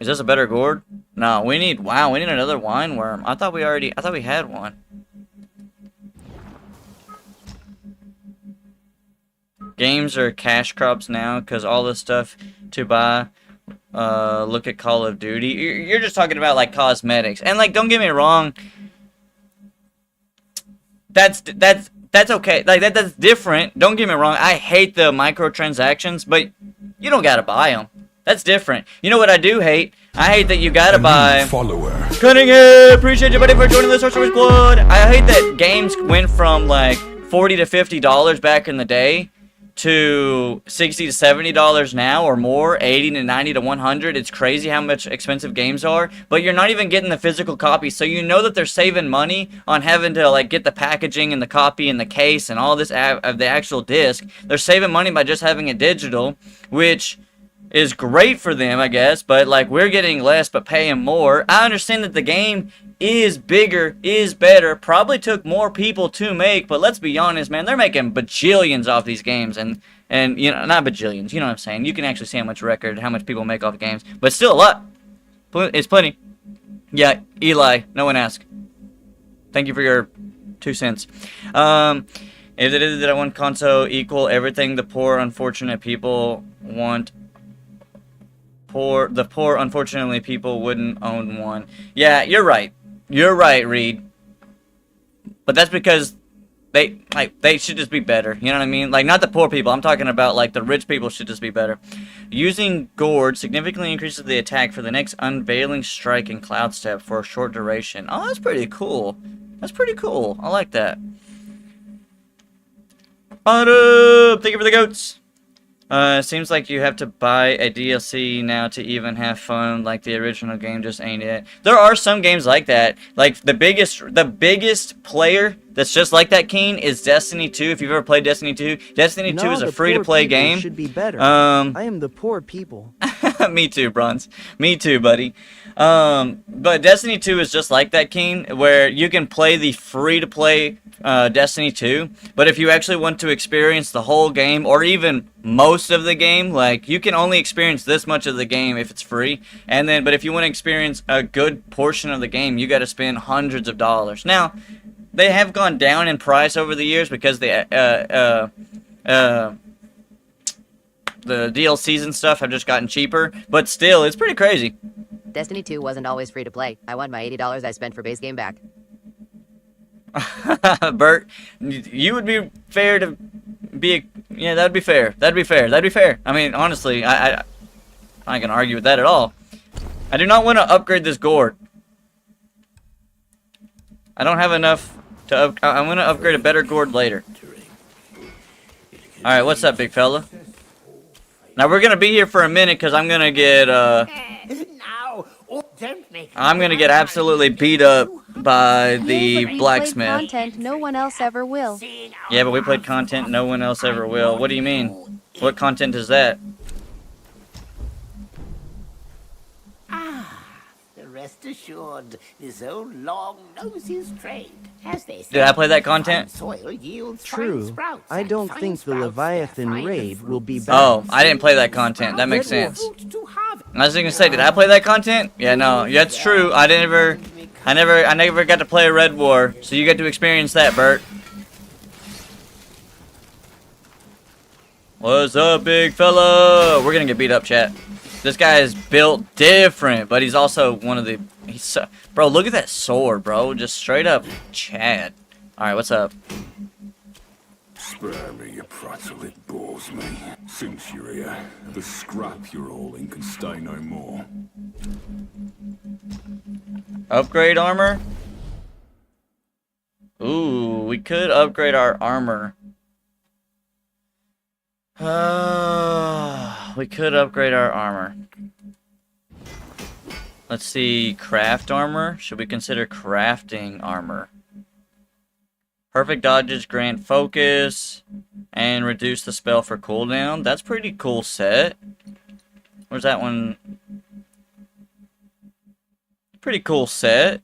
Is this a better gourd? No, we need. Wow, we need another wine worm. I thought we had one. Games are cash crops now because all the stuff to buy. Look at Call of Duty. You're just talking about like cosmetics, and like, don't get me wrong. That's okay. Like that's different. Don't get me wrong. I hate the microtransactions, but you don't gotta buy them. That's different. You know what I do hate? I hate that you gotta buy. Follower. Cunningham, appreciate you, buddy, for joining the Sorcerer Squad. I hate that games went from like $40 to $50 back in the day to $60 to $70 now or more, 80 to 90 to 100. It's crazy how much expensive games are, but you're not even getting the physical copy, so you know that they're saving money on having to like get the packaging and the copy and the case and all this of the actual disc. They're saving money by just having it digital, which is great for them, I guess, but like, we're getting less but paying more. I understand that the game is bigger, is better, probably took more people to make, but let's be honest, man, they're making bajillions off these games, and you know, not bajillions, you know what I'm saying? You can actually see how much people make off games, but still a lot. It's plenty. Yeah, Eli, no one asked. Thank you for your 2 cents. If it is that one console equal everything the poor unfortunate people want, the poor, unfortunately, people wouldn't own one. Yeah, you're right. You're right, Reed. But that's because they should just be better. You know what I mean? Like, not the poor people. I'm talking about, like, the rich people should just be better. Using Gourd significantly increases the attack for the next unveiling strike in Cloud Step for a short duration. Oh, that's pretty cool. That's pretty cool. I like that. Thank you for the goats. Seems like you have to buy a DLC now to even have fun. Like the original game just ain't it. There are some games like that. Like the biggest player that's just like that, Keen, is Destiny 2. If you've ever played Destiny 2, Destiny 2 is a free-to-play game. Should be better. I am the poor people. Me too, Bronze. Me too, buddy. But Destiny 2 is just like that, Keen, where you can play the free-to-play Destiny 2, but if you actually want to experience the whole game, or even most of the game, like, you can only experience this much of the game if it's free, but if you want to experience a good portion of the game, you got to spend hundreds of dollars. Now, they have gone down in price over the years because the DLCs and stuff have just gotten cheaper, but still, it's pretty crazy. Destiny 2 wasn't always free to play. I want my $80 I spent for base game back. Bert, you would be fair to be... Yeah, that'd be fair. That'd be fair. That'd be fair. I mean, honestly, I can argue with that at all. I do not want to upgrade this gourd. I don't have enough to... I'm going to upgrade a better gourd later. Alright, what's up, big fella? Now, we're going to be here for a minute because I'm going to get... I'm going to get absolutely beat up by the blacksmith. Content no one else ever will. Yeah, but we played content no one else ever will. What do you mean? What content is that? Rest assured, this old long knows his trade. As they say, did I play that content? Soil yields True. I don't think the Leviathan raid will be back. Oh, I didn't play that content. That makes sense. I was gonna say, did I play that content? Yeah, no, that's true. I never got to play a Red War, so you get to experience that, Bert. What's up, big fella? We're gonna get beat up, chat. This guy is built different, but he's also one of the... bro, look at that sword, bro. Just straight up Chad. Alright, what's up? Spare me, you prattle, it bores me. Since you're here, the scrap you're hauling can stay no more. Upgrade armor? Ooh, we could upgrade our armor. We could upgrade our armor. Let's see, craft armor. Should we consider crafting armor? Perfect dodges grant focus and reduce the spell for cooldown. That's pretty cool set. Where's that one? Pretty cool set.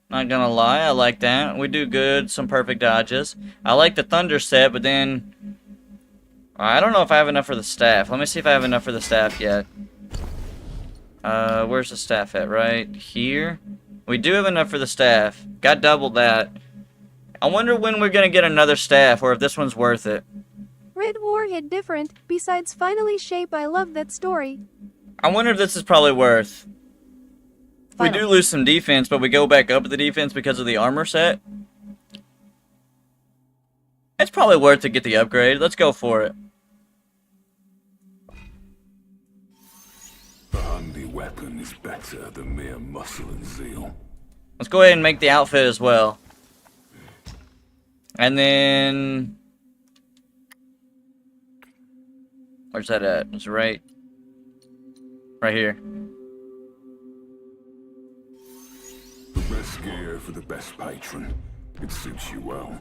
Not gonna lie, I like that. We do good, some perfect dodges. I like the thunder set, but then I don't know if I have enough for the staff. Let me see if I have enough for the staff yet. Where's the staff at? Right here? We do have enough for the staff. Got double that. I wonder when we're gonna get another staff, or if this one's worth it. Red War hit different. Besides finally shape, I love that story. I wonder if this is probably worth. We do lose some defense, but we go back up the defense because of the armor set. It's probably worth to get the upgrade. Let's go for it. A handy weapon is better than mere muscle and zeal. Let's go ahead and make the outfit as well. And then... where's that at? It's right here. The best gear for the best patron. It suits you well.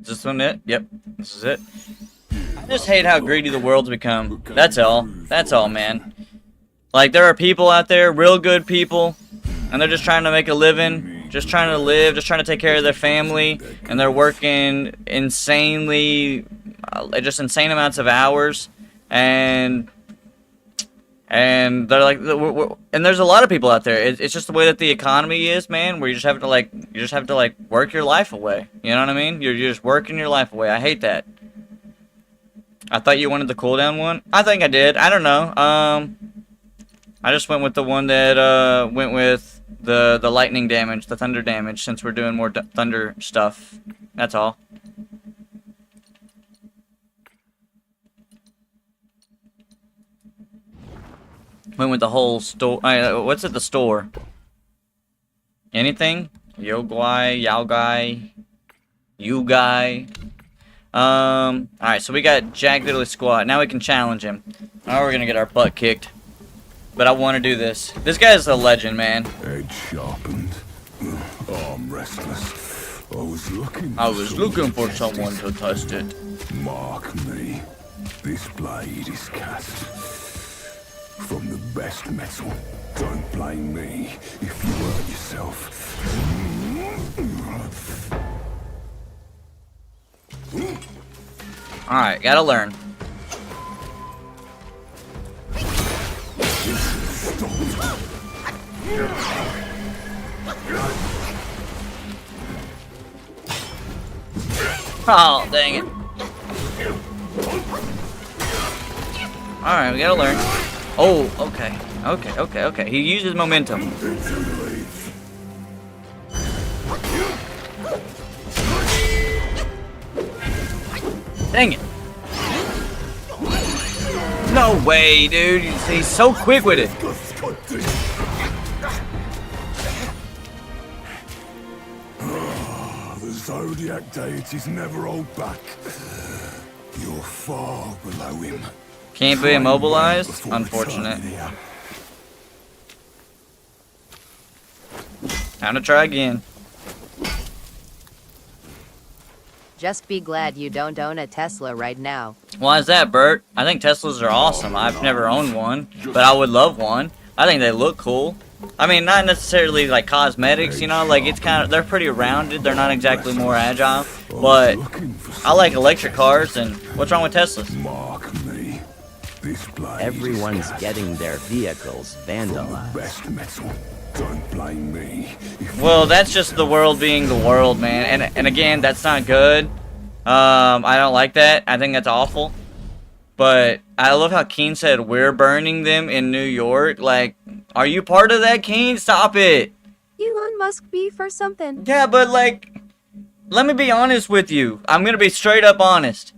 Is this one it? Yep, this is it. I just hate how greedy the world's become. That's all. That's all, man. Like, there are people out there, real good people, and they're just trying to make a living, just trying to live, just trying to take care of their family, and they're working insanely, just insane amounts of hours, and they're like, and there's a lot of people out there. It's just the way that the economy is, man, where you just have to work your life away. You know what I mean? You're just working your life away. I hate that. I thought you wanted the cooldown one. I think I did. I don't know. I just went with the one that went with the lightning damage, the thunder damage, since we're doing more thunder stuff. That's all. Went with the whole store. What's at the store? Anything? Yao Guai. You guy. Alright, so we got Jack Diddley Squat. Now we can challenge him. Now we're gonna get our butt kicked. But I want to do this. This guy's a legend, man. Edge sharpened. Arm restless. I was looking for someone to test it. Mark me. This blade is cast from the best metal. Don't blame me if you hurt yourself. Alright, gotta learn. Oh, dang it. Alright, we gotta learn. Oh, okay. Okay. He uses momentum. Dang it. No way, dude. He's so quick with it. The Zodiac deities never hold back. You're far below him. Can't be immobilized? Unfortunate. Time to try again. Just be glad you don't own a Tesla right now. Why is that, Bert? I think Teslas are awesome. I've never owned one, but I would love one. I think they look cool. I mean, not necessarily like cosmetics, you know, like it's kind of, they're pretty rounded. They're not exactly more agile, but I like electric cars, and what's wrong with Teslas? Mark me. Everyone's getting their vehicles vandalized. Best metal. Don't blame me. Well, that's just the world being the world, man. And again, that's not good. I don't like that. I think that's awful. But I love how Keen said we're burning them in New York. Like, are you part of that, Keen? Stop it. Elon Musk be for something. Yeah, but like, let me be honest with you. I'm gonna be straight up honest.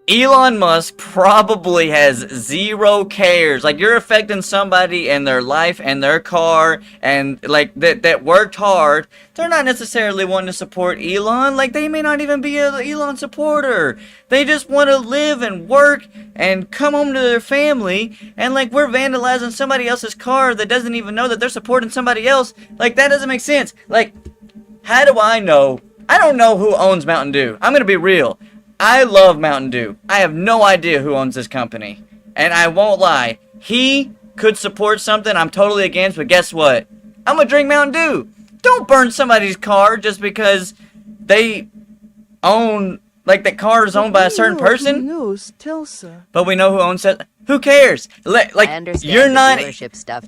Elon Musk probably has zero cares. Like, you're affecting somebody and their life and their car and like that worked hard. They're not necessarily wanting to support Elon. Like, they may not even be an Elon supporter. They just want to live and work and come home to their family. And like, we're vandalizing somebody else's car that doesn't even know that they're supporting somebody else. Like, that doesn't make sense. Like, how do I know? I don't know who owns Mountain Dew. I'm gonna be real. I love Mountain Dew. I have no idea who owns this company. And I won't lie. He could support something I'm totally against, but guess what? I'm gonna drink Mountain Dew. Don't burn somebody's car just because they own, like, the car is owned by a certain person. But we know who owns it. Who cares? Like, you're not.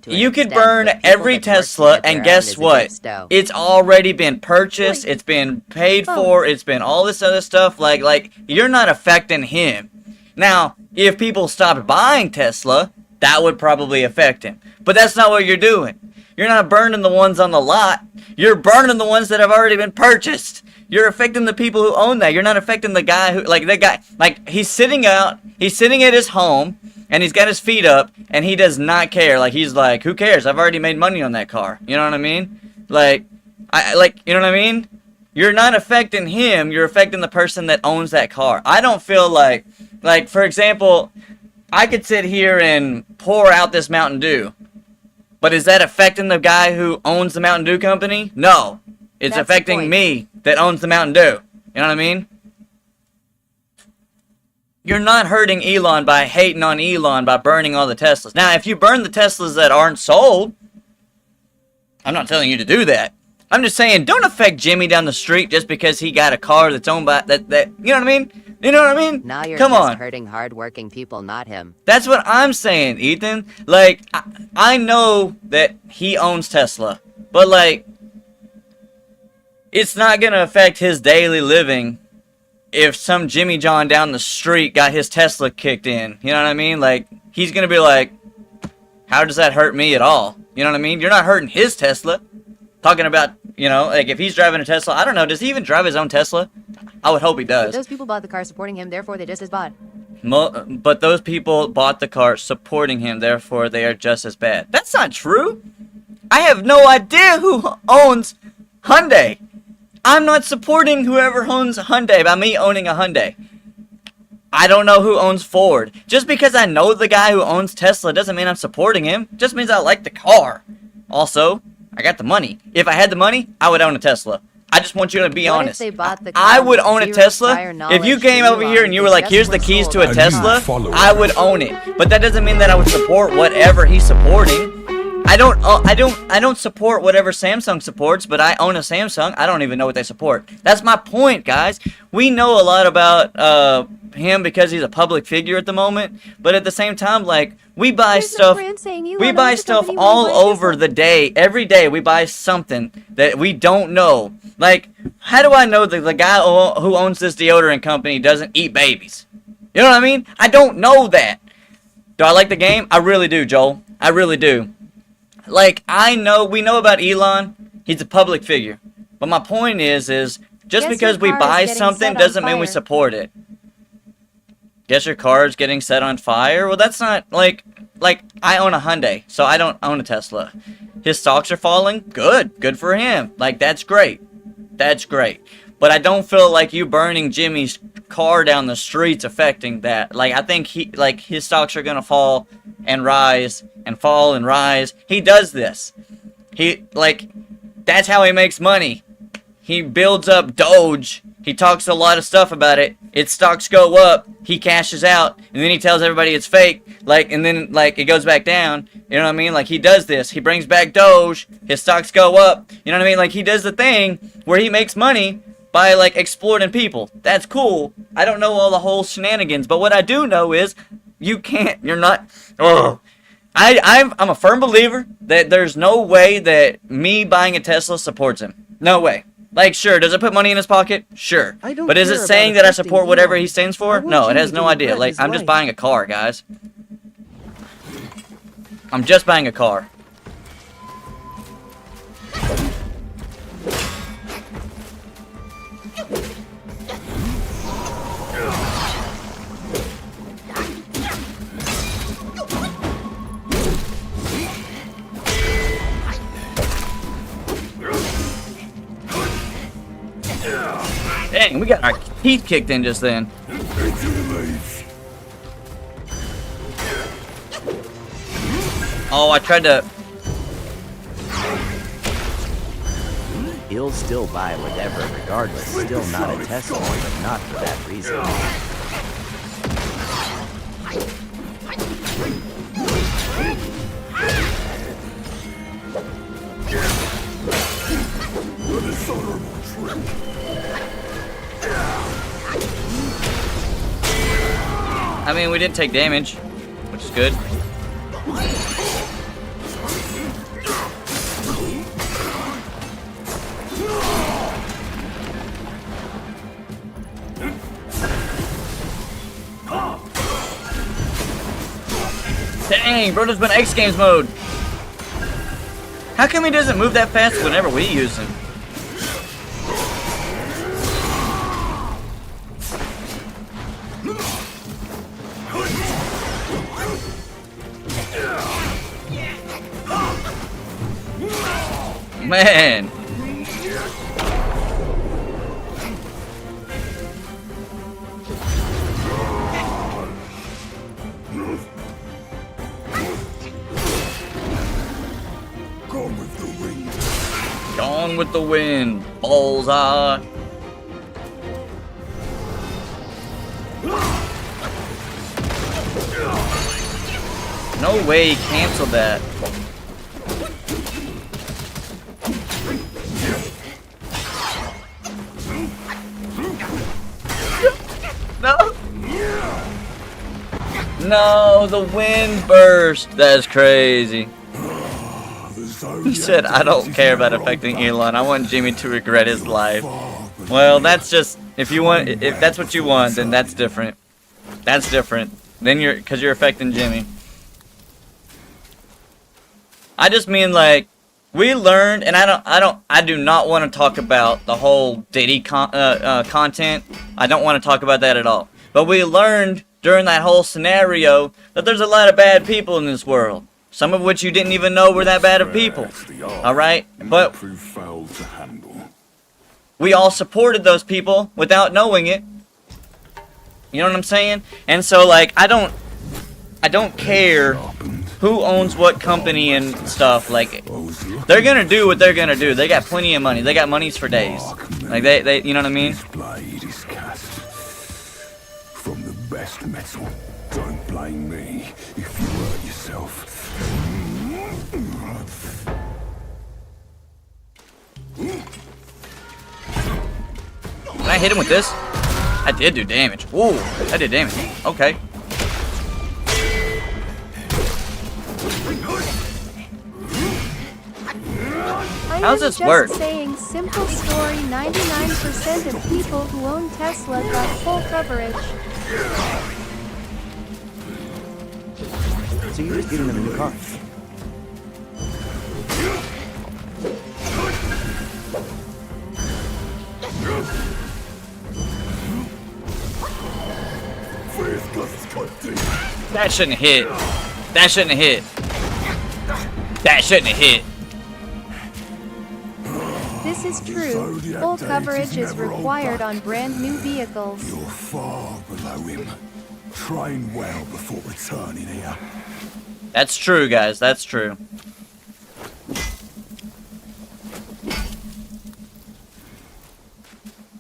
You could burn every Tesla, and guess what? It's already been purchased. It's been paid for. It's been all this other stuff. Like you're not affecting him. Now, if people stopped buying Tesla, that would probably affect him. But that's not what you're doing. You're not burning the ones on the lot. You're burning the ones that have already been purchased. You're affecting the people who own that. You're not affecting the guy who, like, that guy, like, he's sitting at his home, and he's got his feet up, and he does not care. Like, he's like, who cares? I've already made money on that car. You know what I mean? Like, you know what I mean? You're not affecting him. You're affecting the person that owns that car. I don't feel like, for example, I could sit here and pour out this Mountain Dew. But is that affecting the guy who owns the Mountain Dew company? No. It's affecting me that owns the Mountain Dew. You know what I mean? You're not hurting Elon by hating on Elon by burning all the Teslas. Now, if you burn the Teslas that aren't sold, I'm not telling you to do that. I'm just saying, don't affect Jimmy down the street just because he got a car that's owned by that. You know what I mean? You know what I mean? Now you're Come just on. hurting hardworking people, not him. That's what I'm saying, Ethan. Like, I know that he owns Tesla, but like, it's not gonna affect his daily living if some Jimmy John down the street got his Tesla kicked in. You know what I mean? Like, he's gonna be like, how does that hurt me at all? You know what I mean? You're not hurting his Tesla. Talking about, you know, like, if he's driving a Tesla, I don't know, does he even drive his own Tesla? I would hope he does. Those people bought the car supporting him, therefore they just as bad. But those people bought the car supporting him, therefore they are just as bad. That's not true. I have no idea who owns Hyundai. I'm not supporting whoever owns a Hyundai by me owning a Hyundai. I don't know who owns Ford. Just because I know the guy who owns Tesla doesn't mean I'm supporting him. Just means I like the car. Also, I got the money. If I had the money, I would own a Tesla. I just want you to be honest. I would own a Tesla. If you came over here and you were like, here's the keys to a Tesla, I would own it. But that doesn't mean that I would support whatever he's supporting. I don't support whatever Samsung supports, but I own a Samsung. I don't even know what they support. That's my point, guys. We know a lot about him because he's a public figure at the moment, but at the same time, like, we buy stuff all over the day. Every day we buy something that we don't know. Like, how do I know that the guy who owns this deodorant company doesn't eat babies? You know what I mean? I don't know that. Do I like the game? I really do, Joel. I really do. Like, we know about Elon. He's a public figure. But my point is just because we buy something doesn't mean we support it. Guess your car is getting set on fire? Well, that's not, like, I own a Hyundai, so I don't own a Tesla. His stocks are falling? Good for him. Like, that's great. That's great. But I don't feel like you burning Jimmy's car down the streets affecting that. Like, I think his stocks are gonna fall and rise and fall and rise. He does this. That's how he makes money. He builds up Doge. He talks a lot of stuff about it. Its stocks go up. He cashes out, and then he tells everybody it's fake. And then it goes back down. You know what I mean? Like, he does this. He brings back Doge. His stocks go up. You know what I mean? Like, he does the thing where he makes money by, exploiting people. That's cool. I don't know all the whole shenanigans, but what I do know is you're not. Oh. I'm a firm believer that there's no way that me buying a Tesla supports him. No way. Like, sure, does it put money in his pocket? Sure. But is it saying that I support whatever he stands for? No, it has no idea. Like, I'm just buying a car, guys. I'm just buying a car. Dang, we got our teeth kicked in just then. Oh, I tried to... He'll still buy whatever regardless. Still not a Tesla, but not for that reason. I mean, we didn't take damage, which is good. Dang, bro, there's been X Games mode. How come he doesn't move that fast whenever we use him? Man. Gone with the wind. Gone with the wind. Bullseye. No way he canceled that. No. No, the wind burst. That's crazy. He said, I don't care about affecting Elon. I want Jimmy to regret his life. Well, that's just, if that's what you want, then that's different. That's different. Then because you're affecting Jimmy. I just mean, like, we learned, and I do not want to talk about the whole Diddy content. I don't want to talk about that at all. But we learned during that whole scenario that there's a lot of bad people in this world. Some of which you didn't even know were that bad of people. Alright? But we all supported those people without knowing it. You know what I'm saying? And so, like, I don't care who owns what company and stuff. Like, they're gonna do what they're gonna do. They got plenty of money. They got monies for days. Like, they you know what I mean? This blade is cast from the best metal. Don't blame me if you hurt yourself. Can I hit him with this? I did do damage. Ooh, I did damage. Okay. How's this work? Saying simple story, 99% of people who own Tesla got full coverage. So you're just giving them a new car. That shouldn't have hit. That shouldn't have hit. That shouldn't have hit. This is true. Full coverage is required on brand new vehicles. You're far below him. Train well before returning here. That's true, guys. That's true.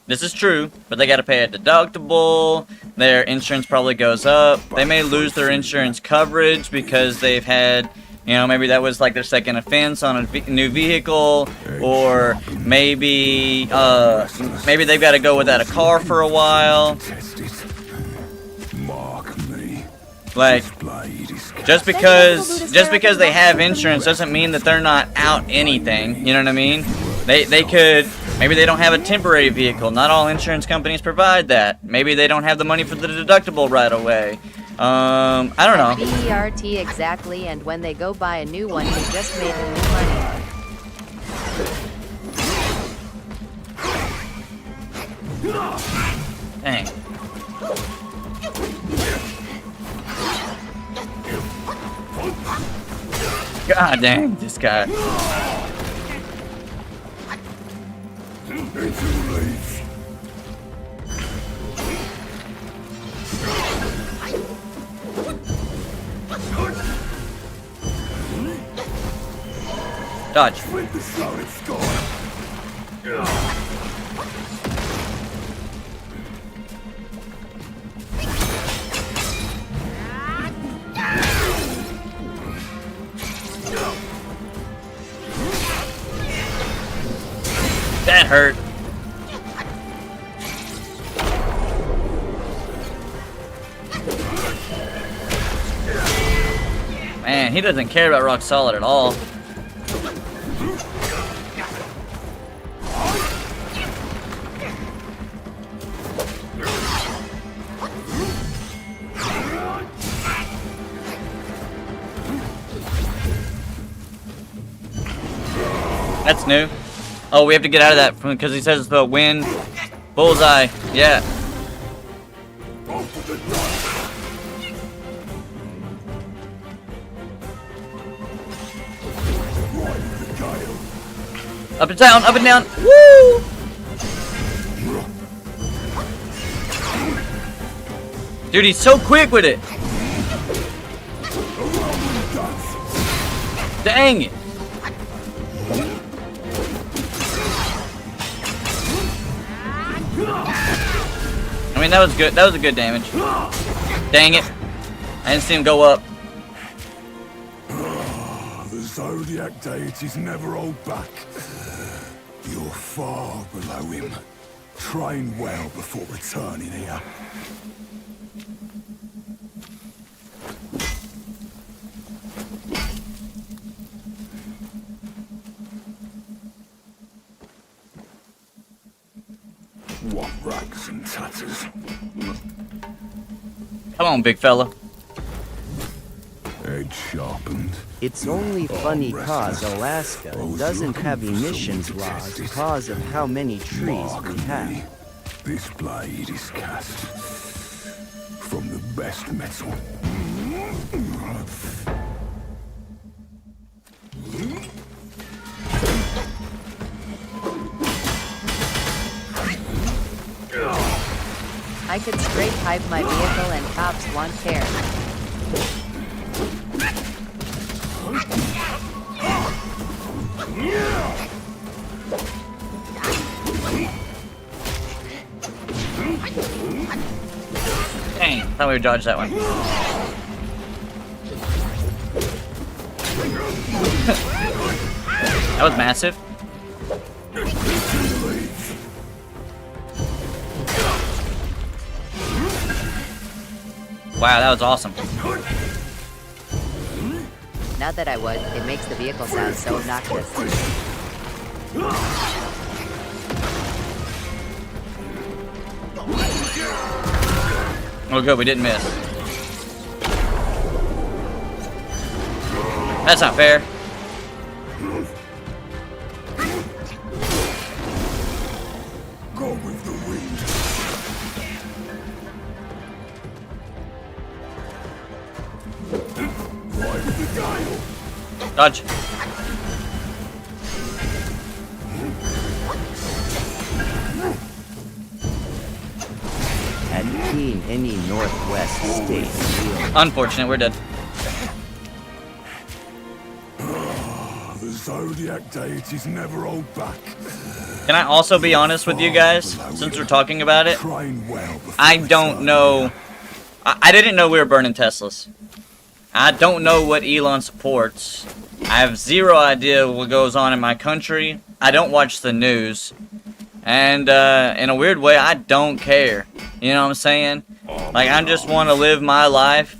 This is true, but they gotta pay a deductible. Their insurance probably goes up. They may lose their insurance coverage because they've had, you know, maybe that was like their second offense on a new vehicle, or maybe maybe they've got to go without a car for a while. Like, just because they have insurance doesn't mean that they're not out anything. You know what I mean? They could, maybe they don't have a temporary vehicle. Not all insurance companies provide that. Maybe they don't have the money for the deductible right away. I don't know. BERT exactly, and when they go buy a new one, they just made the new money. Dang. God dang, this guy. Dodge. That hurt. Man, he doesn't care about Rock Solid at all. That's new. Oh, we have to get out of that because he says the wind. Bullseye. Yeah. Up and down, up and down. Woo! Dude, he's so quick with it. Dang it. I mean, that was good. That was a good damage. Dang it. I didn't see him go up. The Zodiac deities never hold back. You're far below him. Train well before returning here. What rags and tatters? Come on, big fella. Edge sharpened. It's only funny cause Alaska doesn't have emissions laws because of how many trees we have. This blade is cast from the best metal. I could straight pipe my vehicle and cops won't care. Dang, thought we would dodge that one. That was massive. Wow, that was awesome. Not that I would. It makes the vehicle sound so obnoxious. Oh good, we didn't miss. That's not fair. Go with the wind. Ride with the gale. Dodge. Had keen any Northwest state field. Unfortunate, we're dead. The Zodiac deities never hold back. Can I also be honest with you guys, since we're talking about it? I don't know. I didn't know we were burning Teslas. I don't know what Elon supports. I have zero idea what goes on in my country. I don't watch the news. And in a weird way, I don't care. You know what I'm saying? Like, I just want to live my life.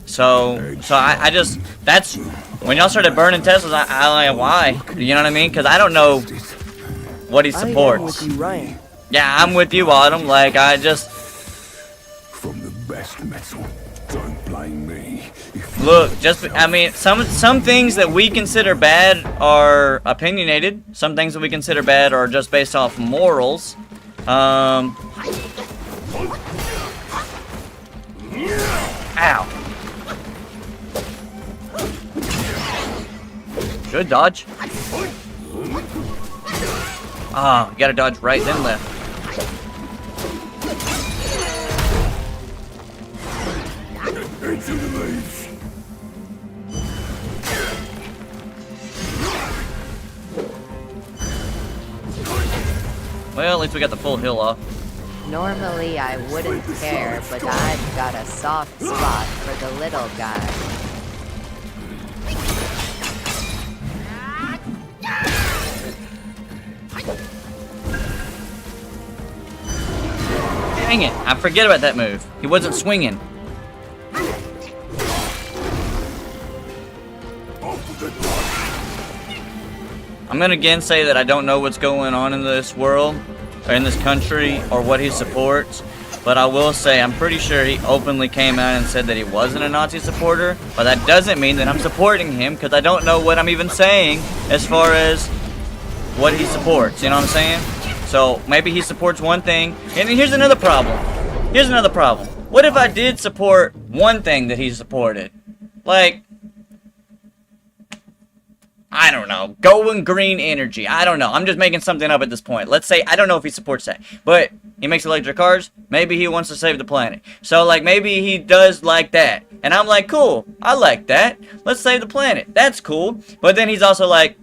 So I just, that's, when y'all started burning Teslas, I like, why? You know what I mean? Because I don't know what he supports. I'm with you, Ryan. Yeah, I'm with you, Autumn. Like, I just... From the best metal, don't blame me. Look, just, I mean, some things that we consider bad are opinionated. Some things that we consider bad are just based off morals. Ow. Good dodge. Ah, you gotta dodge right then left. Into the leaves. Well, at least we got the full hill off. Normally I wouldn't care, but I've got a soft spot for the little guy. Dang it, I forget about that move. He wasn't swinging. I'm gonna again say that I don't know what's going on in this world, or in this country, or what he supports, but I will say I'm pretty sure he openly came out and said that he wasn't a Nazi supporter, but that doesn't mean that I'm supporting him, because I don't know what I'm even saying as far as what he supports, you know what I'm saying? So maybe he supports one thing, and here's another problem. Here's another problem. What if I did support one thing that he supported? Like, I don't know, going green energy. I don't know. I'm just making something up at this point. Let's say, I don't know if he supports that, but he makes electric cars. Maybe he wants to save the planet. So, like, maybe he does like that. And I'm like, cool, I like that. Let's save the planet. That's cool. But then he's also like,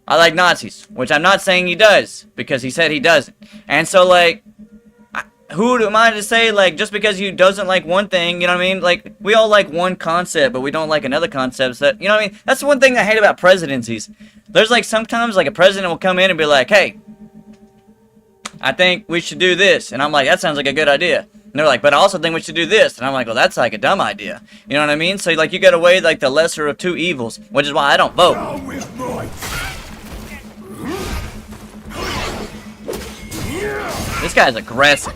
I like Nazis, which I'm not saying he does, because he said he doesn't. And so, like, who am I to say, like, just because he doesn't like one thing, you know what I mean? Like, we all like one concept, but we don't like another concept. That, you know what I mean? That's the one thing I hate about presidencies. There's, like, sometimes, like, a president will come in and be like, hey, I think we should do this. And I'm like, that sounds like a good idea. And they're like, but I also think we should do this. And I'm like, well, that's, like, a dumb idea. You know what I mean? So, like, you gotta weigh, like, the lesser of two evils, which is why I don't vote. This guy's aggressive.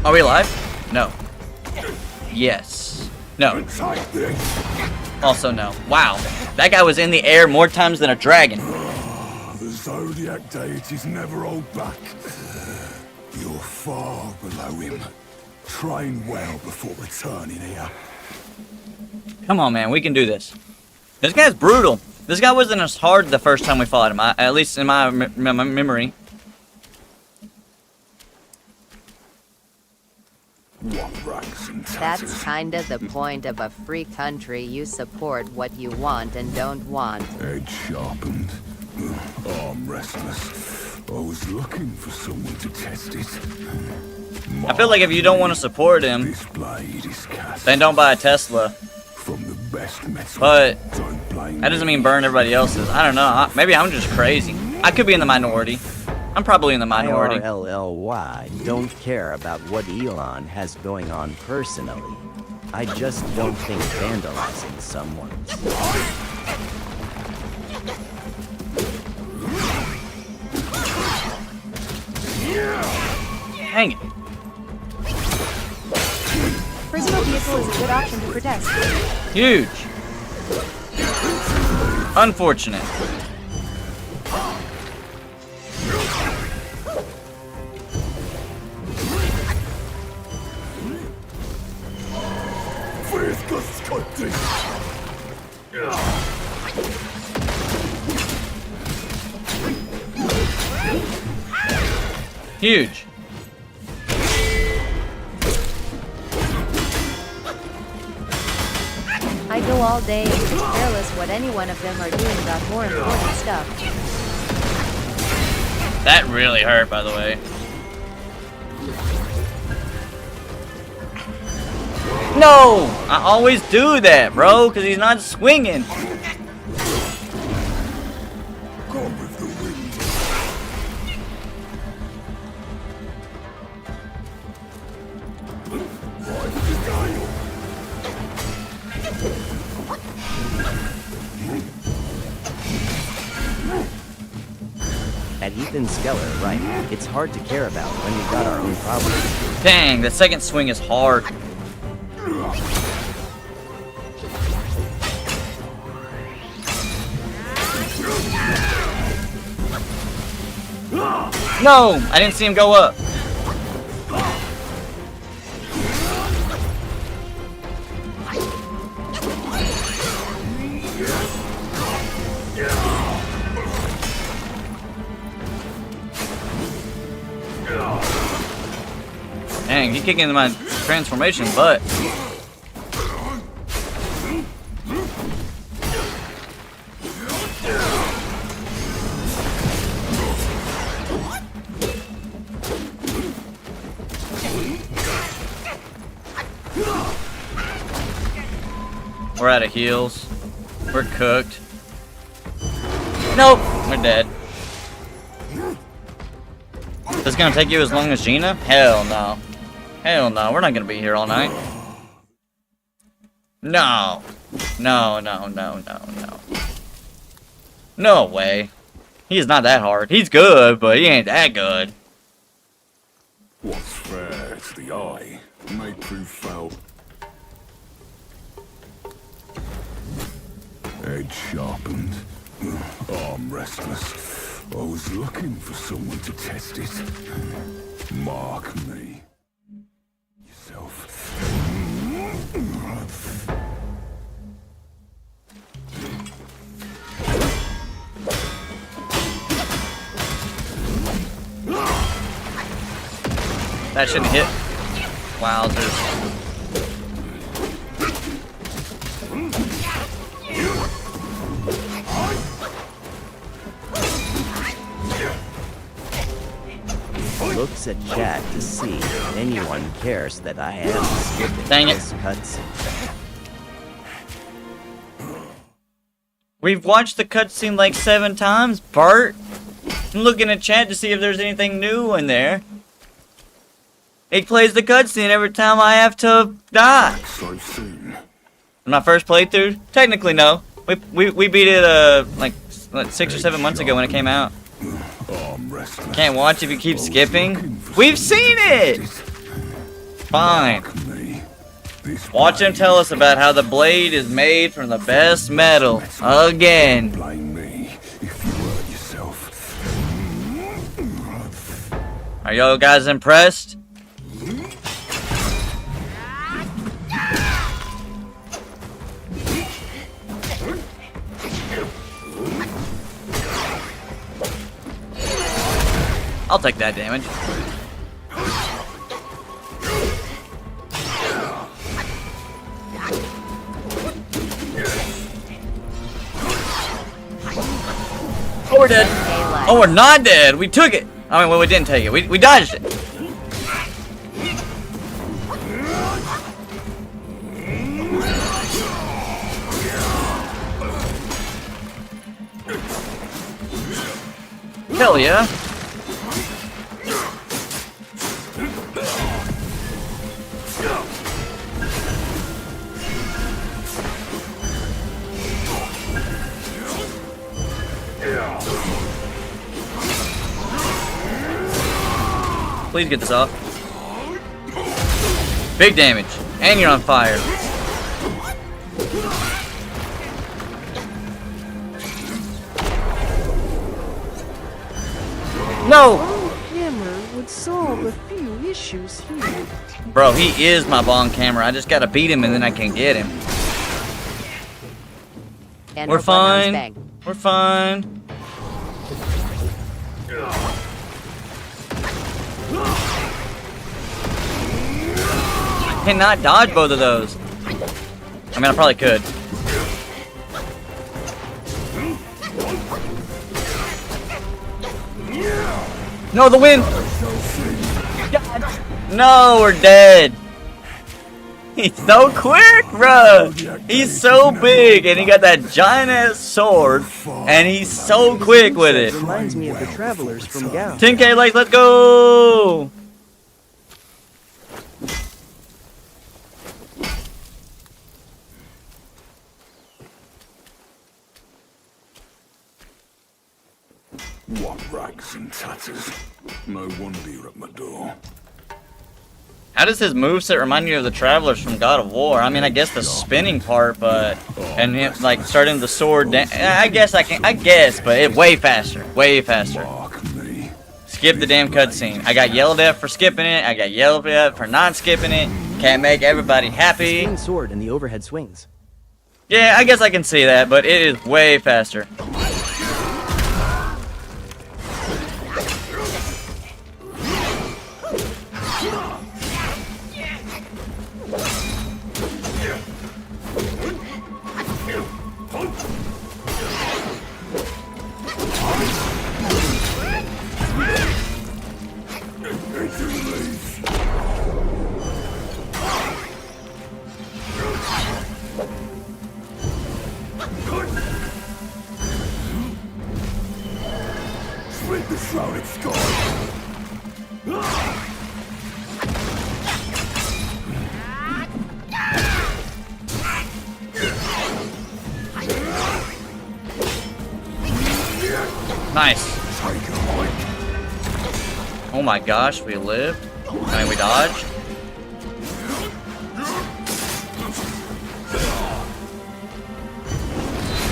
Are we alive? No. Yes. No. Also no. Wow. That guy was in the air more times than a dragon. The Zodiac deities never hold back. You're far below him. Train well before returning here. Come on, man. We can do this. This guy's brutal. This guy wasn't as hard the first time we fought him, at least in my memory. That's kinda the point of a free country. You support what you want and don't want. Edge sharpened. Arm restless. I was looking for someone to test it. I feel like if you don't want to support him, This blade is cast then don't buy a Tesla. from the best metal. But Don't blame that doesn't mean burn everybody else's. I don't know. Maybe I'm just crazy. I could be in the minority. I'm probably in the minority. IRLLY don't care about what Elon has going on personally. I just don't think vandalizing someone's. Hang it. Personal vehicle is a good option to protest. Huge. Unfortunate. Huge. I go all day. It's careless what any one of them are doing about more important stuff. That really hurt, by the way. No! I always do that, bro, because he's not swinging. At Ethan Skeller, right, it's hard to care about when we got our own problems. Dang, the second swing is hard. No! I didn't see him go up. Dang, he kicking into my transformation butt. We're out of heals. We're cooked. Nope, we're dead. This gonna take you as long as Gina? Hell no. Hell no, we're not gonna be here all night. No. No, no, no, no, no. No way. He's not that hard. He's good, but he ain't that good. What's fair to the eye may prove foul. Edge sharpened, arm restless. I was looking for someone to test it. Mark me. Yourself. That shouldn't hit. Wowzers. Looks at chat to see if anyone cares that I am skipping Dang it. this cutscene. We've watched the cutscene like 7 times, Bart. I'm looking at chat to see if there's anything new in there. It plays the cutscene every time I have to die. So soon. My first playthrough? Technically, no. We beat it like 6 or 7 months ago when it came out. Can't watch if you keep skipping. We've seen it! Fine. Watch him tell us about how the blade is made from the best metal. Again. Blame me if you hurt yourself. Are y'all guys impressed? I'll take that damage. Oh, we're dead. Oh, we're not dead. We took it. I mean, well, we didn't take it. We dodged it. Hell yeah. Please get this off. Big damage. And you're on fire. No! Hammer would solve a few issues here. Bro, he is my bong camera. I just gotta beat him and then I can get him. And We're fine. We're fine. I cannot dodge both of those. I mean, I probably could. No, the wind! God. No, we're dead. He's so quick, bro. He's so big, and he got that giant ass sword, and he's so quick with it. Reminds me of the travelers from Gao. 10K likes, let's go! What rags and tatters. No wonder you're at my door. How does his moveset remind you of the travelers from God of War? I mean, I guess the spinning part, but and him like starting the sword. I guess, but it way faster, way faster. Skip the damn cutscene. I got yelled at for skipping it. I got yelled at for not skipping it. Can't make everybody happy. Spinning sword and the overhead swings. Yeah, I guess I can see that, but it is way faster. Split the shrouded sky. Nice. Oh my gosh, we lived. I mean, we dodged.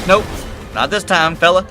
Nope, not this time, fella.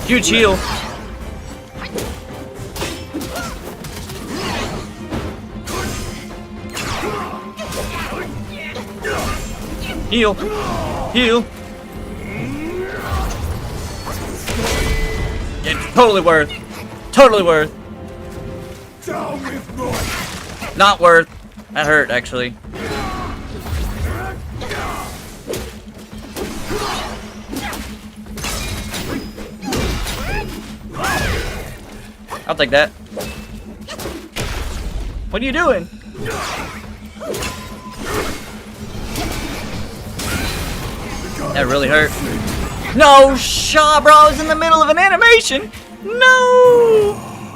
Huge heal. Heal. Heal. It's totally worth. Totally worth. Not worth. That hurt, actually. I'll take that. What are you doing? That really hurt. No shot, bro. I was in the middle of an animation. No.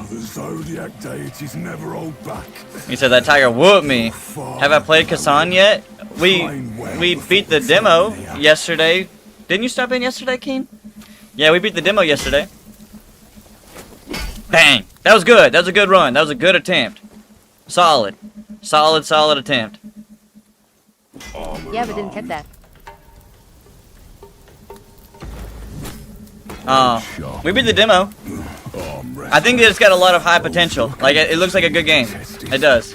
The Zodiac deities never hold back. You said that tiger whooped me. Have I played Kasan yet? we beat the demo yesterday. Didn't you stop in yesterday, Keen? Yeah, we beat the demo yesterday. Bang! That was good. That was a good run. That was a good attempt. Solid. Solid attempt. Yeah, but didn't get that. We beat the demo. I think it's got a lot of high potential. Like, it looks like a good game. It does.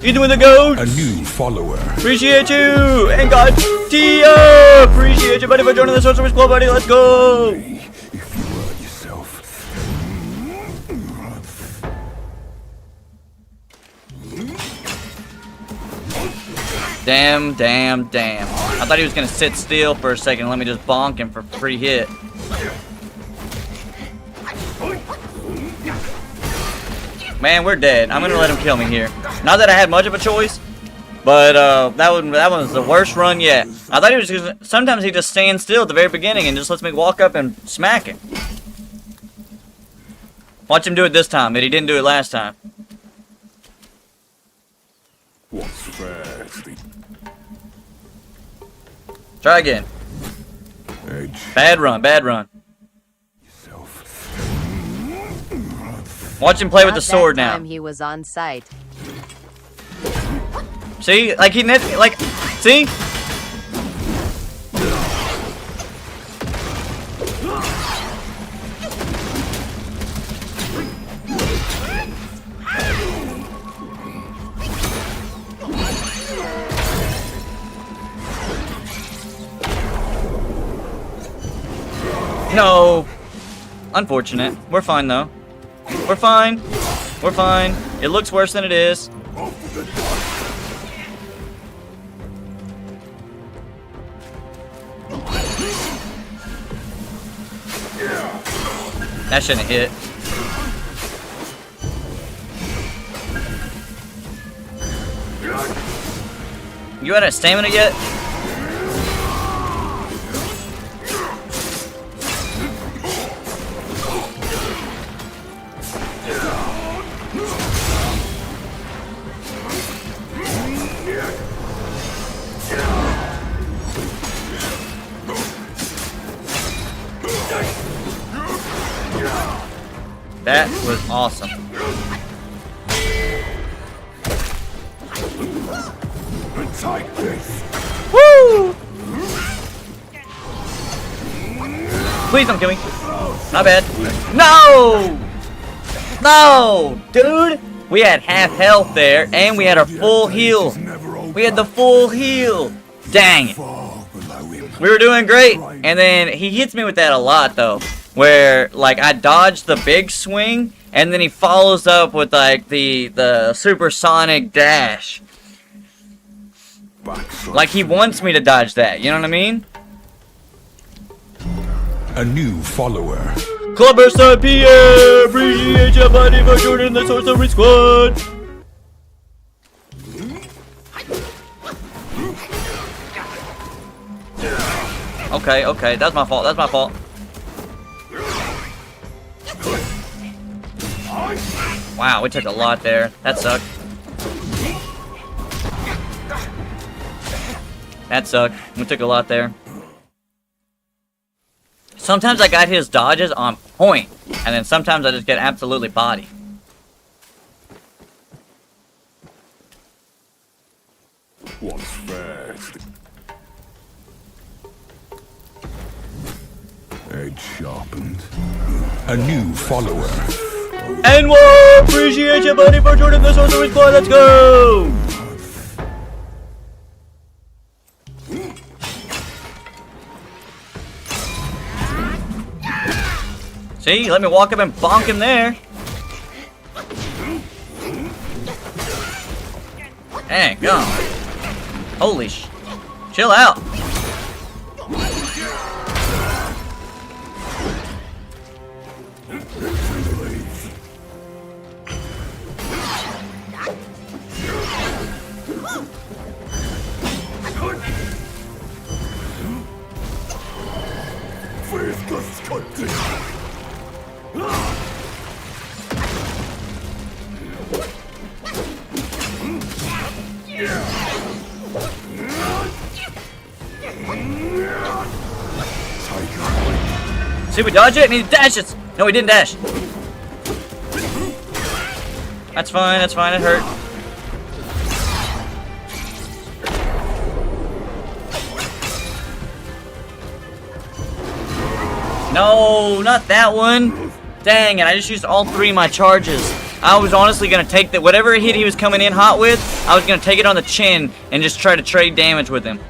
Ethan with the goat. A new follower. Appreciate you. And God, Tia. Appreciate you, buddy, for joining the Sorcerer's Club, buddy. Let's go. If you hurt yourself. Damn. I thought he was gonna sit still for a second and let me just bonk him for free hit. Man, we're dead. I'm gonna let him kill me here. Not that I had much of a choice, but that was the worst run yet. I thought he was just, sometimes he just stands still at the very beginning and just lets me walk up and smack him. Watch him do it this time, but he didn't do it last time. What's first? Try again. Bad run. Watch him play with the sword now. He was on site. See, like see. No. Unfortunate. We're fine though. We're fine. It looks worse than it is. That shouldn't hit. You out of stamina yet? That was awesome. Woo! Please don't kill me. Not bad. No! No! Dude! We had half health there, and we had a full heal. We had the full heal. Dang it. We were doing great, and then he hits me with that a lot, though. Where, like, I dodged the big swing, and then he follows up with, like, the supersonic dash. Like, he wants me to dodge that, you know what I mean? A new follower. Clubber Pierre! Appreciate you, buddy, for joining the Sorcery Squad! Okay, that's my fault. Wow, we took a lot there. That sucked. We took a lot there. Sometimes I got his dodges on point, and then sometimes I just get absolutely bodied. What's first? Edge sharpened. A new follower. And one! Appreciate you, buddy, for joining the Sorcery Squad. Let's go! See, let me walk up and bonk him there. Dang, go. Holy sh... Chill out. See, we dodge it and he dashes. No, he didn't dash. That's fine, it hurt. No, not that one. Dang it, I just used all 3 of my charges. I was honestly gonna take that, whatever hit he was coming in hot with, I was gonna take it on the chin and just try to trade damage with him.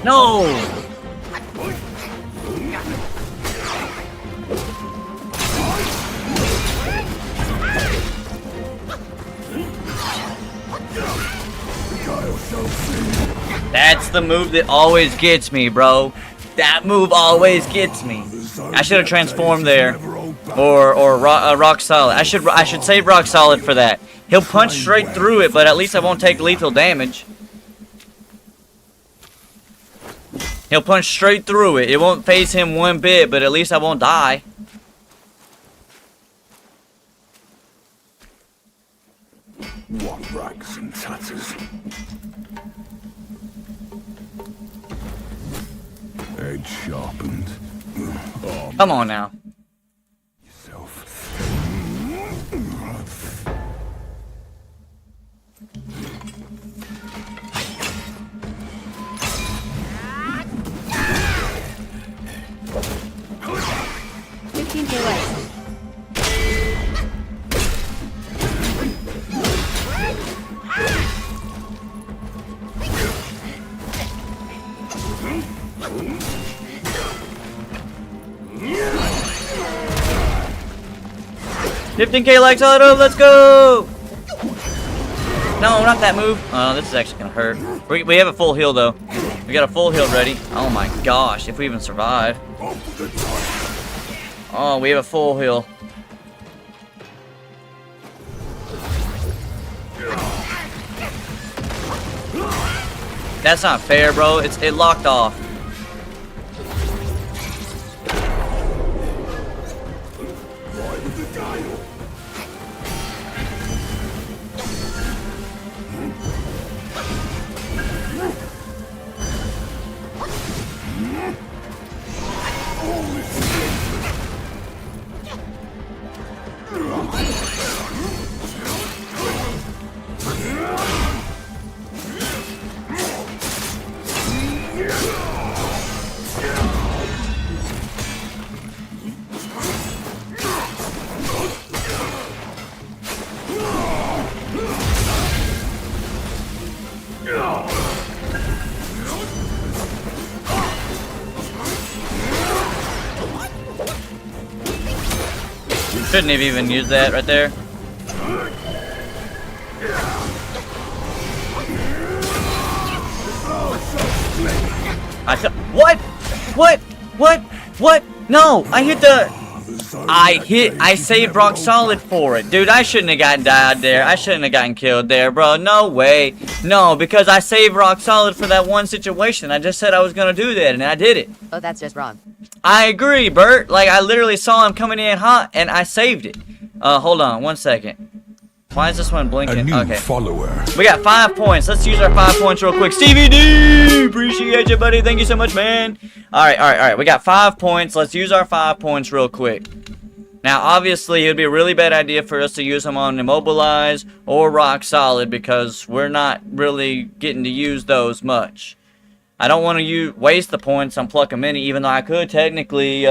No! That's the move that always gets me, bro. That move always gets me. I should have transformed there, or rock solid. I should save rock solid for that. He'll punch straight through it, but at least I won't take lethal damage. He'll punch straight through it. It won't phase him one bit, but at least I won't die. What rags and tatters? Edge sharpened. Come on now. $15K likes on it, let's go! No, not that move. Oh, this is actually gonna hurt. We have a full heal though. We got a full heal ready. Oh my gosh, if we even survive. Oh, we have a full heal. That's not fair, bro. It locked off. Shouldn't have even used that right there. What? What? No, I saved rock solid for it. Dude, I shouldn't have gotten died there. I shouldn't have gotten killed there, bro. No way. No, because I saved rock solid for that one situation. I just said I was gonna do that, and I did it. Oh, that's just wrong. I agree, Bert. Like, I literally saw him coming in hot, and I saved it. Hold on, 1 second. Why is this one blinking? Okay. Follower. We got 5 points. Let's use our 5 points real quick. Stevie D! Appreciate you, buddy. Thank you so much, man. Alright. We got 5 points. Let's use our 5 points real quick. Now, obviously, it would be a really bad idea for us to use them on Immobilize or Rock Solid because we're not really getting to use those much. I don't want to waste the points on Pluck a Mini, even though I could technically,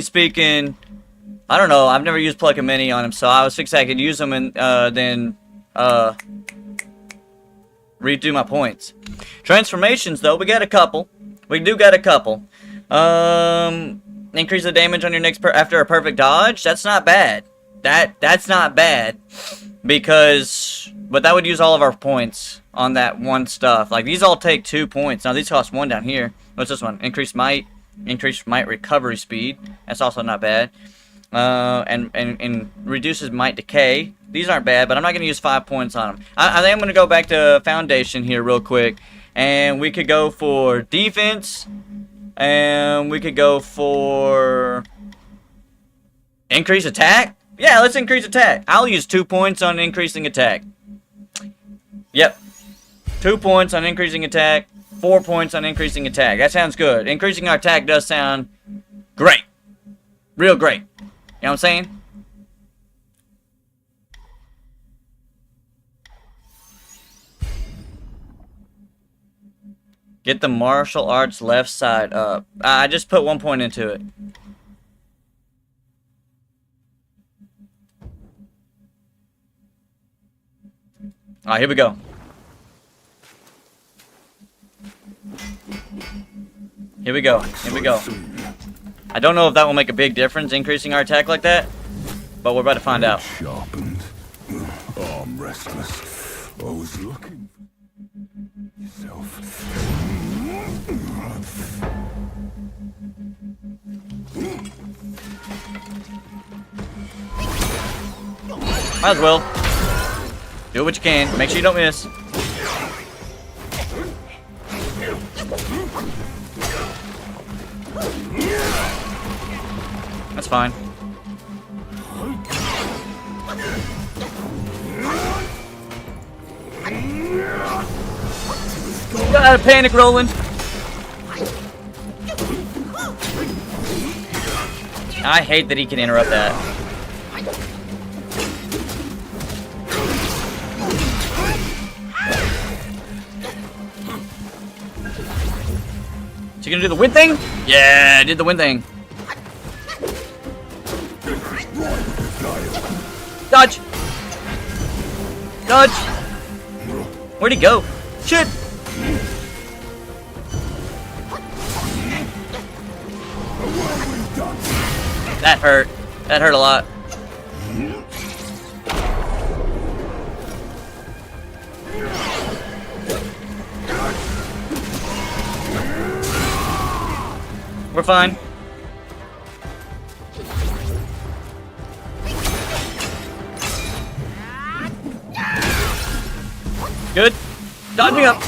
speaking, I don't know, I've never used Pluck a Mini on him, so I was fixing I could use them and then redo my points. Transformations, though, we got a couple. We do got a couple. Increase the damage on your next after a perfect dodge. That's not bad. That's not bad because, but that would use all of our points on that one stuff. Like these all take 2 points. Now these cost 1 down here. What's this one? Increase might. Increased might recovery speed. That's also not bad. And reduces might decay. These aren't bad, but I'm not going to use 5 points on them. I think I'm going to go back to foundation here real quick. And we could go for defense. And we could go for increase attack. Yeah, let's increase attack. I'll use 2 points on increasing attack. Yep. 2 points on increasing attack. 4 points on increasing attack. That sounds good. Increasing our attack does sound great. Real great. You know what I'm saying? Get the martial arts left side up. I just put 1 point into it. Alright, here we go. Here we go. Here we go. I don't know if that will make a big difference, increasing our attack like that, but we're about to find out. Sharpened. I'm restless. I was looking for yourself. Might as well. Do what you can. Make sure you don't miss. That's fine. Got a panic rolling. I hate that he can interrupt that. Is he gonna do the wind thing? Yeah, I did the wind thing. Dodge! Dodge! Where'd he go? Shit! That hurt. That hurt a lot. We're fine. Good. Dodging up.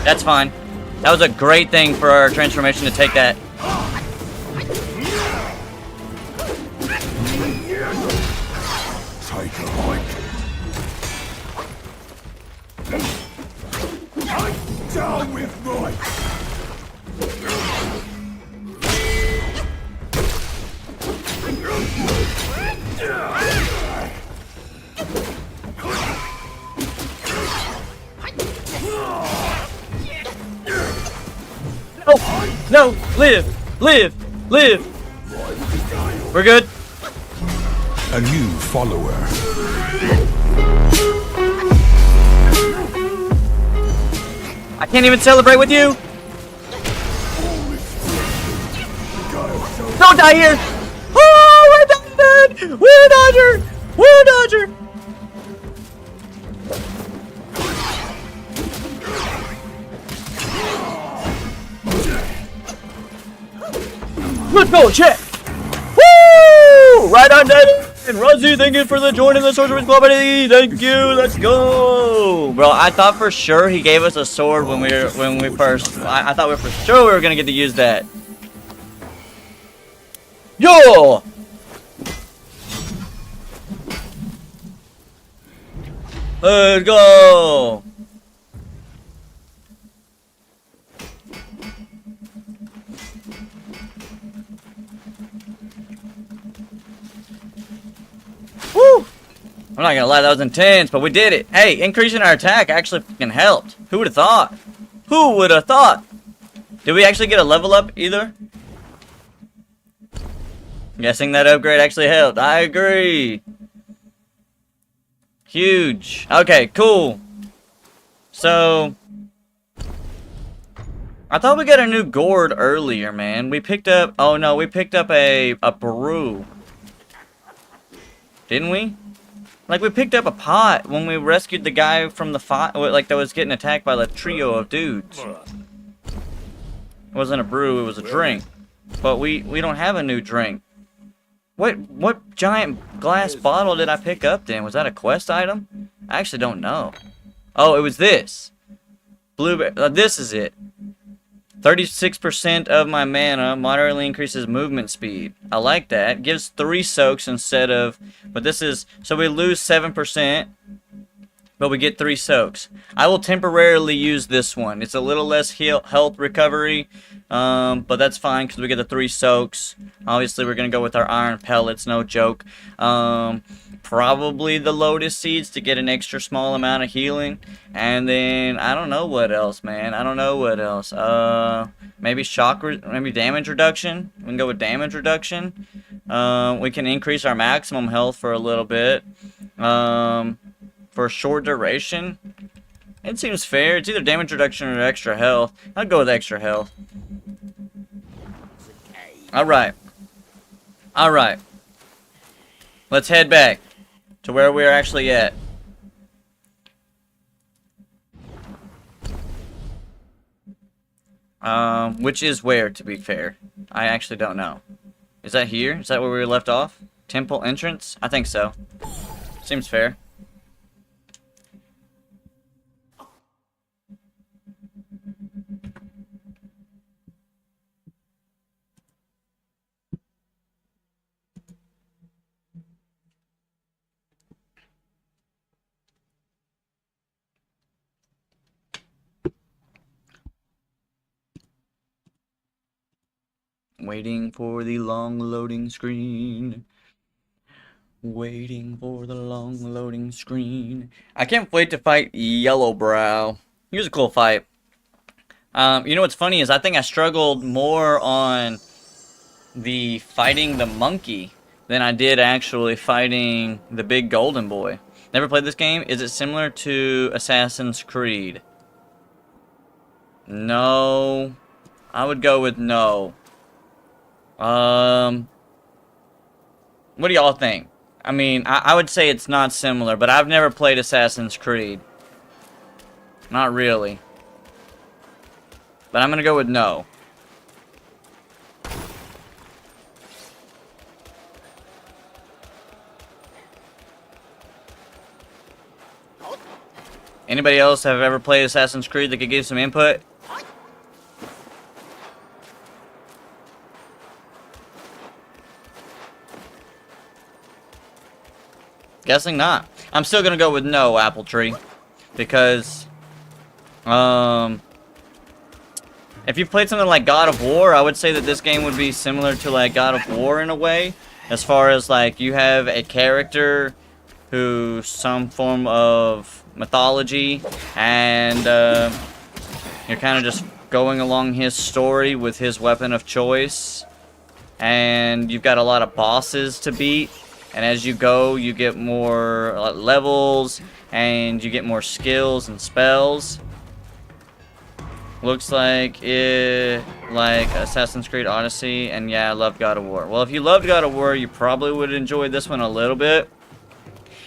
That's fine. That was a great thing for our transformation to take that. Take a hike. Down with right. No! No! Live! Live! Live! We're good. A new follower. I can't even celebrate with you! Don't die here! Oh, we're dead! We're Dodger! We're Dodger! Let's go, check! Woo! Right on, David! And Rozzy, thank you for the joining the Sorcerer's Club, buddy! Thank you, let's go! Bro, I thought for sure he gave us a sword when we first... I thought for sure we were gonna get to use that. Yo! Let's go! Woo! I'm not gonna lie, that was intense, but we did it. Hey, increasing our attack actually fucking helped. Who would have thought? Who would have thought? Did we actually get a level up either? Guessing that upgrade actually helped. I agree. Huge. Okay, cool. So, I thought we got a new gourd earlier, man. We picked up, oh no, we picked up a brew. Didn't we? Like, we picked up a pot when we rescued the guy from the fight, like, that was getting attacked by the trio of dudes. It wasn't a brew, it was a drink. But we don't have a new drink. What giant glass bottle did I pick up then? Was that a quest item? I actually don't know. Oh, it was this. Blueberry. This is it. 36% of my mana moderately increases movement speed. I like that. Gives 3 soaks instead of... But this is... So we lose 7%, but we get 3 soaks. I will temporarily use this one. It's a little less health recovery, but that's fine because we get the 3 soaks. Obviously, we're going to go with our iron pellets, no joke. Probably the lotus seeds to get an extra small amount of healing. And then, I don't know what else, man. I don't know what else. Maybe maybe damage reduction. We can go with damage reduction. We can increase our maximum health for a little bit. For a short duration. It seems fair. It's either damage reduction or extra health. I'll go with extra health. Alright. Alright. Let's head back to where we're actually at. Which is where, to be fair? I actually don't know. Is that here? Is that where we were left off? Temple entrance? I think so. Seems fair. Waiting for the long loading screen. Waiting for the long loading screen. I can't wait to fight Yellowbrow. He was a cool fight. You know what's funny is I think I struggled more on the fighting the monkey than I did actually fighting the big golden boy. Never played this game. Is it similar to Assassin's Creed? No. I would go with no. What do y'all think? I mean, I would say it's not similar, but I've never played Assassin's Creed. Not really. But I'm gonna go with no. Anybody else have ever played Assassin's Creed that could give some input? Guessing not. I'm still gonna go with no, Apple Tree, because if you played something like God of War, I would say that this game would be similar to like God of War in a way, as far as like you have a character who's some form of mythology, and you're kind of just going along his story with his weapon of choice, and you've got a lot of bosses to beat. And as you go, you get more levels, and you get more skills and spells. Looks like Assassin's Creed Odyssey, and yeah, I loved God of War. Well, if you loved God of War, you probably would enjoy this one a little bit.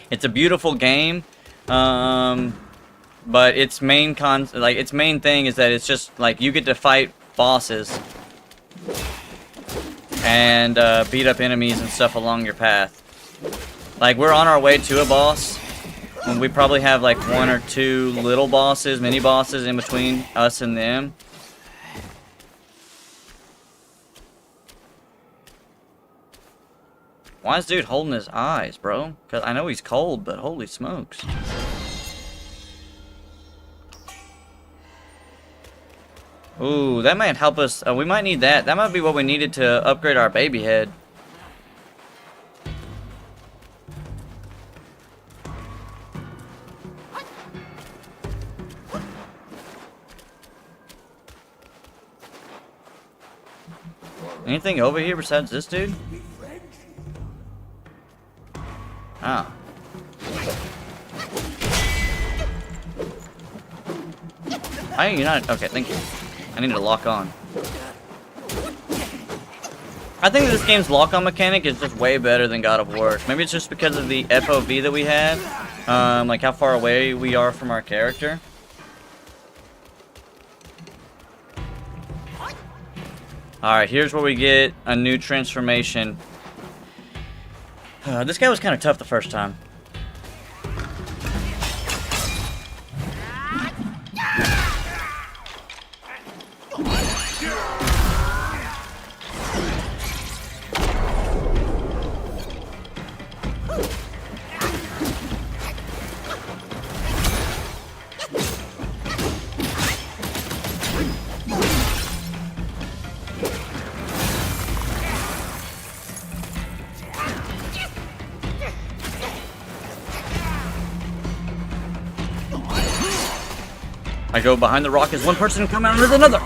It's a beautiful game, but its main thing is that it's just like you get to fight bosses and beat up enemies and stuff along your path. Like, we're on our way to a boss, and we probably have like 1 or 2 little bosses, mini bosses in between us and them. Why is dude holding his eyes, bro? Cause I know he's cold, but holy smokes. Ooh, that might help us. We might need that. That might be what we needed to upgrade our baby head. Anything over here besides this dude? Why are you not? Okay, thank you. I need to lock on. I think this game's lock-on mechanic is just way better than God of War. Maybe it's just because of the FOV that we had. Like how far away we are from our character. Alright, here's where we get a new transformation. This guy was kind of tough the first time. I go behind the rock as one person and come out with another.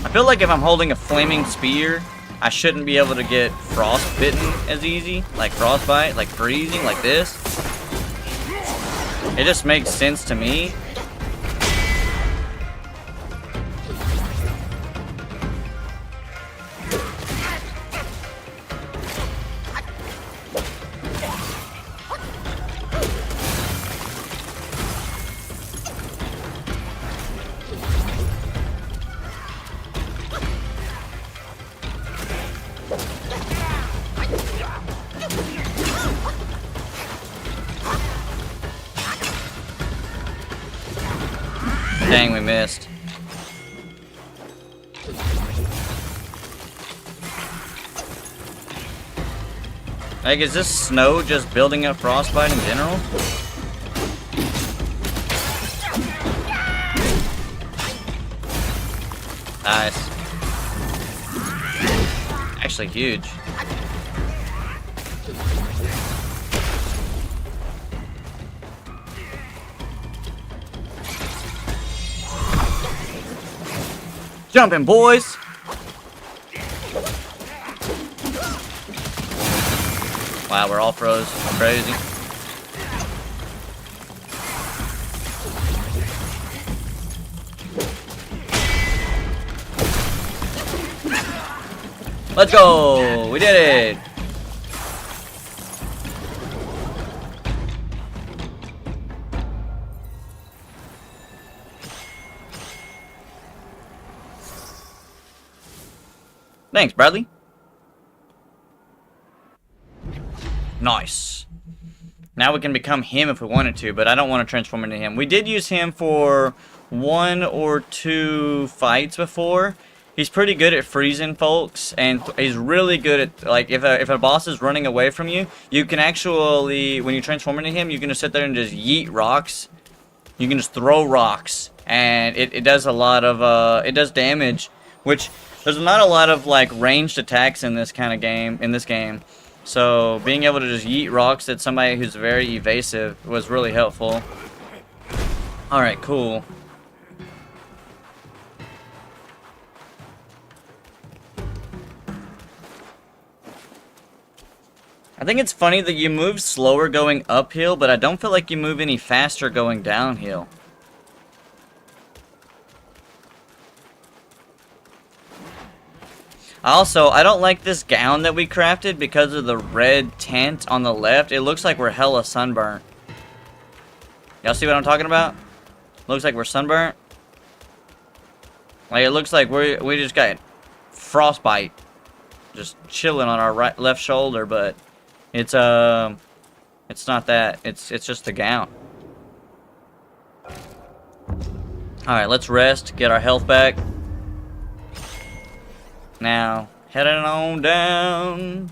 I feel like if I'm holding a flaming spear, I shouldn't be able to get frostbitten as easy. Like frostbite, like freezing, like this. It just makes sense to me. Dang, we missed. Like, is this snow just building up frostbite in general? Nice. Actually huge. Jumping, boys! Wow, we're all froze. Crazy. Let's go! We did it! Thanks, Bradley. Nice. Now we can become him if we wanted to, but I don't want to transform into him. We did use him for 1 or 2 fights before. He's pretty good at freezing folks, and he's really good at, like, if a boss is running away from you, you can actually, when you transform into him, you can just sit there and just yeet rocks. You can just throw rocks, and it does a lot of, it does damage, which... There's not a lot of, like, ranged attacks in this kind of game, So, being able to just yeet rocks at somebody who's very evasive was really helpful. Alright, cool. I think it's funny that you move slower going uphill, but I don't feel like you move any faster going downhill. Also, I don't like this gown that we crafted because of the red tint on the left. It looks like we're hella sunburnt. Y'all see what I'm talking about? Looks like we're sunburnt. Like, it looks like we just got frostbite just chilling on our left shoulder, but it's not that. It's just the gown. Alright, let's rest, get our health back. Now, heading on down.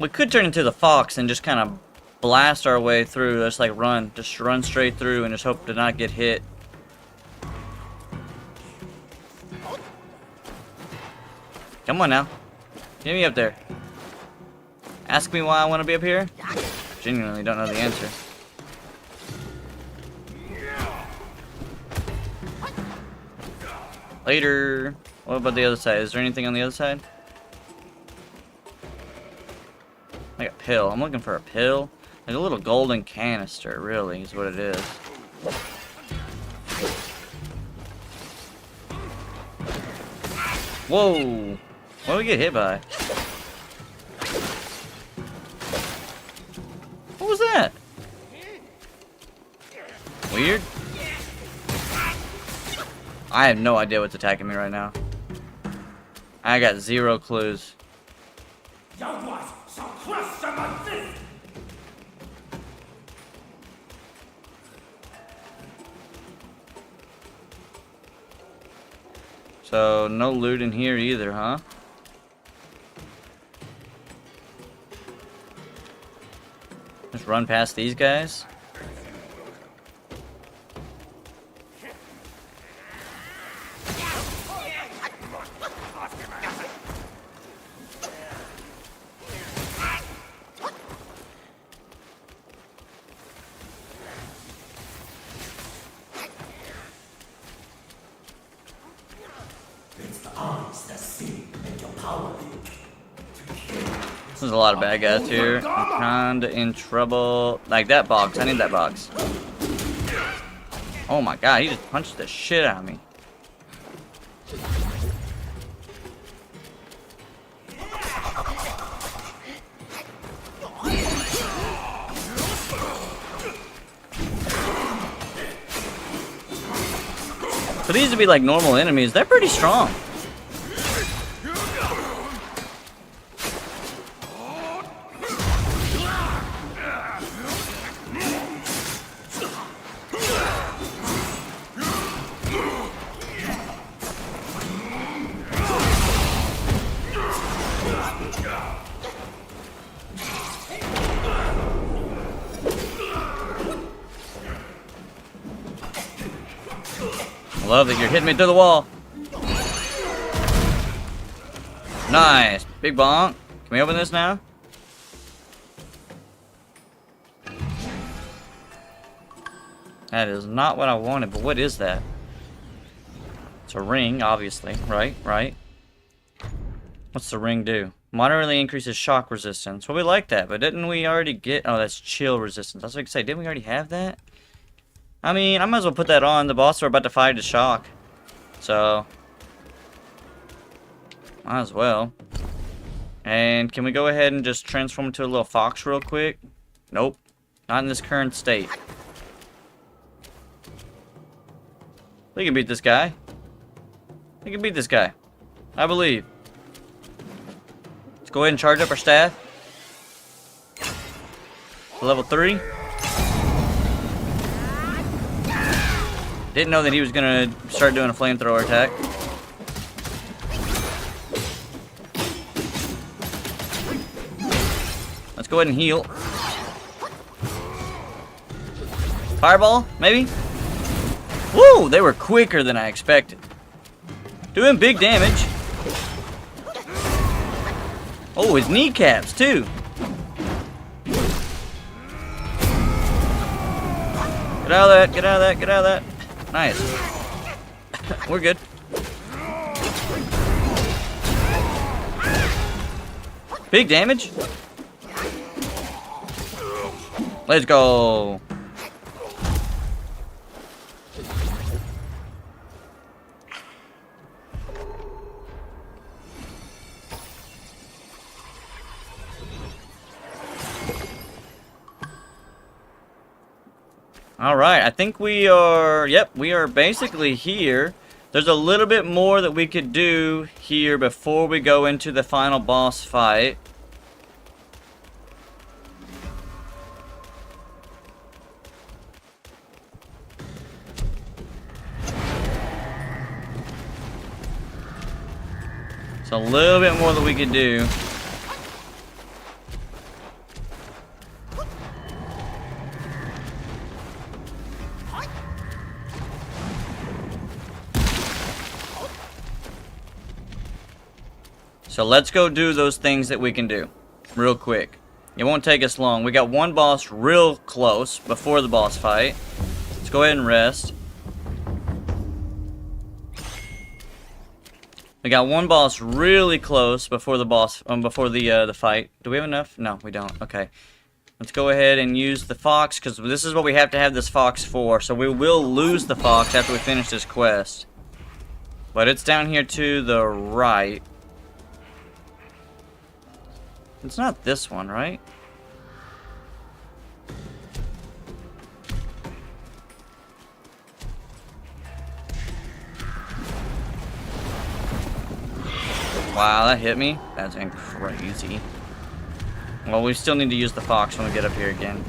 We could turn into the fox and just kind of blast our way through. Just like run. Just run straight through and just hope to not get hit. Come on now. Get me up there. Ask me why I want to be up here? Genuinely don't know the answer. Later. What about the other side? Is there anything on the other side? Like a pill. I'm looking for a pill. Like a little golden canister, really, is what it is. Whoa! What did we get hit by? What was that? Weird. I have no idea what's attacking me right now. I got zero clues. So, no loot in here either, huh? Just run past these guys. There's a lot of bad guys here. I'm kinda in trouble. Like that box. I need that box. Oh my god, he just punched the shit out of me. For these to be like normal enemies, they're pretty strong. Love that you're hitting me through the wall. Nice. Big bonk. Can we open this now? That is not what I wanted, but what is that? It's a ring, obviously. Right, right. What's the ring do? Moderately increases shock resistance. Well, we like that, but didn't we already get... Oh, that's chill resistance. I was going to say, didn't we already have that? I mean, I might as well put that on. The boss are about to fight a shock. So, might as well. And can we go ahead and just transform into a little fox real quick? Nope. Not in this current state. We can beat this guy. We can beat this guy. I believe. Let's go ahead and charge up our staff. Level 3. Didn't know that he was gonna start doing a flamethrower attack. Let's go ahead and heal. Fireball, maybe? Woo! They were quicker than I expected. Doing big damage. Oh, his kneecaps, too. Get out of that, get out of that, get out of that. Nice. We're good. Big damage. Let's go. Alright, I think we are, yep, we are basically here. There's a little bit more that we could do here before we go into the final boss fight. So a little bit more that we could do. So let's go do those things that we can do real quick. It won't take us long. We got one boss real close before the boss fight. Let's go ahead and rest. We got one boss really close before the boss, before the fight. Do we have enough? No, we don't. Okay. Let's go ahead and use the fox, because this is what we have to have this fox for. So we will lose the fox after we finish this quest. But it's down here to the right. It's not this one, right? Wow, that hit me. That's crazy. Well, we still need to use the fox when we get up here again.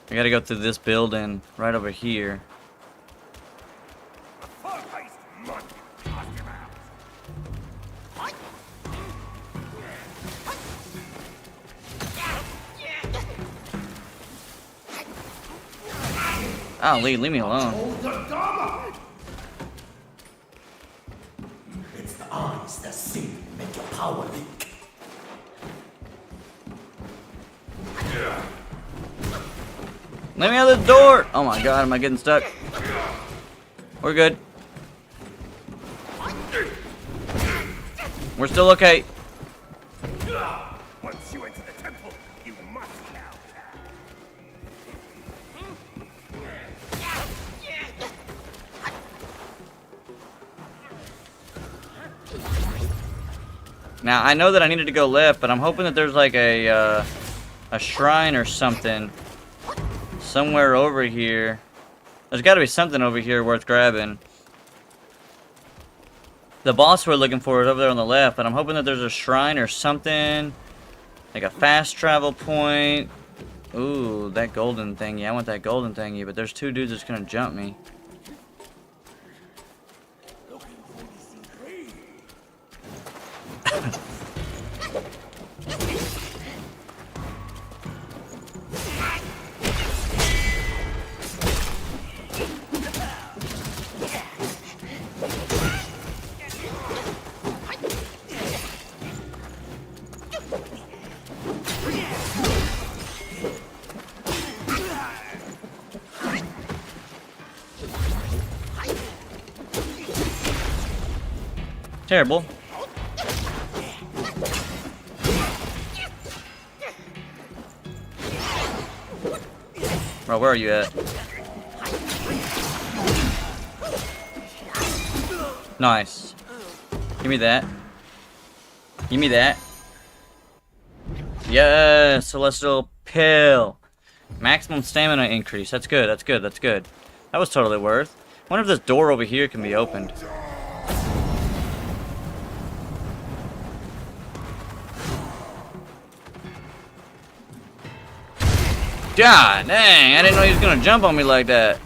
We gotta go through this building right over here. Oh, leave me alone. It's the eyes that see make your power leak. Let me out of the door! Oh my god, am I getting stuck? We're good. We're still okay. Once you enter the temple, you must now. Now, I know that I needed to go left, but I'm hoping that there's like a shrine or something somewhere over here. There's got to be something over here worth grabbing. The boss we're looking for is over there on the left, but I'm hoping that there's a shrine or something. Like a fast travel point. Ooh, that golden thingy. I want that golden thingy, but there's two dudes that's going to jump me. Terrible. Bro, where are you at? Nice. Give me that. Give me that. Yes, celestial pill. Maximum stamina increase. That's good. That's good. That's good. That was totally worth. I wonder if this door over here can be opened. God dang, I didn't know he was gonna jump on me like that.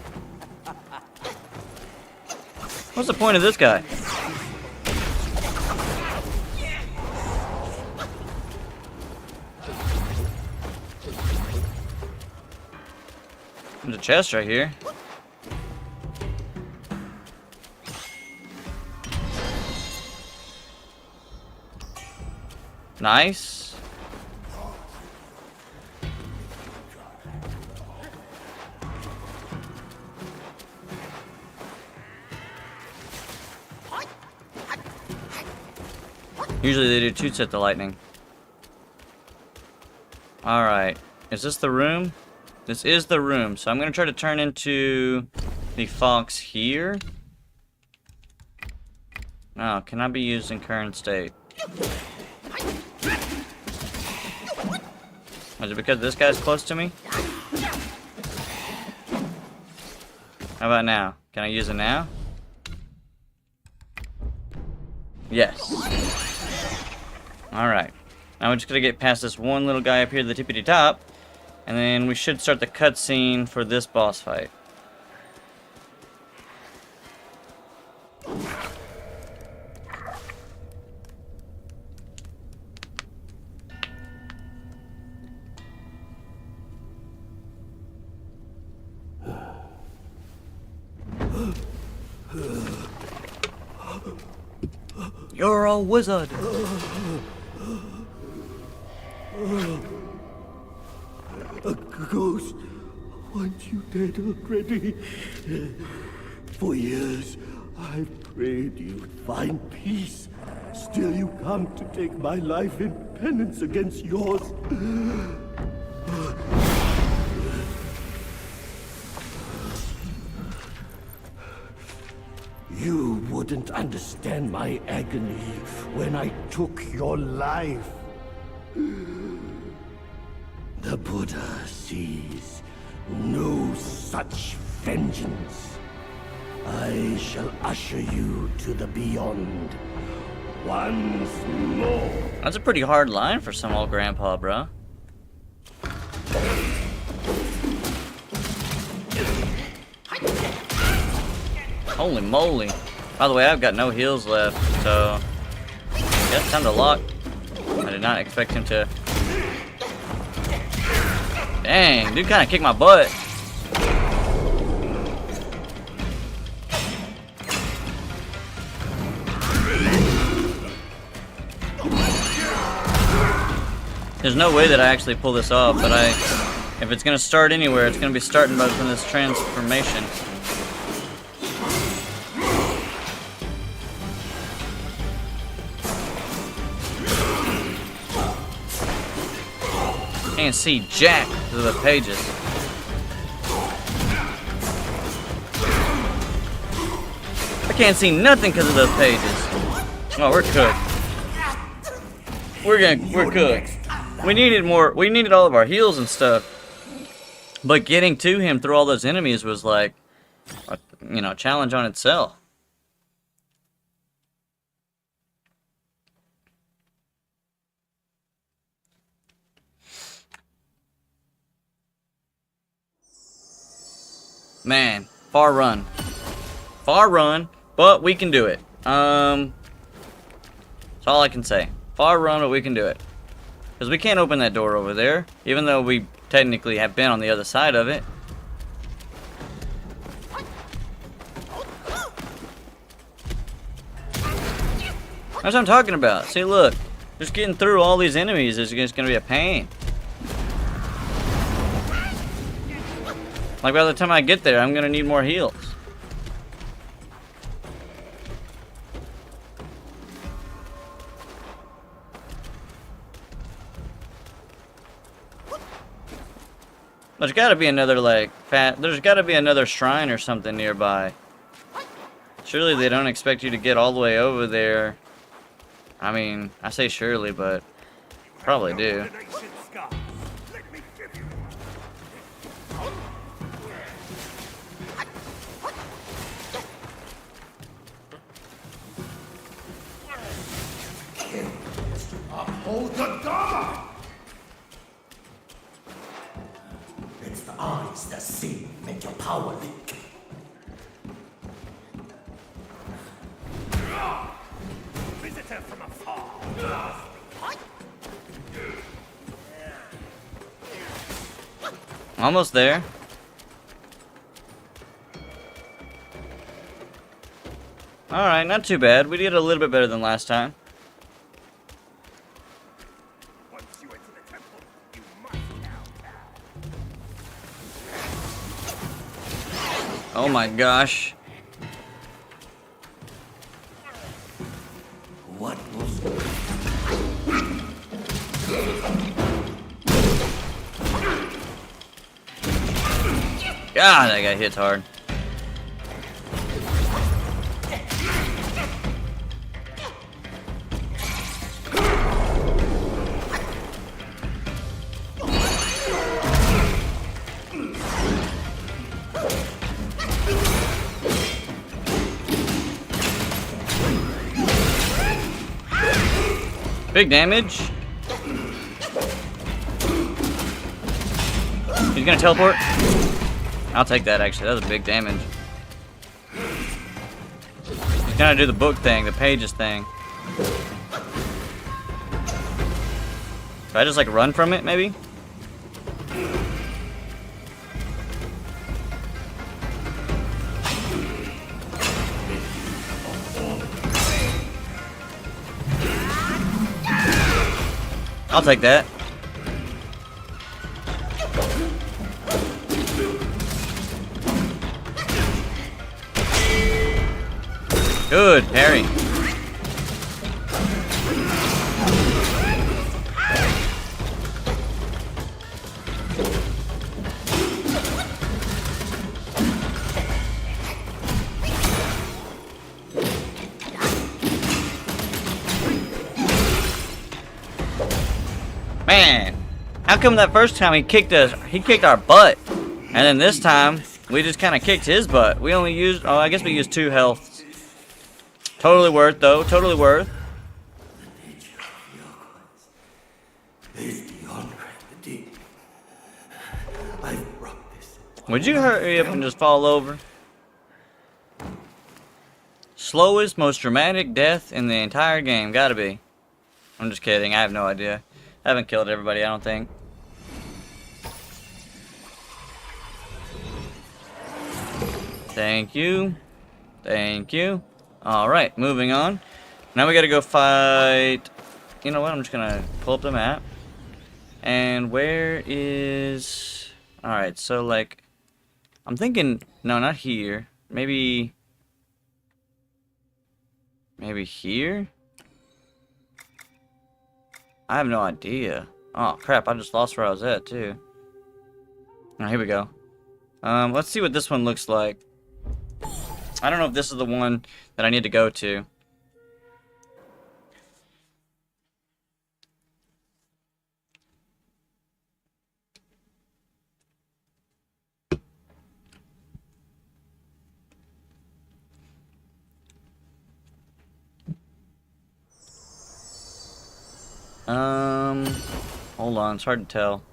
What's the point of this guy? There's a chest right here. Nice. Usually they do two sets of lightning. Alright. Is this the room? This is the room. So I'm going to try to turn into the fox here. No, cannot be used in current state. Is it because this guy's close to me? How about now? Can I use it now? Yes. Alright. Now we're just gonna get past this one little guy up here to the tippity top. And then we should start the cutscene for this boss fight. You're a wizard. A ghost. Aren't you dead already? For years, I've prayed you'd find peace. Still you come to take my life in penance against yours. You wouldn't understand my agony when I took your life. The Buddha sees no such vengeance. I shall usher you to the beyond once more. That's a pretty hard line for some old grandpa, bro. Holy moly. By the way, I've got no heals left, so yeah, time to lock. I did not expect him to. Dang, dude kind of kicked my butt. There's no way that I actually pull this off, but if it's gonna start anywhere, it's gonna be starting from this transformation. Can't see jack through the pages. I can't see nothing because of those pages. Oh, we're cooked. We're cooked. We needed more. We needed all of our heals and stuff. But getting to him through all those enemies was like, a challenge on itself. Man, far run, but we can do it. That's all I can say. Far run, but we can do it. Because we can't open that door over there, even though we technically have been on the other side of it. That's what I'm talking about. See, look, just getting through all these enemies is just going to be a pain. Like, by the time I get there, I'm gonna need more heals. There's gotta be another, there's gotta be another shrine or something nearby. Surely they don't expect you to get all the way over there. I mean, I say surely, but probably do. Uphold the Dharma! It's the eyes that see make your power leak. Visitor from afar. Almost there. Alright, not too bad. We did a little bit better than last time. Oh my gosh. What was God, that guy hits hard. Big damage. He's gonna teleport. I'll take that, actually. That was a big damage. He's gonna do the book thing, the pages thing. Should I just, run from it, maybe? I'll take that. Good, Harry. Man, how come that first time he kicked our butt, and then this time we just kind of kicked his butt? We only used, oh, I guess we used 2 health. Totally worth though, totally worth. Would you hurry up and just fall over? Slowest, most dramatic death in the entire game, gotta be. I'm just kidding, I have no idea. I haven't killed everybody, I don't think. Thank you. Thank you. Alright, moving on. Now we gotta go fight... You know what, I'm just gonna pull up the map. And where is... Alright, so like... I'm thinking... No, not here. Maybe... Maybe here? I have no idea. Oh, crap, I just lost where I was at, too. Oh, here we go. Let's see what this one looks like. I don't know if this is the one that I need to go to. Hold on, it's hard to tell.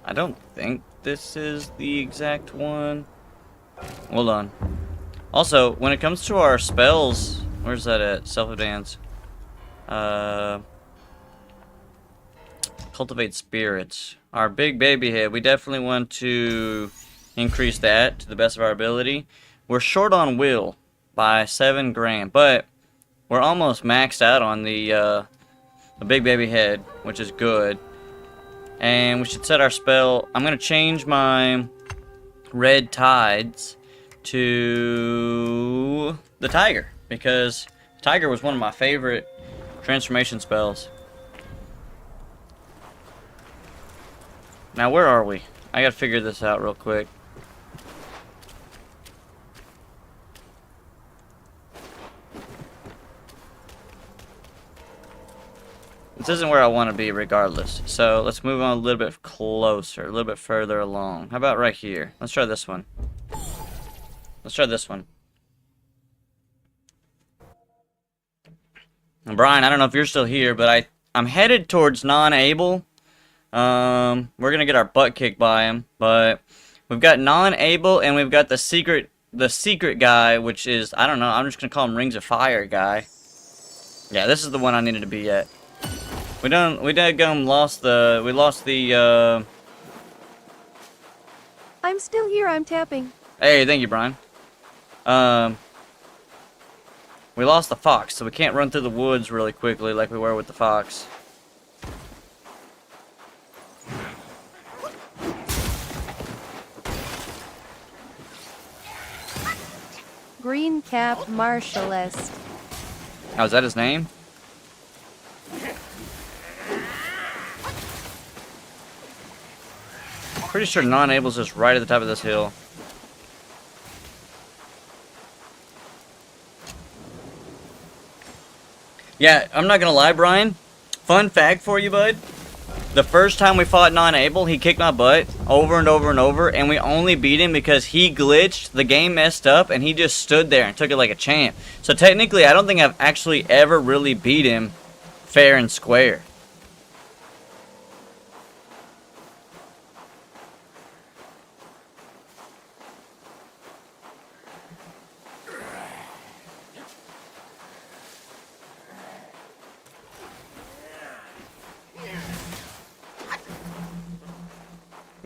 I don't think this is the exact one. Hold on. Also, when it comes to our spells, where's that at? Self-advance. Cultivate spirits. Our big baby head, we definitely want to increase that to the best of our ability. We're short on will by 7 grand, but we're almost maxed out on the big baby head, which is good. And we should set our spell. I'm gonna change my red tides to the tiger, because tiger was one of my favorite transformation spells. Now where are we? I gotta figure this out real quick. This isn't where I want to be regardless. So let's move on a little bit closer, a little bit further along. How about right here? Let's try this one. Let's try this one. And Brian, I don't know if you're still here, but I'm headed towards non-able. We're gonna get our butt kicked by him, but we've got non-able and we've got the secret guy, which is, I don't know, I'm just gonna call him Rings of Fire guy. Yeah, this is the one I needed to be at. We lost the I'm still here, I'm tapping. Hey, thank you, Brian. We lost the fox, so we can't run through the woods really quickly like we were with the fox. Green Cap Martialist. Oh, is that his name? Pretty sure non-able's just right at the top of this hill. Yeah, I'm not gonna lie, Brian. Fun fact for you, bud. The first time we fought non-able, he kicked my butt over and over and over, and we only beat him because he glitched, the game messed up, and he just stood there and took it like a champ. So technically, I don't think I've actually ever really beat him fair and square.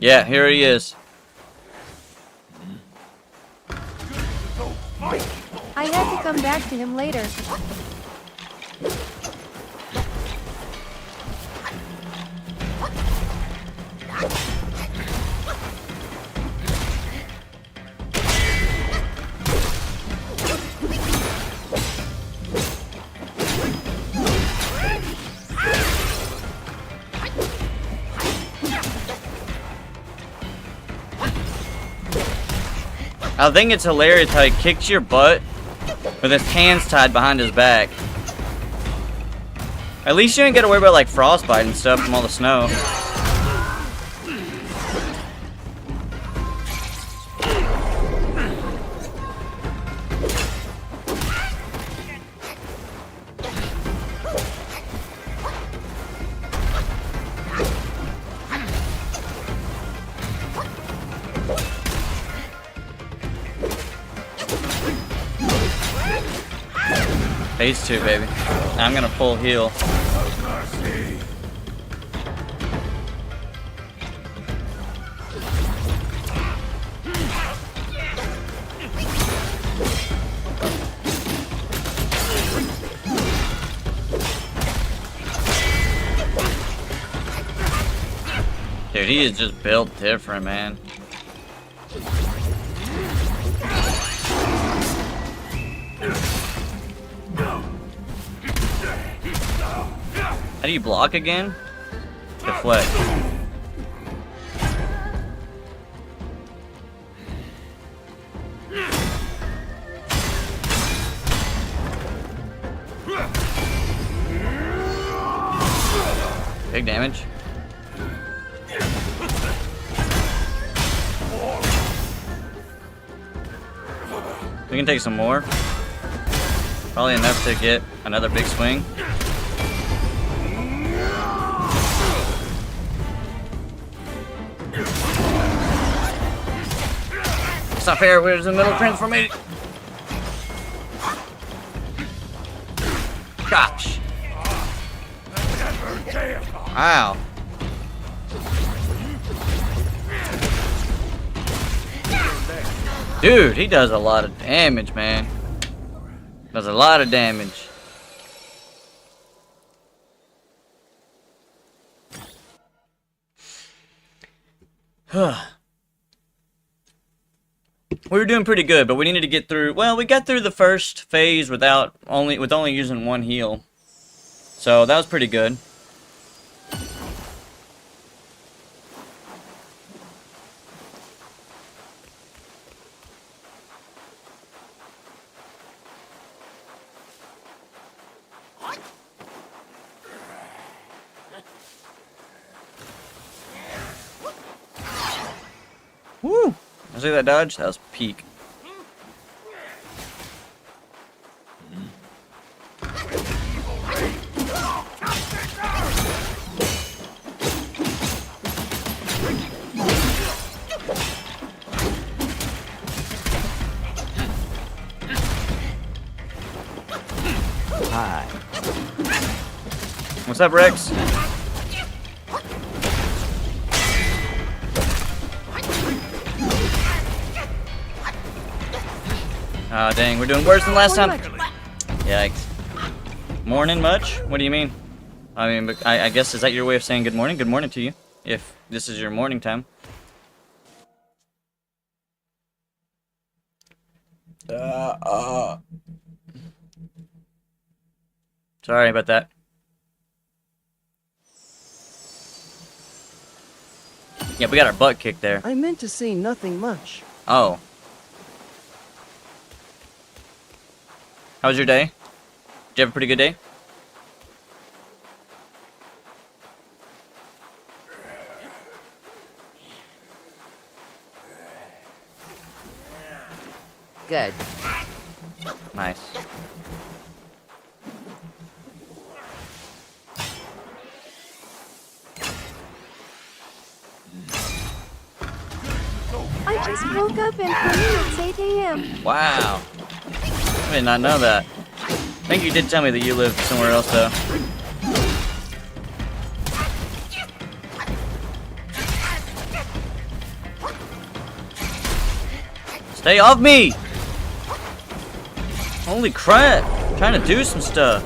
Yeah, here he is. I had to come back to him later. I think it's hilarious how he kicks your butt with his hands tied behind his back. At least you ain't gotta worry about like frostbite and stuff from all the snow. Phase 2, baby. I'm gonna full heal. Dude, he is just built different, man. How do you block again? Deflect. Big damage. We can take some more. Probably enough to get another big swing. It's not fair, where's the middle transformation? Gosh. Wow. Dude, he does a lot of damage, man. Does a lot of damage. We were doing pretty good, but we needed to get through. Well, we got through the first phase with only using one heal, so that was pretty good. Woo! See that dodge? That was peak. Hi. What's up, Rex? Ah, dang, we're doing worse than last time. Yikes. Morning much? What do you mean? I mean, I guess, is that your way of saying good morning? Good morning to you, if this is your morning time. Sorry about that. Yeah, we got our butt kicked there. I meant to say nothing much. Oh. How was your day? Did you have a pretty good day? Good. Nice. I just woke up and for me it's 8 a.m. Wow. I did not know that. I think you did tell me that you lived somewhere else, though. Stay off me! Holy crap! I'm trying to do some stuff.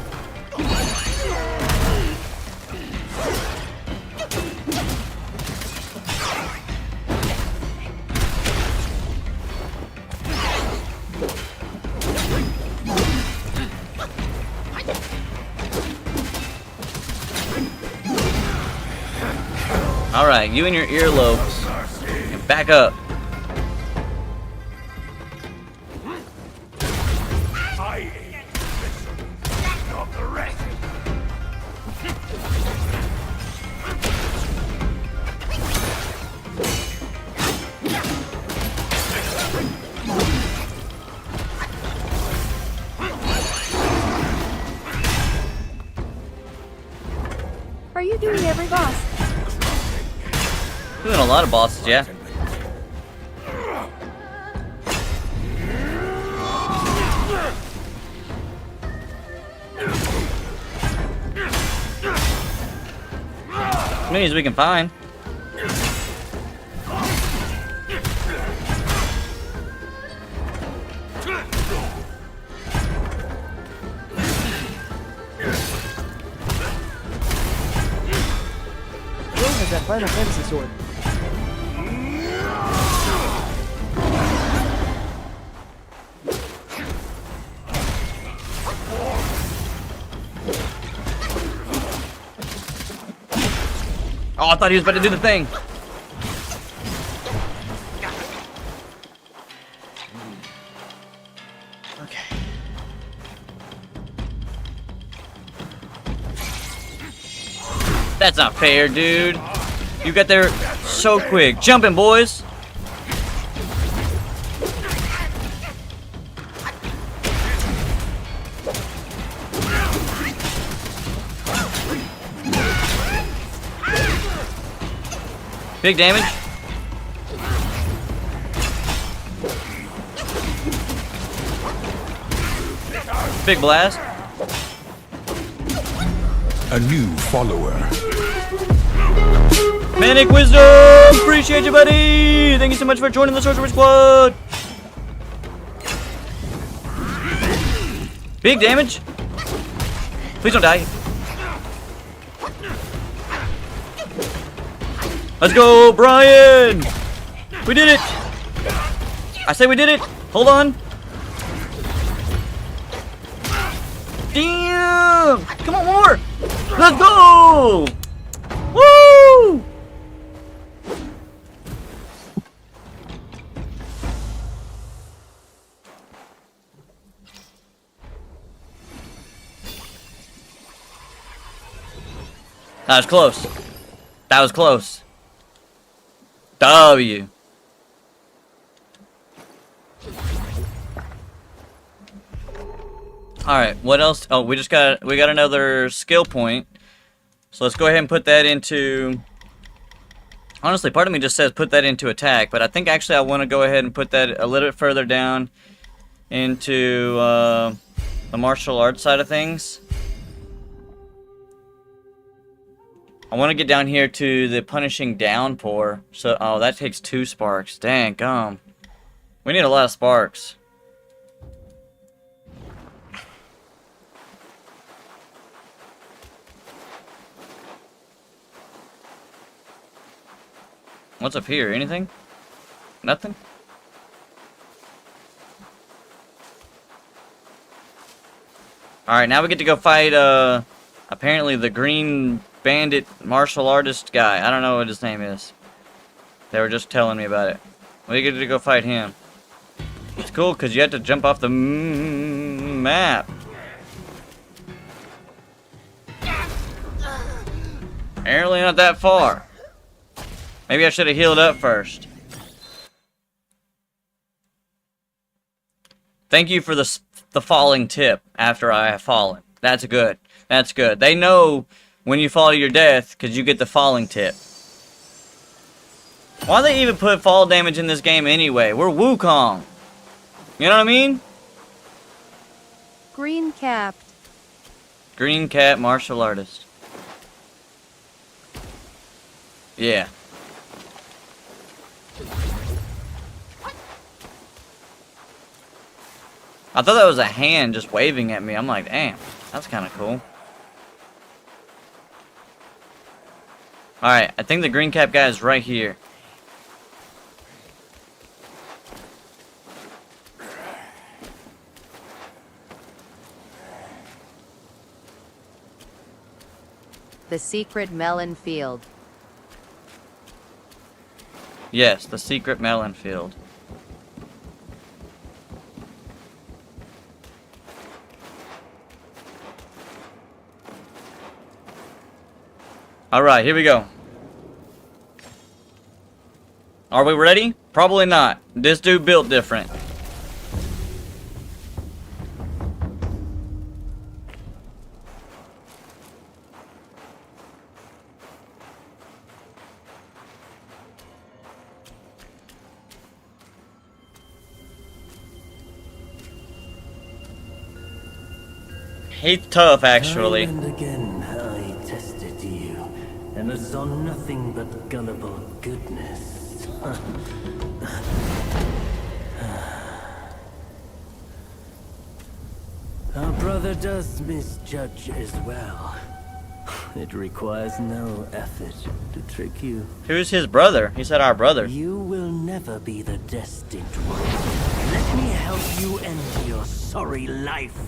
Alright, you and your earlobes. And back up. you doing every boss? Doing a lot of bosses, yeah. As many as we can find. Will has that Final Fantasy sword. Oh, I thought he was about to do the thing. Okay. That's not fair, dude. You got there so quick. Jumping, boys. Big damage. Big blast. A new follower. Manic Wisdom! Appreciate you, buddy! Thank you so much for joining the Sorcerer Squad! Big damage. Please don't die. Let's go, Brian! We did it! I say we did it! Hold on! Damn! Come on, more! Let's go! Woo! That was close. That was close. W. Alright, what else? Oh, we got another skill point. So let's go ahead and put that into... Honestly, part of me just says put that into attack, but I think actually I want to go ahead and put that a little bit further down into the martial arts side of things. I want to get down here to the punishing downpour. So, oh, that takes 2 sparks. Dang, gum. We need a lot of sparks. What's up here? Anything? Nothing? Alright, now we get to go fight, apparently the green bandit martial artist guy. I don't know what his name is. They were just telling me about it. We get to go fight him. It's cool because you have to jump off the map. Apparently not that far. Maybe I should have healed up first. Thank you for the falling tip after I have fallen. That's good. That's good. They know when you fall to your death because you get the falling tip. Why they even put fall damage in this game anyway? We're Wukong. You know what I mean? Green capped. Green cat martial artist. Yeah. I thought that was a hand just waving at me. I'm like, damn, that's kind of cool. Alright, I think the green cap guy is right here. The secret melon field. Yes, the secret melon field. Alright, here we go. Are we ready? Probably not. This dude built different. He's tough, actually. Time and again I tested you, and I saw nothing but gullible goodness. Our brother does misjudge as well. It requires no effort to trick you. Who's his brother? He said our brother. You will never be the destined one. Let me help you end your sorry life.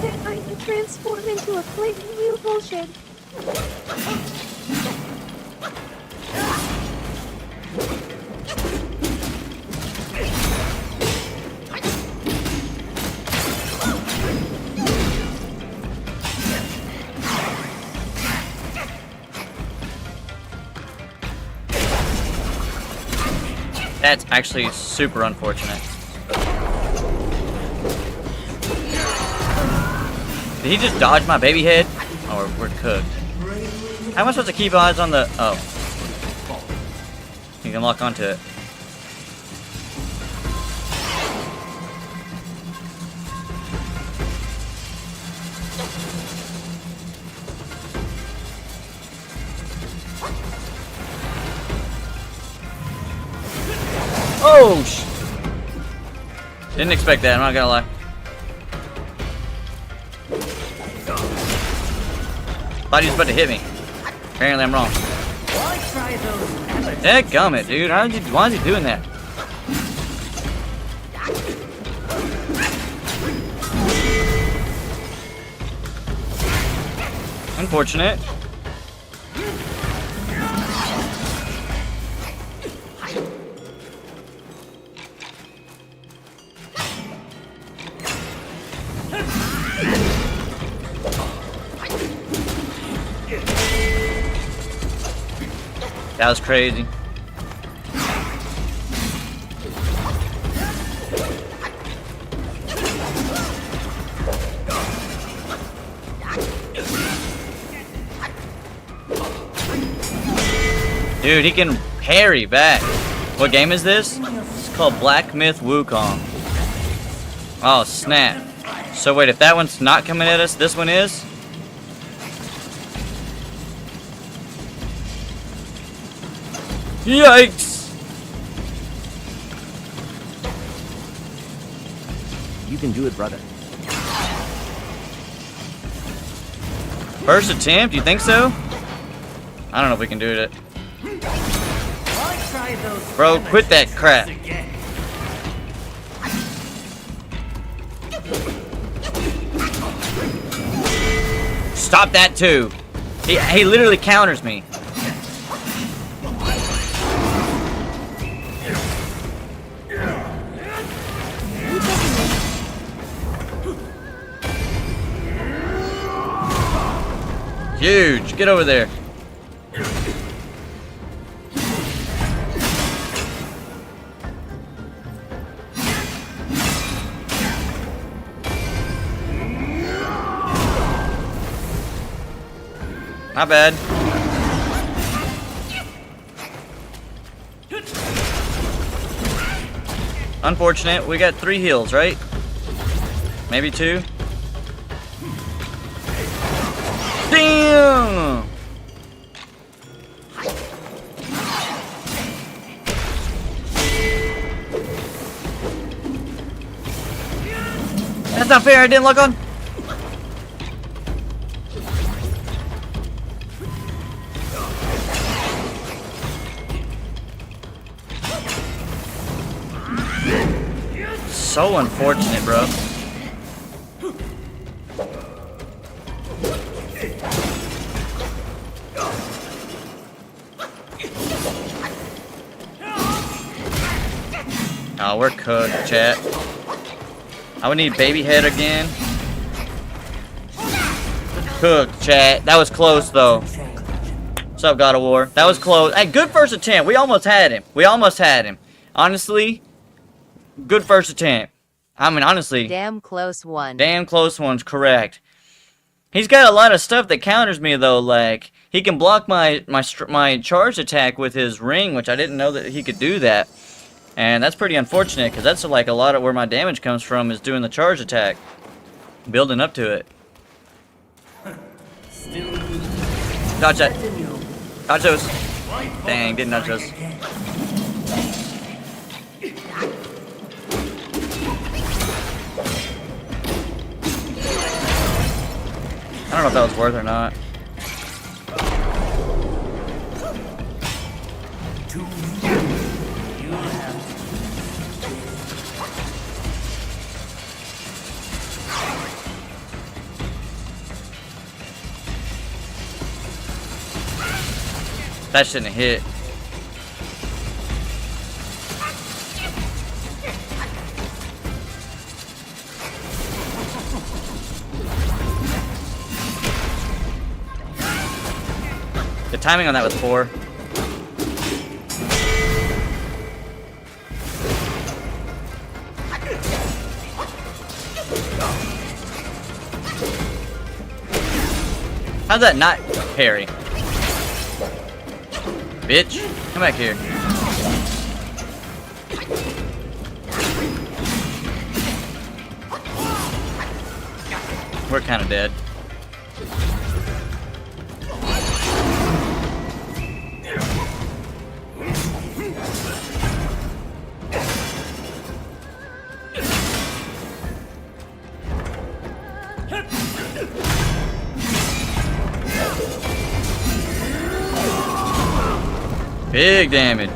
Then I can transform into a flaming new bullshit. That's actually super unfortunate. Did he just dodge my baby head? Oh, we're cooked. How am I supposed to keep eyes on the... Oh. You can lock onto it. Oh, didn't expect that, I'm not gonna lie. Thought he was about to hit me. Apparently I'm wrong. Dadgummit, dude. Why is he doing that? Unfortunate. That was crazy. Dude, he can parry back. What game is this? It's called Black Myth Wukong. Oh, snap. So wait, if that one's not coming at us, this one is? Yikes! You can do it, brother. First attempt? You think so? I don't know if we can do it. Bro, quit that crap. Stop that too. He literally counters me. Huge. Get over there. Not bad. Unfortunate. We got 3 heals, right? Maybe 2. Damn! That's not fair. I didn't look on. So unfortunate, bro. Oh, we're cooked, chat. I would need baby head again. Cooked, chat. That was close, though. What's up, God of War? That was close. Hey, good first attempt. We almost had him. We almost had him. Honestly, good first attempt. I mean, honestly. Damn close one. Damn close one's correct. He's got a lot of stuff that counters me, though. Like, he can block my charged attack with his ring, which I didn't know that he could do that. And that's pretty unfortunate, because that's like a lot of where my damage comes from, is doing the charge attack. Building up to it. Dodge that. Dodge those. Dang, didn't dodge those. I don't know if that was worth or not. That shouldn't have hit. The timing on that was poor. How'd that not parry? Bitch, come back here. We're kind of dead. Big damage.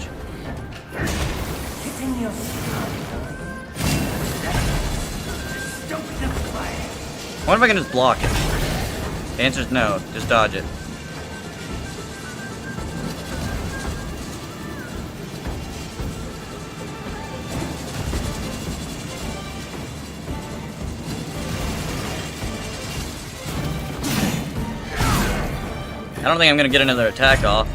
What if I can just block it? The answer is no. Just dodge it. I don't think I'm gonna get another attack off.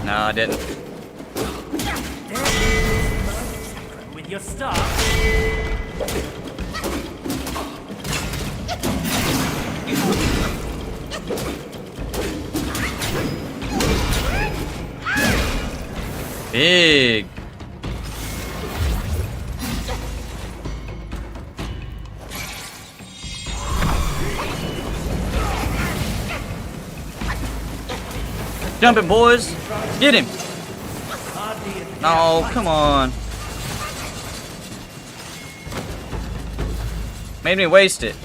No, I didn't. With your staff. Big. Jumping, boys. Get him. No, come on. Made me waste it.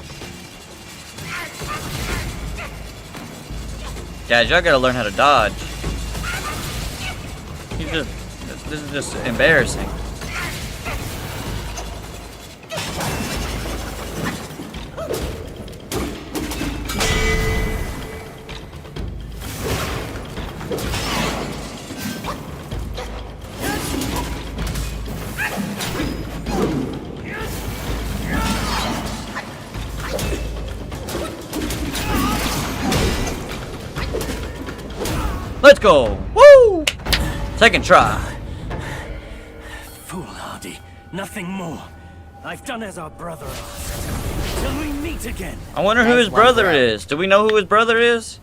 Guys, y'all gotta learn how to dodge. This is just embarrassing. Let's go! Woo! Second try. Foolhardy, nothing more. I've done as our brother asked. Till we meet again. I wonder who his brother is. Do we know who his brother is?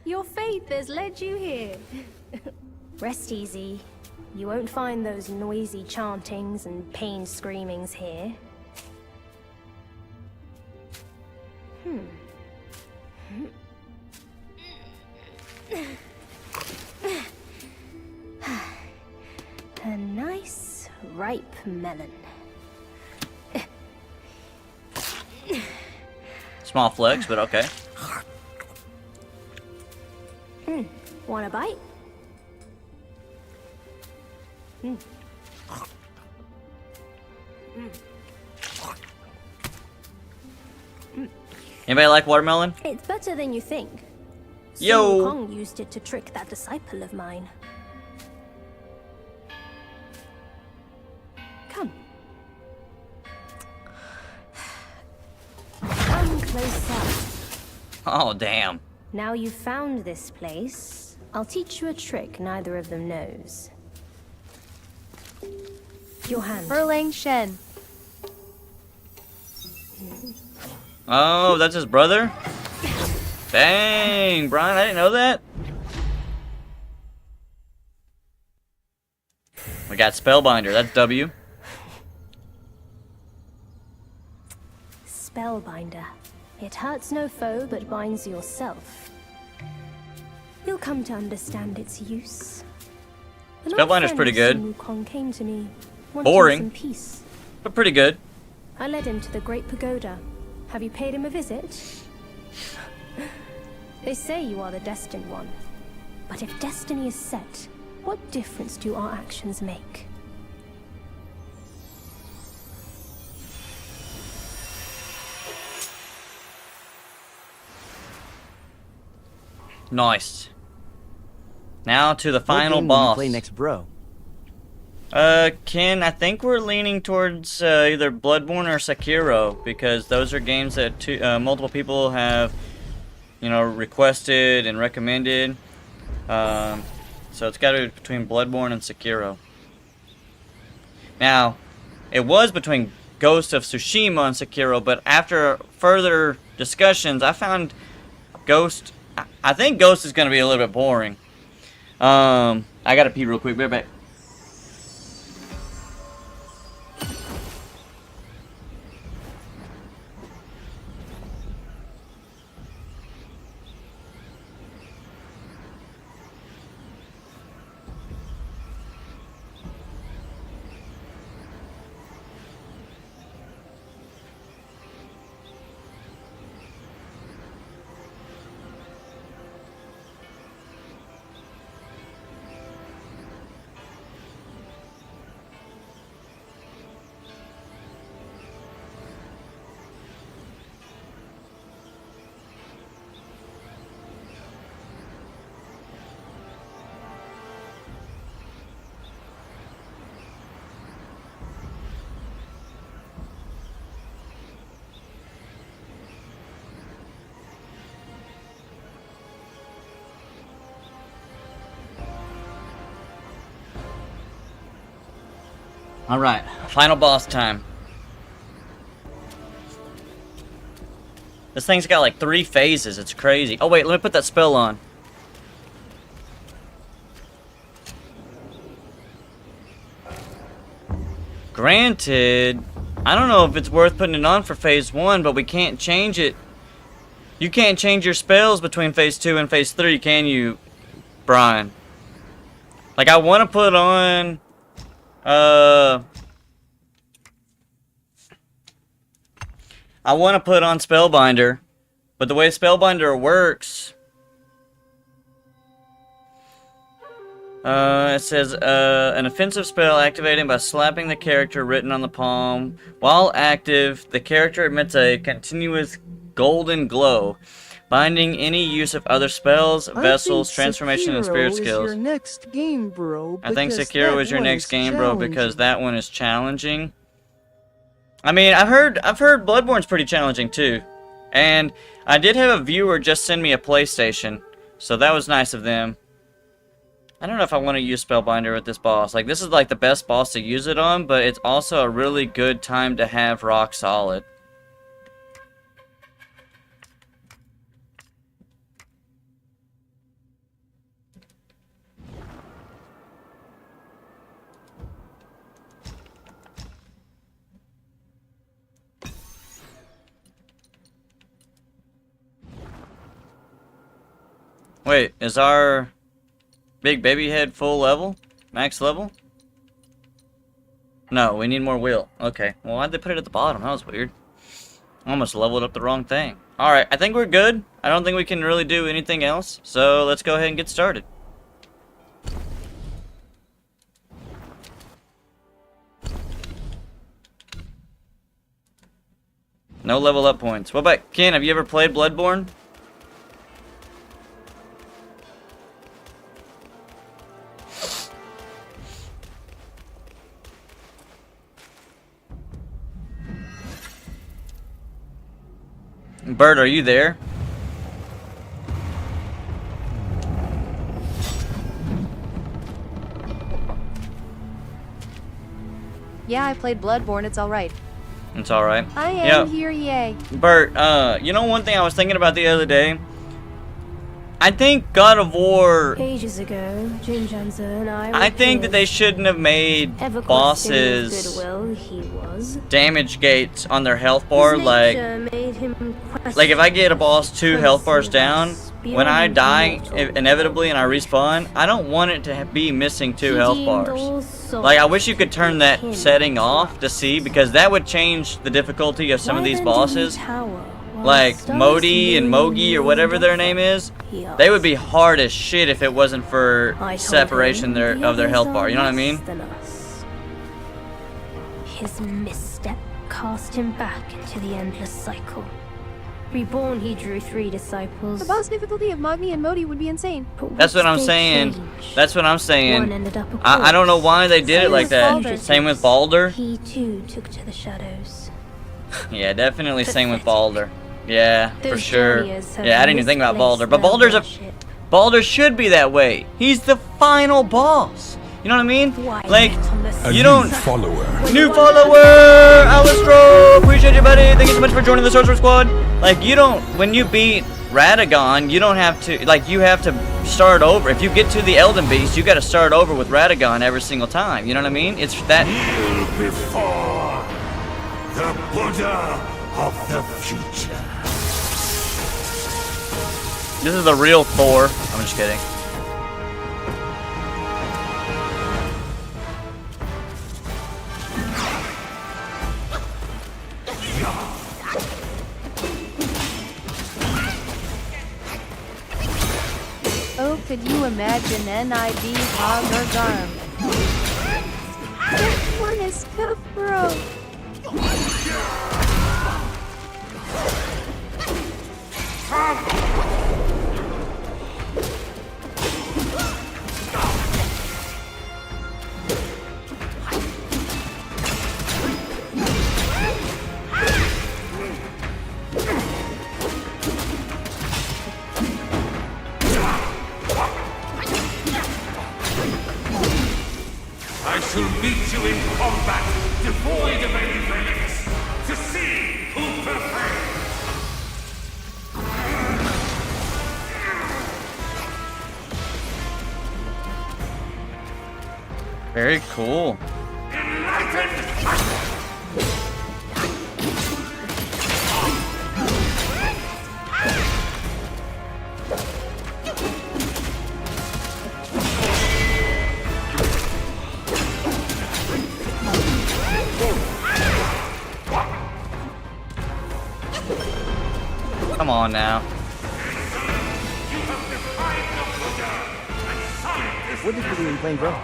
Your faith has led you here. Rest easy. You won't find those noisy chantings and pain screamings here. A nice, ripe melon. Small flex, but okay. Want a bite? Anybody like watermelon? It's better than you think. Yo. Sun Kong used it to trick that disciple of mine. Come. Come closer. Oh, damn. Now you've found this place, I'll teach you a trick neither of them knows. Your hand. Erlang Shen. Oh, that's his brother? Dang, Brian, I didn't know that. We got Spellbinder, that's W. Spellbinder. It hurts no foe, but binds yourself. You'll come to understand its use. An old Spellbinder's friend pretty of good. Sun Wukong came to me, wanting Boring, some peace. but pretty good. I led him to the Great Pagoda. Have you paid him a visit? They say you are the destined one. But if destiny is set, what difference do our actions make? Nice. Now to the What final game will you boss. play next, bro? Ken, I think we're leaning towards either Bloodborne or Sekiro because those are games that multiple people have, requested and recommended. So it's got to be between Bloodborne and Sekiro. Now, it was between Ghost of Tsushima and Sekiro, but after further discussions, I found Ghost. I think Ghost is going to be a little bit boring. I gotta pee real quick. Be right back. Alright, final boss time. This thing's got like 3 phases, it's crazy. Oh wait, let me put that spell on. Granted, I don't know if it's worth putting it on for phase 1, but we can't change it. You can't change your spells between phase 2 and phase 3, can you, Brian? Like, I want to put on... I want to put on Spellbinder, but the way Spellbinder works, it says, an offensive spell activated by slapping the character written on the palm. While active, the character emits a continuous golden glow, binding any use of other spells, vessels, transformation, and spirit skills. Your next game, bro. I think Sekiro is your next game, bro, because that one is challenging. I mean, I've heard Bloodborne's pretty challenging too, and I did have a viewer just send me a PlayStation, so that was nice of them. I don't know if I want to use Spellbinder with this boss. Like, this is like the best boss to use it on, but it's also a really good time to have Rock Solid. Wait, is our big baby head full level? Max level? No, we need more will. Okay, well, why'd they put it at the bottom? That was weird. Almost leveled up the wrong thing. Alright, I think we're good. I don't think we can really do anything else, so let's go ahead and get started. No level up points. What about Ken? Have you ever played Bloodborne? Bert, are you there? Yeah, I played Bloodborne. It's alright. It's alright. I am here, yay. Bert, you know one thing I was thinking about the other day? I think God of War... Ages ago, Jinjanza and I think that they shouldn't have made bosses goodwill, he was. damage gates on their health bar. Like if I get a boss 2 health bars down, when I die inevitably and I respawn, I don't want it to be missing 2 health bars. Like, I wish you could turn that setting off to see, because that would change the difficulty of some of these bosses. Like Modi and Mogi or whatever their name is, they would be hard as shit if it wasn't for separation of their health bar. You know what I mean? His misstep cast him back into the endless cycle. Reborn, he drew 3 disciples. The boss difficulty of Magni and Modi would be insane. That's what I'm saying. That's what I'm saying. I don't know why they did it like that. Same with Baldur. He too took to the shadows. Yeah, definitely same with Baldur. Yeah, for sure. Yeah, I didn't even think about Baldur. But Baldur should be that way. He's the final boss. You know what I mean? Like, you don't... New follower! Alistro! Appreciate you, buddy. Thank you so much for joining the Sorcerer Squad. Like, you don't... When you beat Radagon, you don't have to... Like, you have to start over. If you get to the Elden Beast, you gotta start over with Radagon every single time. You know what I mean? It's that... Before the Buddha of the future. This is the real Thor. I'm just kidding. Oh, could you imagine NID hog or garm? This one is tough, bro. I shall meet you in combat, devoid of any relics, to see who prefers. Very cool. Come on now. What did you do in playing, bro?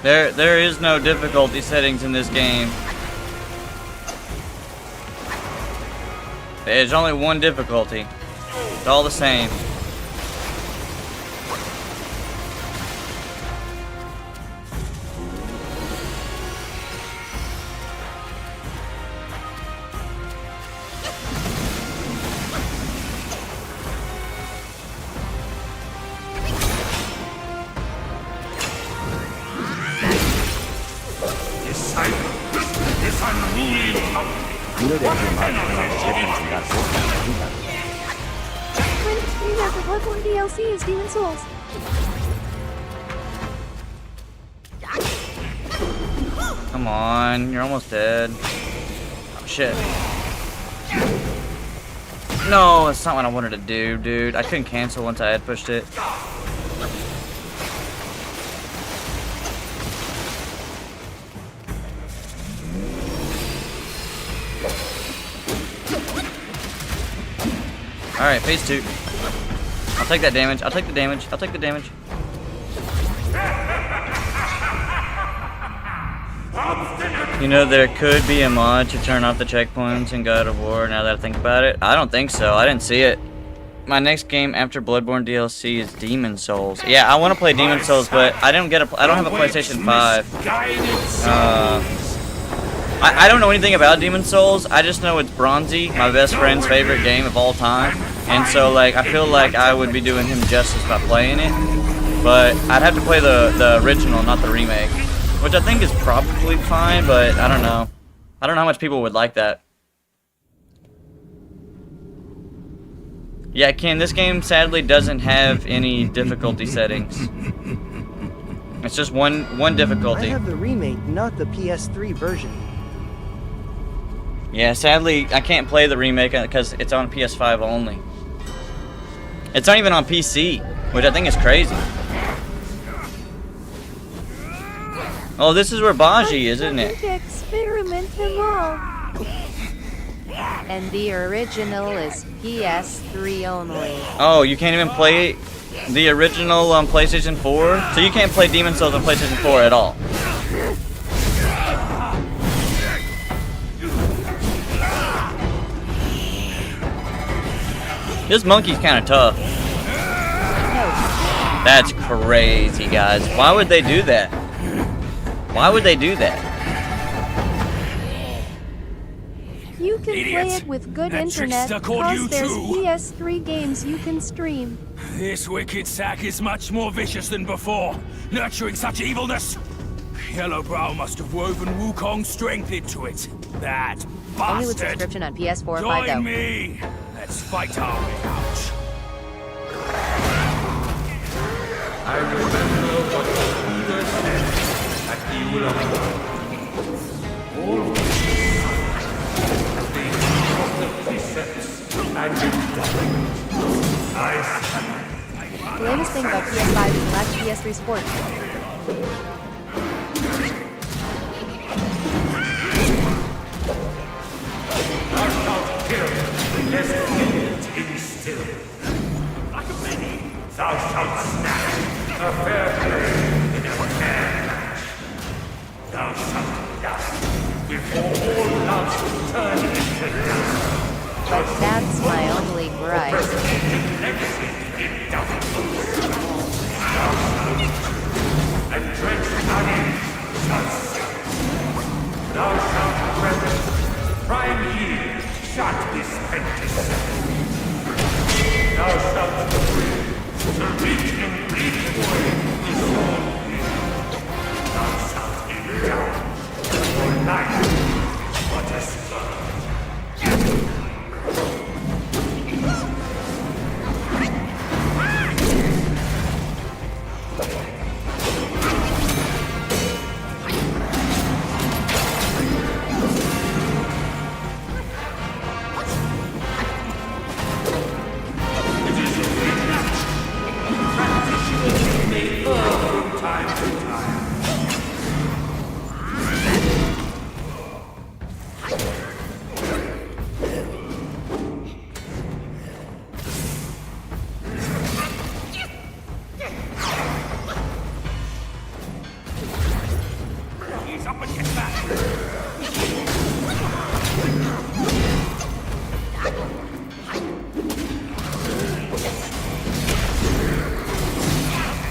There is no difficulty settings in this game. There's only one difficulty. It's all the same. You know that your mark is different and that's When it's free after Bloodborne DLC is Demon Souls. Come on, you're almost dead. Oh, shit. No, that's not what I wanted to do, dude. I couldn't cancel once I had pushed it. Alright, phase 2. I'll take that damage. I'll take the damage. I'll take the damage. You know, there could be a mod to turn off the checkpoints in God of War, now that I think about it. I don't think so. I didn't see it. My next game after Bloodborne DLC is Demon Souls. Yeah, I want to play Demon Souls, but I don't have a PlayStation 5. I don't know anything about Demon Souls. I just know it's Bronzy, my best friend's favorite game of all time. And so, like, I feel like I would be doing him justice by playing it. But I'd have to play the original, not the remake. Which I think is probably fine, but I don't know. I don't know how much people would like that. Yeah, Ken, this game sadly doesn't have any difficulty settings. It's just one difficulty. I have the remake, not the PS3 version. Yeah, sadly, I can't play the remake because it's on PS5 only. It's not even on PC, which I think is crazy. Oh, this is where Baji is, isn't it? Experiment them all. And the original is PS3 only. Oh, you can't even play the original on PlayStation 4? So you can't play Demon Souls on PlayStation 4 at all? This monkey's kind of tough. That's crazy, guys. Why would they do that? Why would they do that? You can play it with good internet, because there's PS3 games you can stream. This wicked sack is much more vicious than before, nurturing such evilness. Yellowbrow must have woven Wukong's strength into it. That bastard! Only with subscription on PS4 Join 5 me! Let's fight our way out. I remember what Buddha said at the Yellowbrow. All of the precepts and The latest thing about PS5 is the lack of PS3 support. Thou shalt kill, lest guilt instill. Like a penny, thou shalt snatch a fair play in a fair match. Thou shalt dust before all loves turn into dust. But that's my only gripe. And drenched honey shall sink. Thou shalt revel, prime yield shalt be spent to sell. Thou shalt free, the rich and bleeding way is all real. Thou shalt indulge, for life but a spur.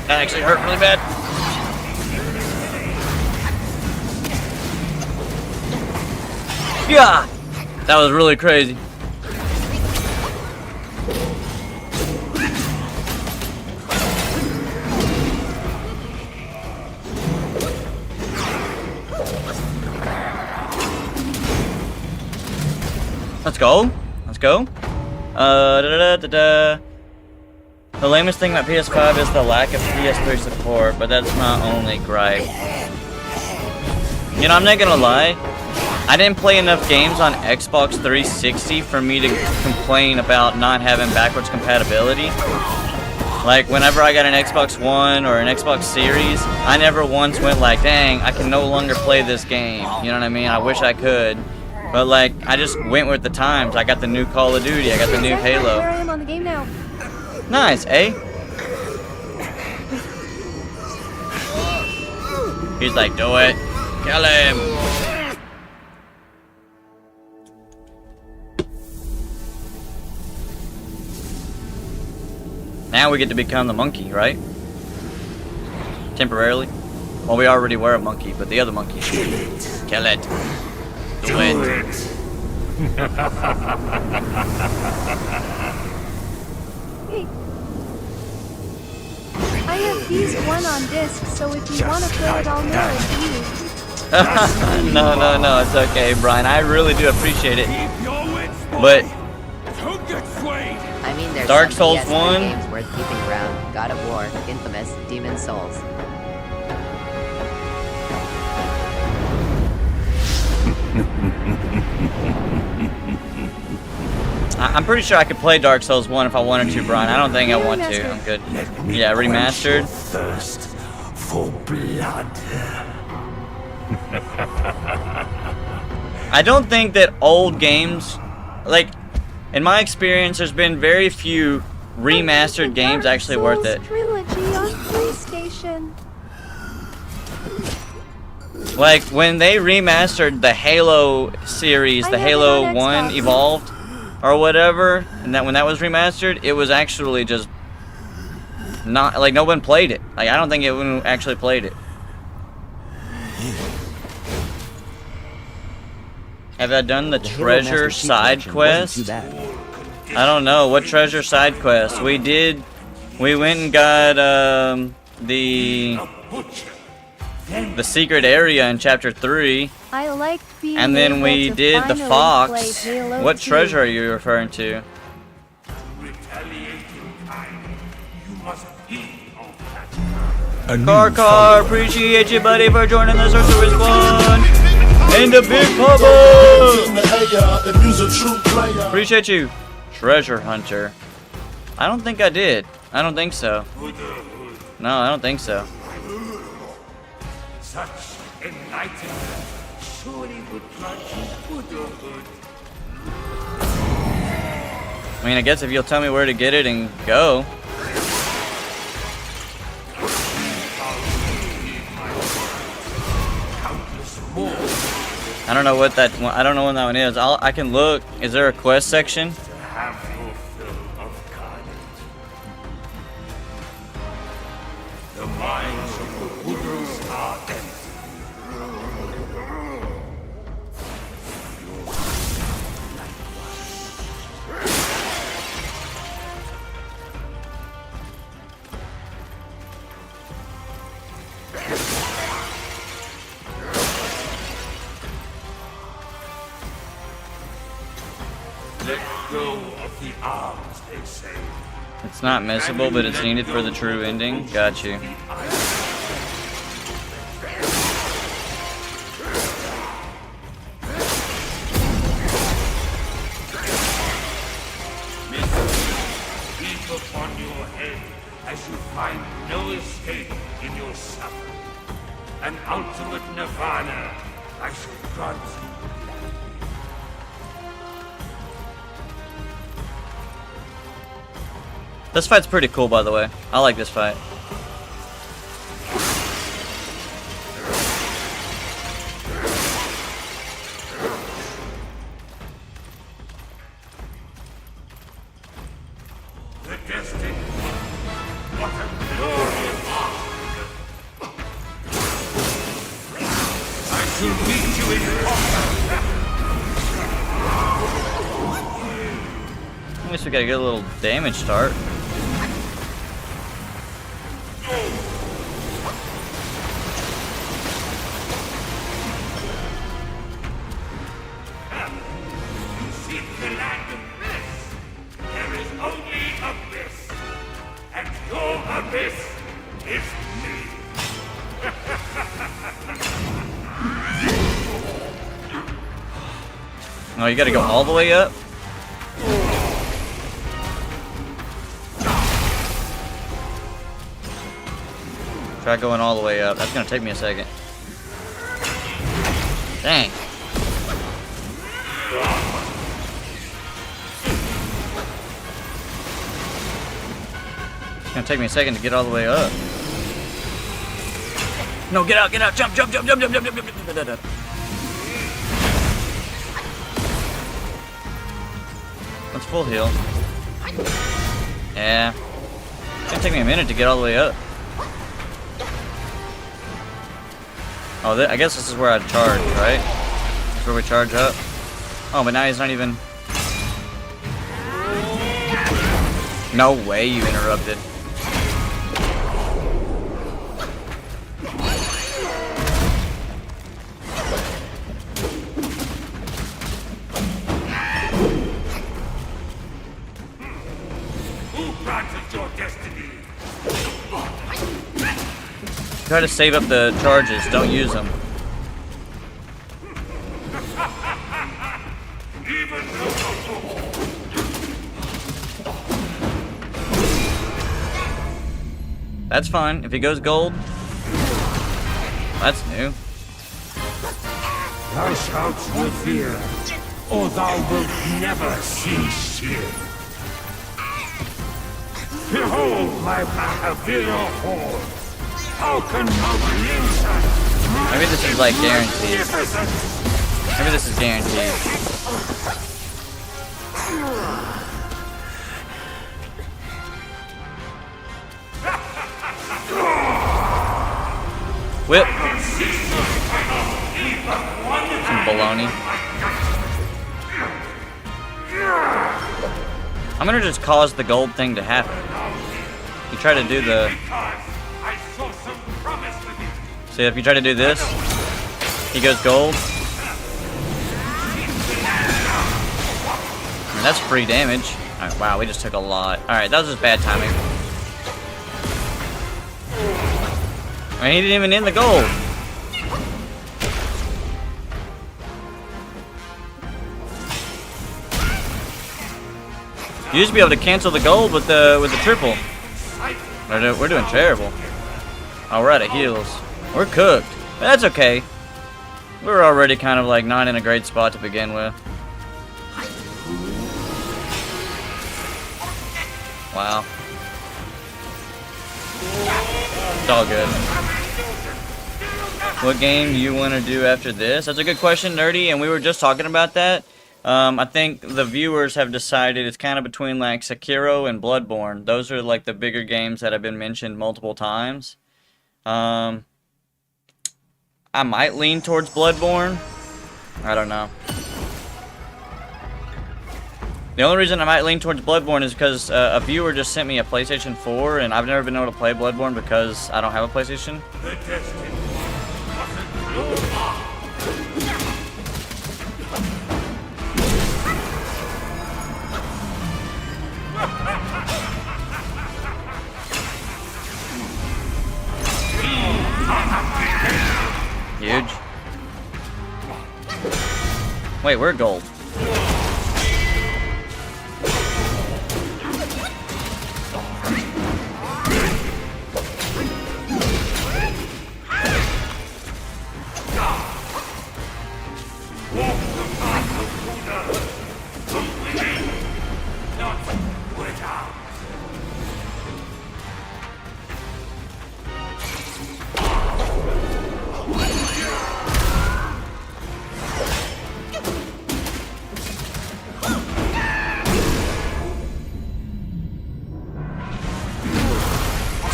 That actually hurt really bad. Yeah, that was really crazy. Let's go. Let's go. The lamest thing about PS5 is the lack of PS3 support, but that's my only gripe. You know, I'm not gonna lie. I didn't play enough games on Xbox 360 for me to complain about not having backwards compatibility. Like, whenever I got an Xbox One or an Xbox Series, I never once went like, dang, I can no longer play this game. You know what I mean? I wish I could. But, like, I just went with the times. I got the new Call of Duty. I got the new Halo. Where I am on the game now. Nice, eh? He's like, do it. Kill him. Now we get to become the monkey, right? Temporarily. Well, we already were a monkey, but the other monkey. Kill it. Kill it. Do it. Hey. I have Beast 1 on disc, so if you want to play it, I'll narrate to you. No, it's okay, Brian. I really do appreciate it. But I mean, there's Dark some Souls PS3 1. games worth keeping around. God of War, Infamous, Demon Souls. I'm pretty sure I could play Dark Souls 1 if I wanted to, Brian. I don't think I want to. I'm good. Yeah, remastered. Thirst for blood. I don't think that old games, like, in my experience, there's been very few remastered games actually worth it. Trilogy on PlayStation. Like, when they remastered the Halo series, the Halo 1 Evolved, or whatever, and when that was remastered, it was actually just not, like, no one played it. Like, I don't think anyone actually played it. Have I done the treasure side quest? I don't know. What treasure side quest? We went and got the secret area in chapter 3. I like being And then able we to did the finally fox. play Halo What 2. treasure are you referring to? Car, appreciate you, buddy, for joining the Sorcerer Squad. And the Big Papa! Appreciate you. Treasure Hunter. I don't think I did. I don't think so. No, I don't think so. Such enlightenment surely would grant you Buddhahood. I mean, I guess if you'll tell me where to get it and go. I don't know what that one, I don't know what that one is. I can look. Is there a quest section? Have your fill of carnage. The minds of the Buddhas are empty. Let go of the arms, they say. It's not missable, but it's needed for the true ending. Got you. Keep upon your head as you find no escape in your suffering. An ultimate nirvana I shall grant you. This fight's pretty cool, by the way. I like this fight. The destined. What a glorious art! I shall meet you in combat. At least we got a good little damage start. You seek the land of bliss. There is only abyss. And your abyss is me. Oh, you gotta go all the way up? Try going all the way up. That's gonna take me a second. Dang. It's gonna take me a second to get all the way up. No, get out, jump, jump, jump, jump, jump, jump, jump, jump, jump, jump, jump. Let's full heal. Yeah. gonna take me a minute to get all the way up. Oh, I guess this is where I'd charge, right? This is where we charge up. Oh, but now he's not even... No way you interrupted. Try to save up the charges, don't use them. That's fine. If he goes gold, that's new. Thou shalt revere, or thou wilt never see fear. Behold my Mahavira horde. How can Maybe this is like guaranteed. Maybe this is guaranteed. Whip. Some baloney. I'm gonna just cause the gold thing to happen. You try to do the... See, if you try to do this, he goes gold. I mean, that's free damage. Alright, wow, we just took a lot. Alright, that was just bad timing. I mean, he didn't even end the gold. You used to be able to cancel the gold with the triple. We're doing terrible. Oh, we're out of heals. We're cooked. But that's okay. We're already kind of like not in a great spot to begin with. Wow. It's all good. What game do you want to do after this? That's a good question, Nerdy, and we were just talking about that. I think the viewers have decided it's kind of between like Sekiro and Bloodborne. Those are like the bigger games that have been mentioned multiple times. I might lean towards Bloodborne. I don't know. The only reason I might lean towards Bloodborne is because a viewer just sent me a PlayStation 4, and I've never been able to play Bloodborne because I don't have a PlayStation. Huge. Wait, we're gold.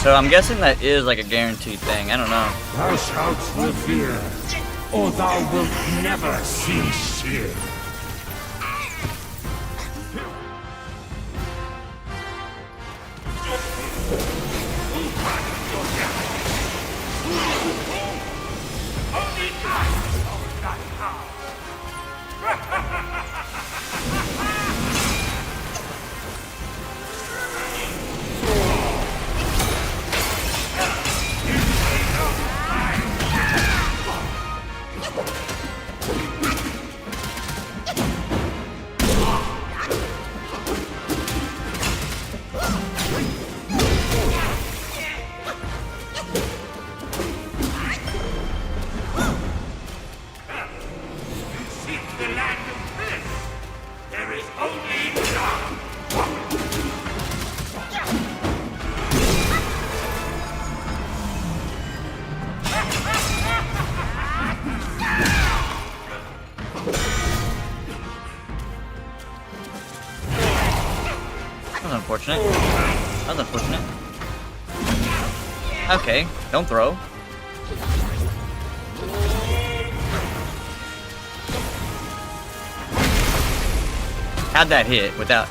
So I'm guessing that is like a guaranteed thing. I don't know. Thou shalt revere, or thou wilt never see fear. That was unfortunate. That was unfortunate. Okay, don't throw. How'd that hit without...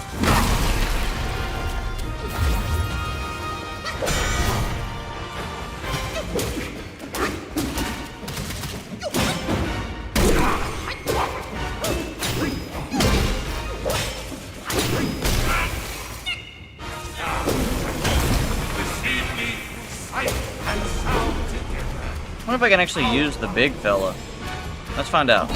I wonder if I can actually use the big fella. Let's find out.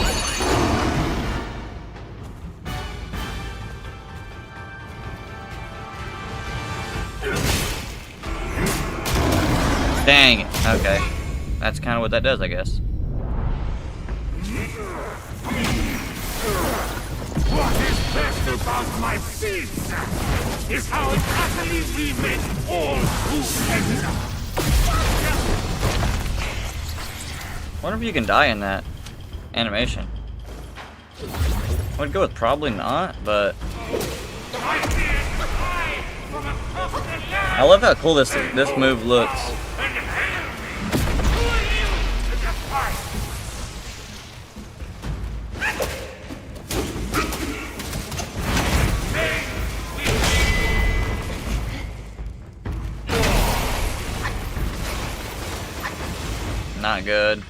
Dang it. Okay. That's kind of what that does, I guess. What is best about my feats is how utterly we make all who enter. Wonder if you can die in that animation. I would go with probably not, but I love how cool this move looks. Not good.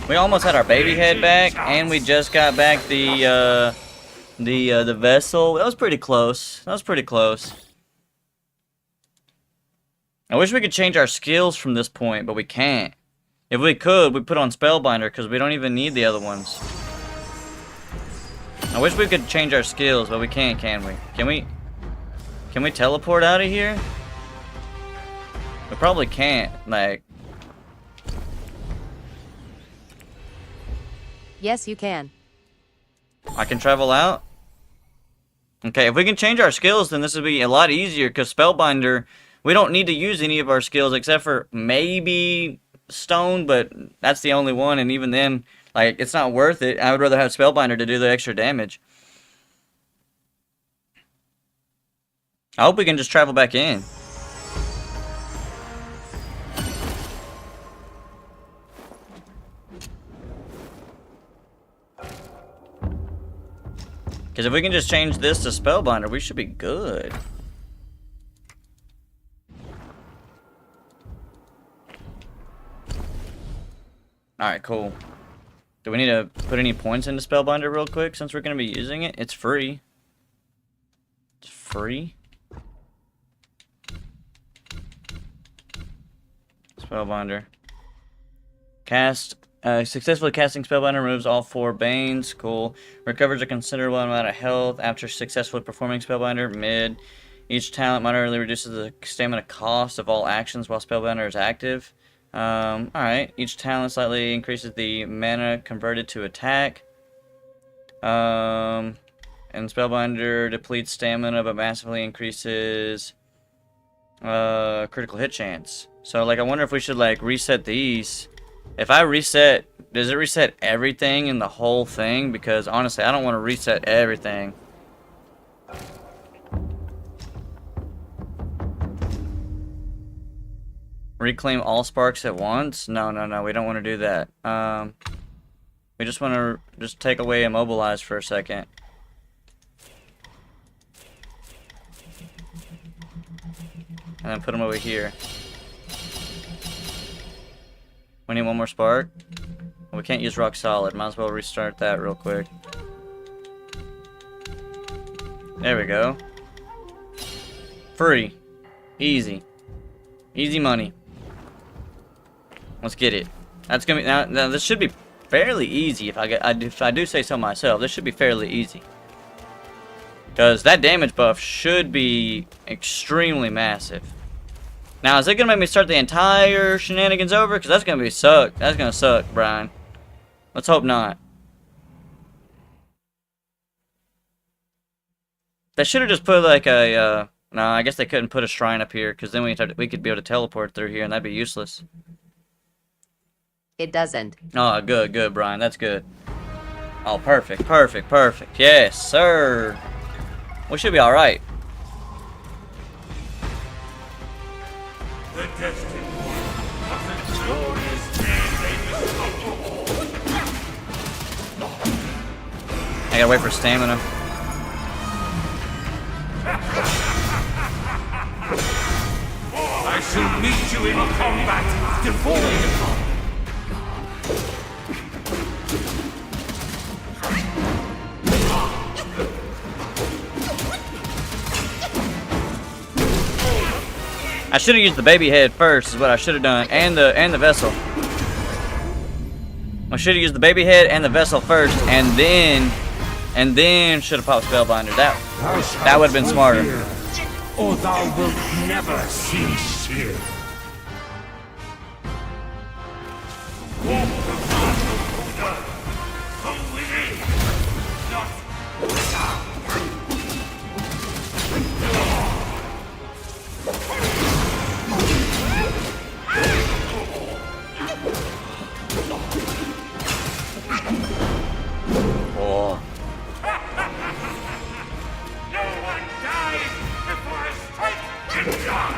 We almost had our baby head back, and we just got back the vessel. That was pretty close. That was pretty close. I wish we could change our skills from this point, but we can't. If we could, we'd put on Spellbinder, because we don't even need the other ones. I wish we could change our skills, but we can't, can we? Can we teleport out of here? We probably can't, like... Yes, you can. I can travel out? Okay, if we can change our skills, then this would be a lot easier, because Spellbinder, we don't need to use any of our skills except for maybe Stone, but that's the only one, and even then, like, it's not worth it. I would rather have Spellbinder to do the extra damage. I hope we can just travel back in. Because if we can just change this to Spellbinder, we should be good. Alright, cool. Do we need to put any points into Spellbinder real quick since we're going to be using it? It's free. It's free? Spellbinder. Successfully casting Spellbinder removes all 4 Banes. Cool. Recovers a considerable amount of health after successfully performing Spellbinder. Mid. Each talent moderately reduces the stamina cost of all actions while Spellbinder is active. Alright. Each talent slightly increases the mana converted to attack. And Spellbinder depletes stamina but massively increases critical hit chance. So, like, I wonder if we should, like, reset these. If I reset, does it reset everything in the whole thing? Because, honestly, I don't want to reset everything. Reclaim all sparks at once? No, we don't want to do that. We just want to just take away Immobilize for a second. And then put them over here. We need one more spark. We can't use rock solid. Might as well restart that real quick. There we go. Free. Easy. Easy money. Let's get it. That's gonna be now. This should be fairly easy if I do say so myself. This should be fairly easy. Because that damage buff should be extremely massive. Now, is it going to make me start the entire shenanigans over? Because that's going to be suck. That's going to suck, Brian. Let's hope not. They should have just put like a, no, I guess they couldn't put a shrine up here. Because then we could be able to teleport through here and that'd be useless. It doesn't. Oh, good, Brian. That's good. Oh, perfect, perfect, perfect. Yes, sir. We should be alright. The destiny of the glorious I gotta wait for stamina. I shall meet you in combat, devoid. I should have used the baby head first, is what I should have done, and the vessel. I should have used the baby head and the vessel first, and then should have popped Spellbinder. That would have been smarter. Or thou wilt never cease here. Oh. No one dies before I strike it down.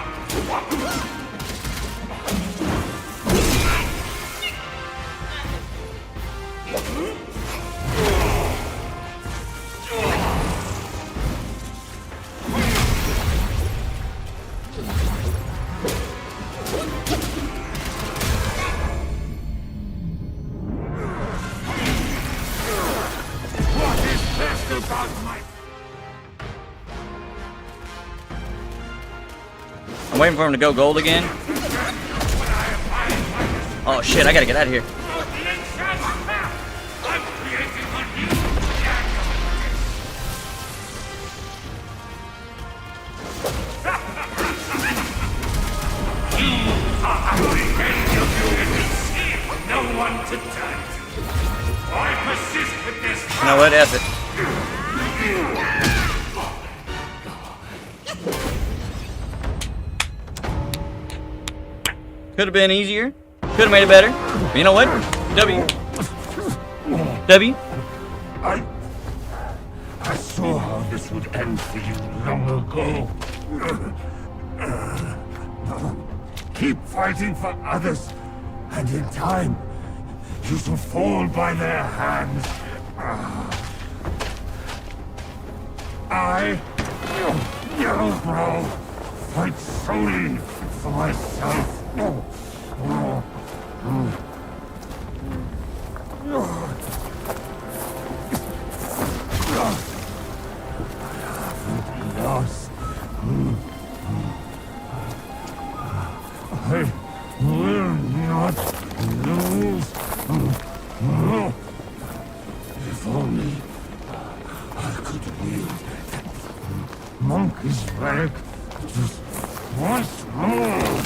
I'm waiting for him to go gold again. Oh shit, I gotta get out of here. No one to turn to. I persist with this. You know what? F it. Could have been easier. Could have made it better. But you know what? W. W. I saw how this would end for you long ago. Keep fighting for others, and in time, you shall fall by their hands. I, Yellowbrow, fight solely for myself. Lost. I will not lose. If only I could wield that monkey's relic just once more.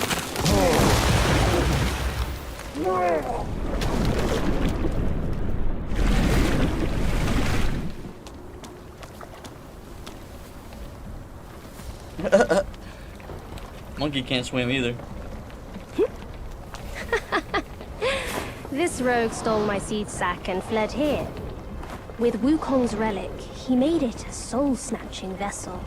Monkey can't swim either. This rogue stole my seed sack and fled here. With Wukong's relic, he made it a soul-snatching vessel.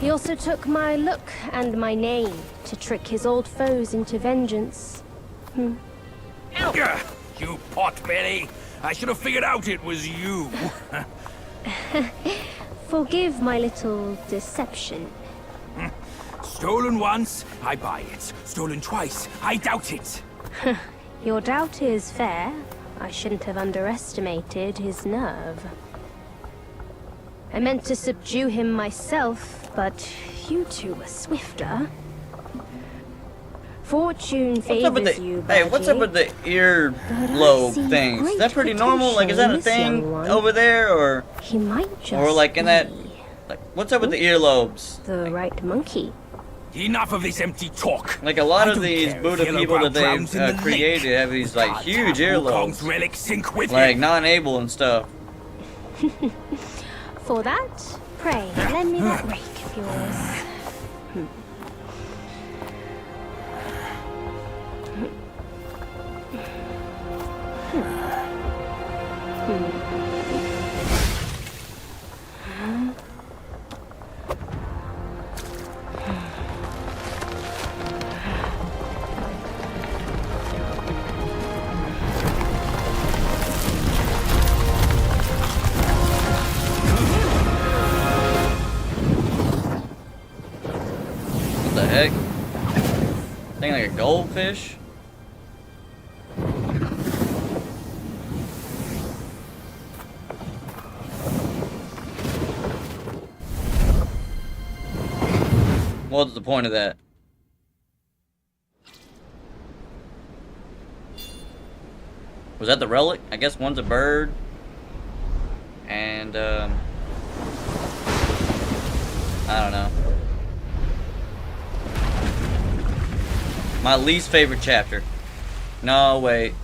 He also took my look and my name to trick his old foes into vengeance. You potbelly! I should have figured out it was you. Forgive my little deception. Stolen once, I buy it. Stolen twice, I doubt it. Your doubt is fair. I shouldn't have underestimated his nerve. I meant to subdue him myself, but you two were swifter. Fortune favors you, hey, what's up with the earlobe things? Is that pretty normal? Like, is that a thing over there, or he might just or like in that? Like, what's up with the earlobes? The right monkey. Enough of this empty talk. Like a lot of these Buddha people that they've created have these like huge earlobes, like non-able and stuff. For that, pray lend me that rake of yours. heck? Thing like a goldfish? What's the point of that? Was that the relic? I guess one's a bird. And, I don't know. My least favorite chapter. No, wait.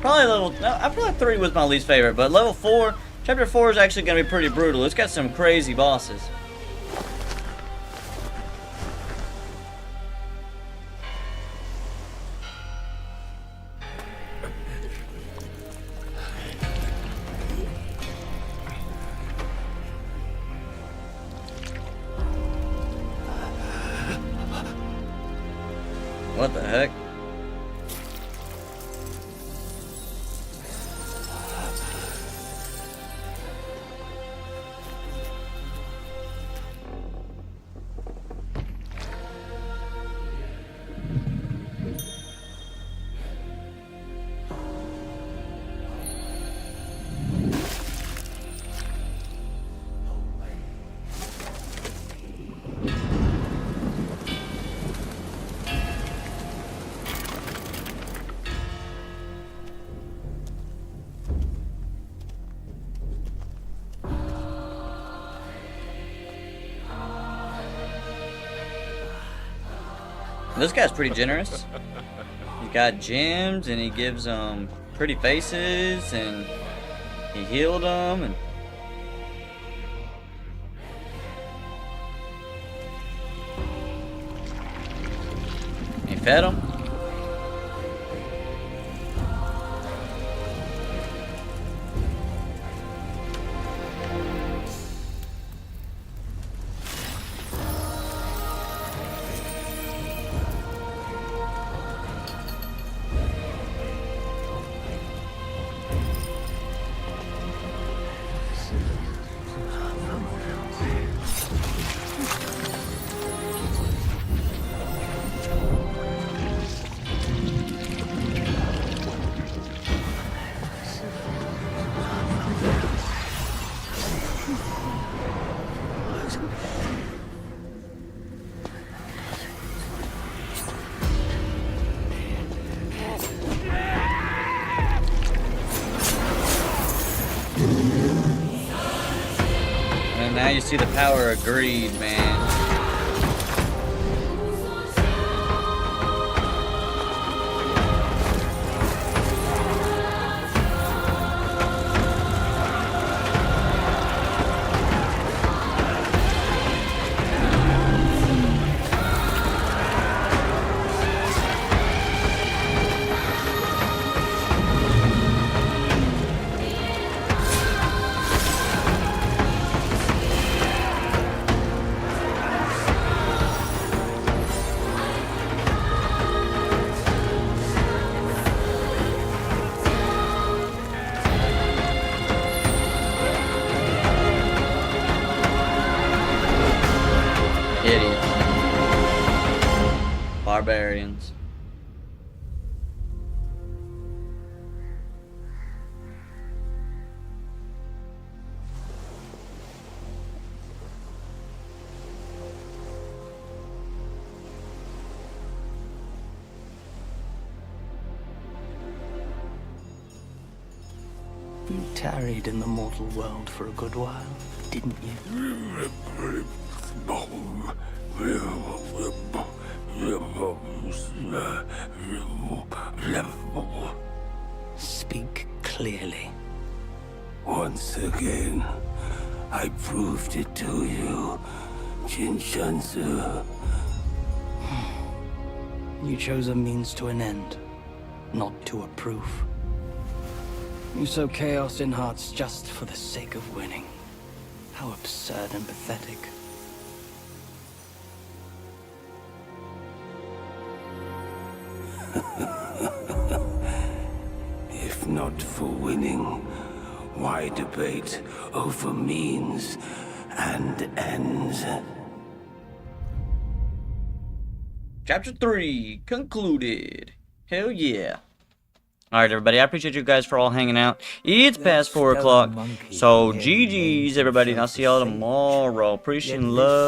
Probably a little... No, I feel like 3 was my least favorite. But level 4... Chapter 4 is actually going to be pretty brutal. It's got some crazy bosses. What the heck? This guy's pretty generous. He's got gems and he gives them pretty faces and he healed them and he fed them. Now you see the power of greed, man. Idiots. Barbarians. You tarried in the mortal world for a good while, didn't you? Speak clearly. Once again, I proved it to you, Jinshansu. You chose a means to an end, not to a proof. You sow chaos in hearts just for the sake of winning. How absurd and pathetic. If not for winning, why debate over means and ends? Chapter 3 concluded. Hell yeah. Alright, everybody. I appreciate you guys for all hanging out. It's past 4 o'clock. So, GG's, everybody. And I'll see y'all tomorrow. Appreciate and love.